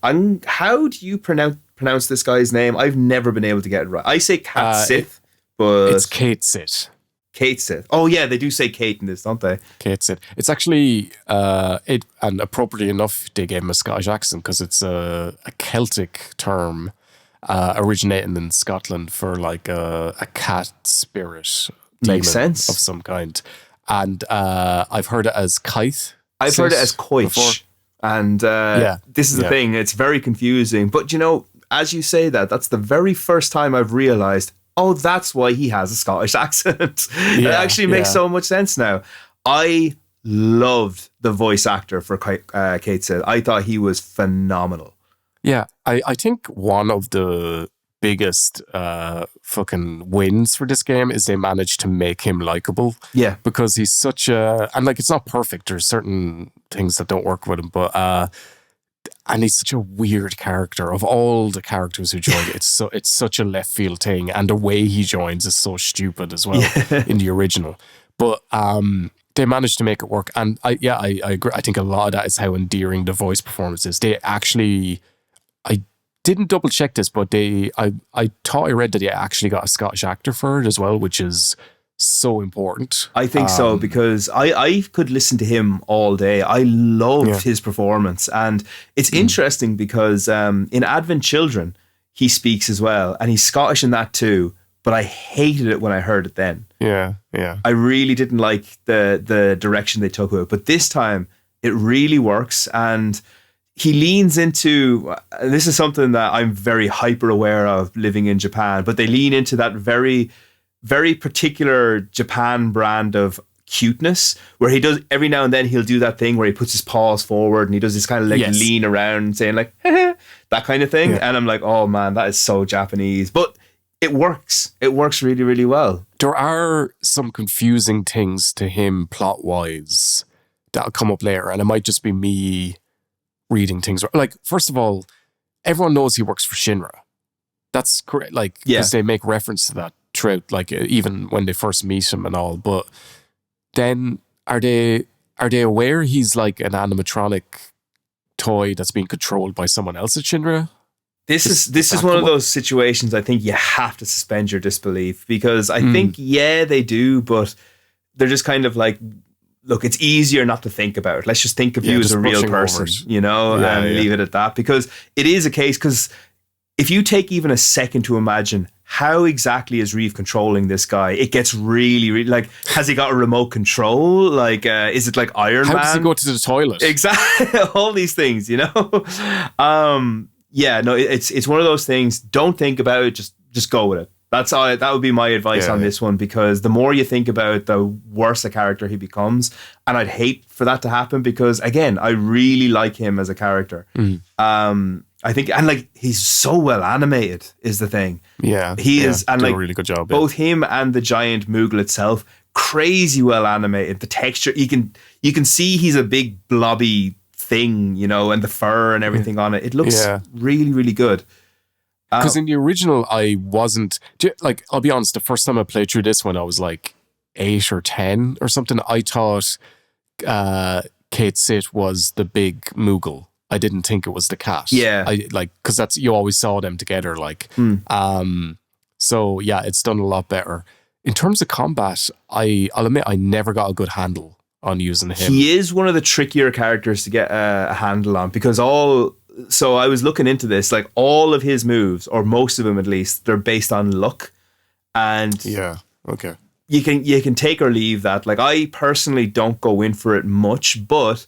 how do you pronounce this guy's name? I've never been able to get it right. I say Kat Sith, but it's Kate Sith. Kate Sith. Oh yeah, they do say Kate in this, don't they? Kate Sith. It's actually and appropriately enough they gave him a Scottish accent because it's a Celtic term. Originating in Scotland for like a cat spirit. Makes sense. Of some kind. And I've heard it as Kite. I've heard it as Coich. And this is the thing, it's very confusing. But you know, as you say that's the very first time I've realised, oh, that's why he has a Scottish accent. It actually makes so much sense now. I loved the voice actor for Kate Sid. I thought he was phenomenal. Yeah, I think one of the biggest fucking wins for this game is they managed to make him likable. Yeah. Because he's such a, and like it's not perfect, there's certain things that don't work with him, but and he's such a weird character. Of all the characters who join, it's such a left field thing, and the way he joins is so stupid as well in the original. But they managed to make it work, and I agree. I think a lot of that is how endearing the voice performance is. They actually, I didn't double check this, but I thought I read that they actually got a Scottish actor for it as well, which is so important. I think so, because I could listen to him all day. I loved his performance. And it's interesting because in Advent Children, he speaks as well. And he's Scottish in that too. But I hated it when I heard it then. Yeah. I really didn't like the direction they took with it. But this time, it really works. And he leans into, this is something that I'm very hyper aware of living in Japan, but they lean into that very particular Japan brand of cuteness, where he does every now and then he'll do that thing where he puts his paws forward and he does this kind of like lean around saying like that kind of thing. And I'm like, oh man, that is so Japanese, but it works really, really well. There are some confusing things to him plot wise that'll come up later, and it might just be me reading things. Like, first of all, everyone knows he works for Shinra. That's correct, like, because they make reference to that throughout, like, even when they first meet him and all. But then are they aware he's like an animatronic toy that's being controlled by someone else at Shinra? This is one of those situations I think you have to suspend your disbelief, because I think they do, but they're just kind of like, look, it's easier not to think about it. Let's just think of you as a real person, you know, and leave it at that, because it is a case. Because if you take even a second to imagine how exactly is Reeve controlling this guy, it gets really, really, like, has he got a remote control? Like, is it like Iron Man? How does he go to the toilet? Exactly. All these things, you know? It's one of those things. Don't think about it. Just go with it. That would be my advice on this one, because the more you think about it, the worse a character he becomes. And I'd hate for that to happen, because again, I really like him as a character. I think, and like, he's so well animated is the thing. Yeah. He is, and like, a really good job. Both him and the giant Moogle itself, crazy well animated. The texture, you can see he's a big blobby thing, you know, and the fur and everything on it. It looks really, really good. Because in the original, I wasn't, like, I'll be honest, the first time I played through this one, I was like 8 or 10 or something. I thought Kate Sit was the big Moogle. I didn't think it was the cat. Yeah. Because that's, you always saw them together, like. So yeah, it's done a lot better. In terms of combat, I'll admit I never got a good handle on using him. He is one of the trickier characters to get a handle on, because so I was looking into this, like, all of his moves, or most of them at least, they're based on luck. And you can take or leave that. Like, I personally don't go in for it much, but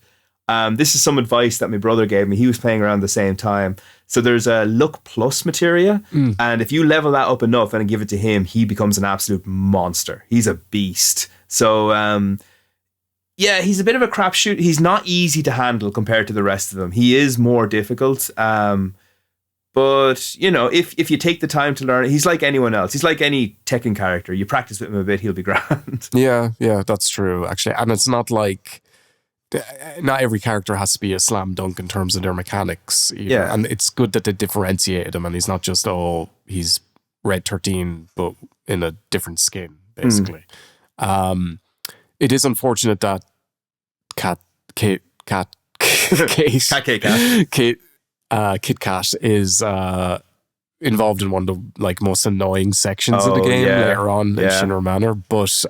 this is some advice that my brother gave me. He was playing around the same time. So there's a luck plus materia, and if you level that up enough and give it to him, he becomes an absolute monster. He's a beast. So he's a bit of a crapshoot. He's not easy to handle compared to the rest of them. He is more difficult. But, you know, if you take the time to learn, he's like anyone else. He's like any Tekken character. You practice with him a bit, he'll be grand. Yeah, that's true, actually. And it's not like, not every character has to be a slam dunk in terms of their mechanics either. Yeah. And it's good that they differentiated him, and he's not just, he's Red 13, but in a different skin, basically. It is unfortunate that Kit Kat is involved in one of the like most annoying sections of the game later on in Shinra Manor. But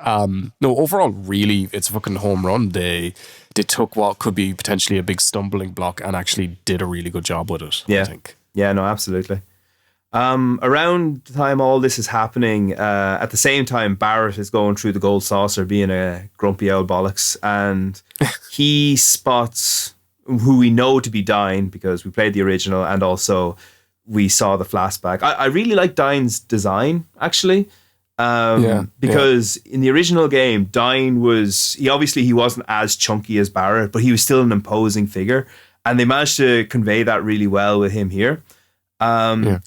no, overall, really, it's a fucking home run. They took what could be potentially a big stumbling block and actually did a really good job with it, I think. Yeah, no, absolutely. Around the time all this is happening, at the same time, Barrett is going through the gold saucer being a grumpy old bollocks, and he spots who we know to be Dine, because we played the original and also we saw the flashback. I really like Dine's design, actually. Because in the original game, Dine he wasn't as chunky as Barrett, but he was still an imposing figure, and they managed to convey that really well with him here. We're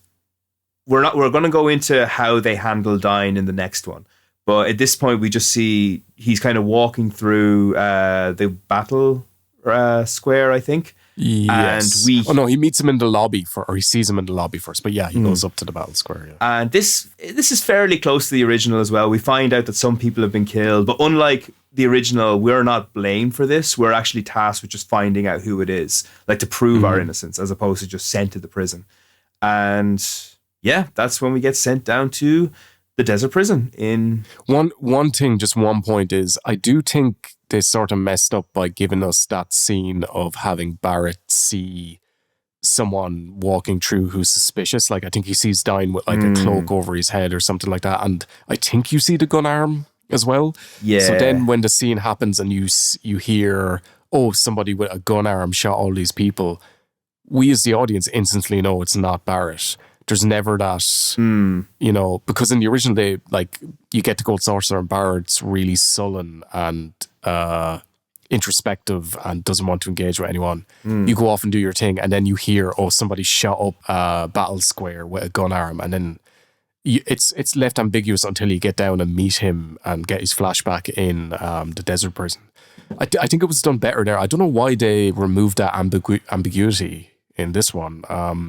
going to go into how they handle Dine in the next one, but at this point we just see he's kind of walking through the battle square, I think. Yes. And he meets him in the lobby or he sees him in the lobby first. But yeah, he goes up to the battle square. Yeah. And this is fairly close to the original as well. We find out that some people have been killed, but unlike the original, we're not blamed for this. We're actually tasked with just finding out who it is, like to prove our innocence, as opposed to just sent to the prison. And yeah, that's when we get sent down to the desert prison. In one thing, just one point is, I do think they sort of messed up by giving us that scene of having Barrett see someone walking through who's suspicious. Like, I think he sees Dine with like a cloak over his head or something like that. And I think you see the gun arm as well. Yeah. So then when the scene happens and you hear, oh, somebody with a gun arm shot all these people, we as the audience instantly know it's not Barrett. There's never that, because in the original day, like, you get to Gold Sorcerer and Barrett's really sullen and introspective and doesn't want to engage with anyone. You go off and do your thing, and then you hear, oh, somebody shot up a battle square with a gun arm, and then it's left ambiguous until you get down and meet him and get his flashback in the desert prison. I think it was done better there. I don't know why they removed that ambiguity in this one.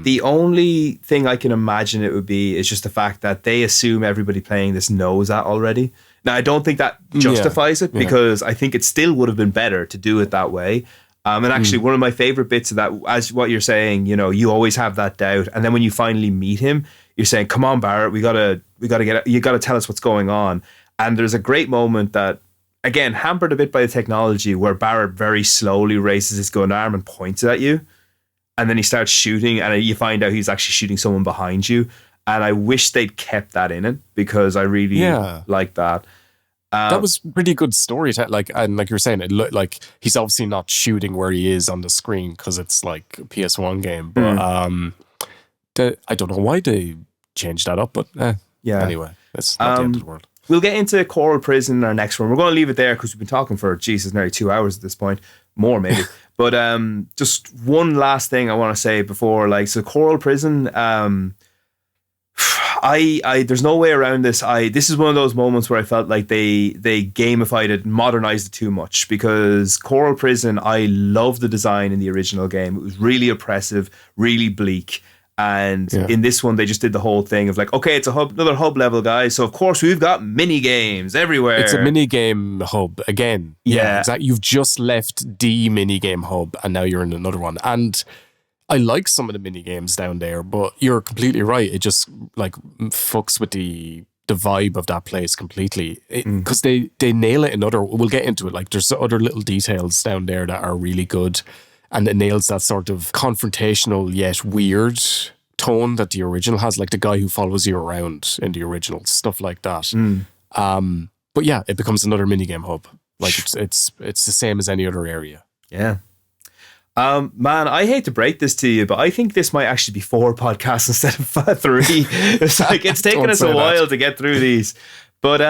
The only thing I can imagine it would be is just the fact that they assume everybody playing this knows that already. Now, I don't think that justifies it, because I think it still would have been better to do it that way. And actually, one of my favorite bits of that, as what you're saying, you always have that doubt, and then when you finally meet him, you're saying, "Come on, Barrett, we gotta get, you gotta tell us what's going on." And there's a great moment that, again, hampered a bit by the technology, where Barrett very slowly raises his gun arm and points it at you. And then he starts shooting, and you find out he's actually shooting someone behind you. And I wish they'd kept that in it, because I really like that. That was pretty good storytelling. Like you were saying, it looked like he's obviously not shooting where he is on the screen because it's like a PS1 game. But I don't know why they changed that up. But anyway, that's not the end of the world. We'll get into Coral Prison in our next one. We're going to leave it there because we've been talking for, nearly 2 hours at this point. More, maybe. But just one last thing I want to say before, so Coral Prison, there's no way around this. This is one of those moments where I felt like they gamified it, modernized it too much, because Coral Prison, I love the design in the original game. It was really oppressive, really bleak. And in this one, they just did the whole thing of like, okay, it's another hub level, guys. So of course we've got mini games everywhere. It's a mini game hub again. Yeah, exactly. You've just left the mini game hub, and now you're in another one. And I like some of the mini games down there, but you're completely right. It just like fucks with the vibe of that place completely, because they nail it in other. We'll get into it. Like, there's other little details down there that are really good. And it nails that sort of confrontational yet weird tone that the original has, like the guy who follows you around in the original, stuff like that. But yeah, it becomes another minigame hub. Like, it's the same as any other area. Yeah. Man, I hate to break this to you, but I think this might actually be 4 podcasts instead of 3. It's like, it's taken us a while to get through these. But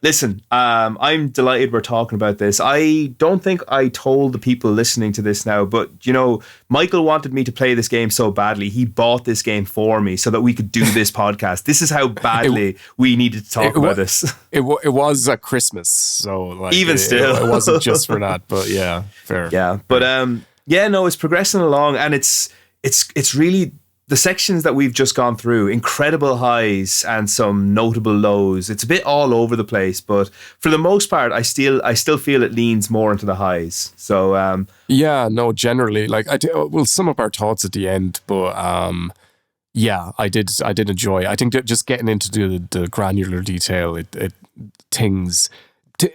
listen, I'm delighted we're talking about this. I don't think I told the people listening to this now, but Michael wanted me to play this game so badly. He bought this game for me so that we could do this podcast. This is how badly we needed to talk about this. It was at Christmas, so like, even still, it wasn't just for that. But yeah, fair. Yeah, but it's progressing along, and it's really. The sections that we've just gone through, incredible highs and some notable lows. It's a bit all over the place, but for the most part, I still feel it leans more into the highs. So generally, like we'll sum up our thoughts at the end, but I did enjoy. I think that just getting into the granular detail, things.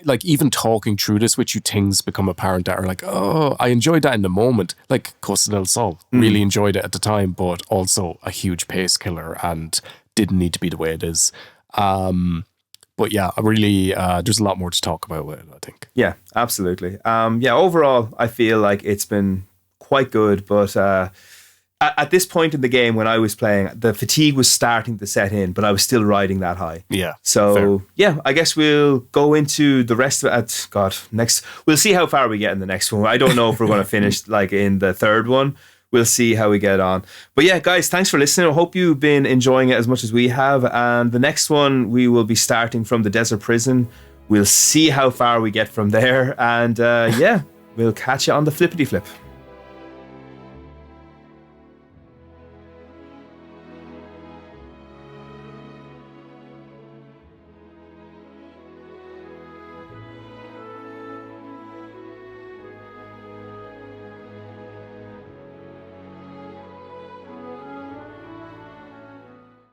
Like, even talking through this with you, things become apparent that are like, oh, I enjoyed that in the moment. Like Costa del Sol, really enjoyed it at the time, but also a huge pace killer and didn't need to be the way it is. But yeah, I really, there's a lot more to talk about with it, I think. Yeah, absolutely. Overall, I feel like it's been quite good, but at this point in the game when I was playing, the fatigue was starting to set in, but I was still riding that high. Yeah. So fair. yeah, I guess we'll go into the rest of it. Next, we'll see how far we get in the next one. I don't know if we're going to finish like in the third one. We'll see how we get on. But yeah, guys, thanks for listening. I hope you've been enjoying it as much as we have. And the next one, we will be starting from the desert prison. We'll see how far we get from there. And yeah, we'll catch you on the flippity flip.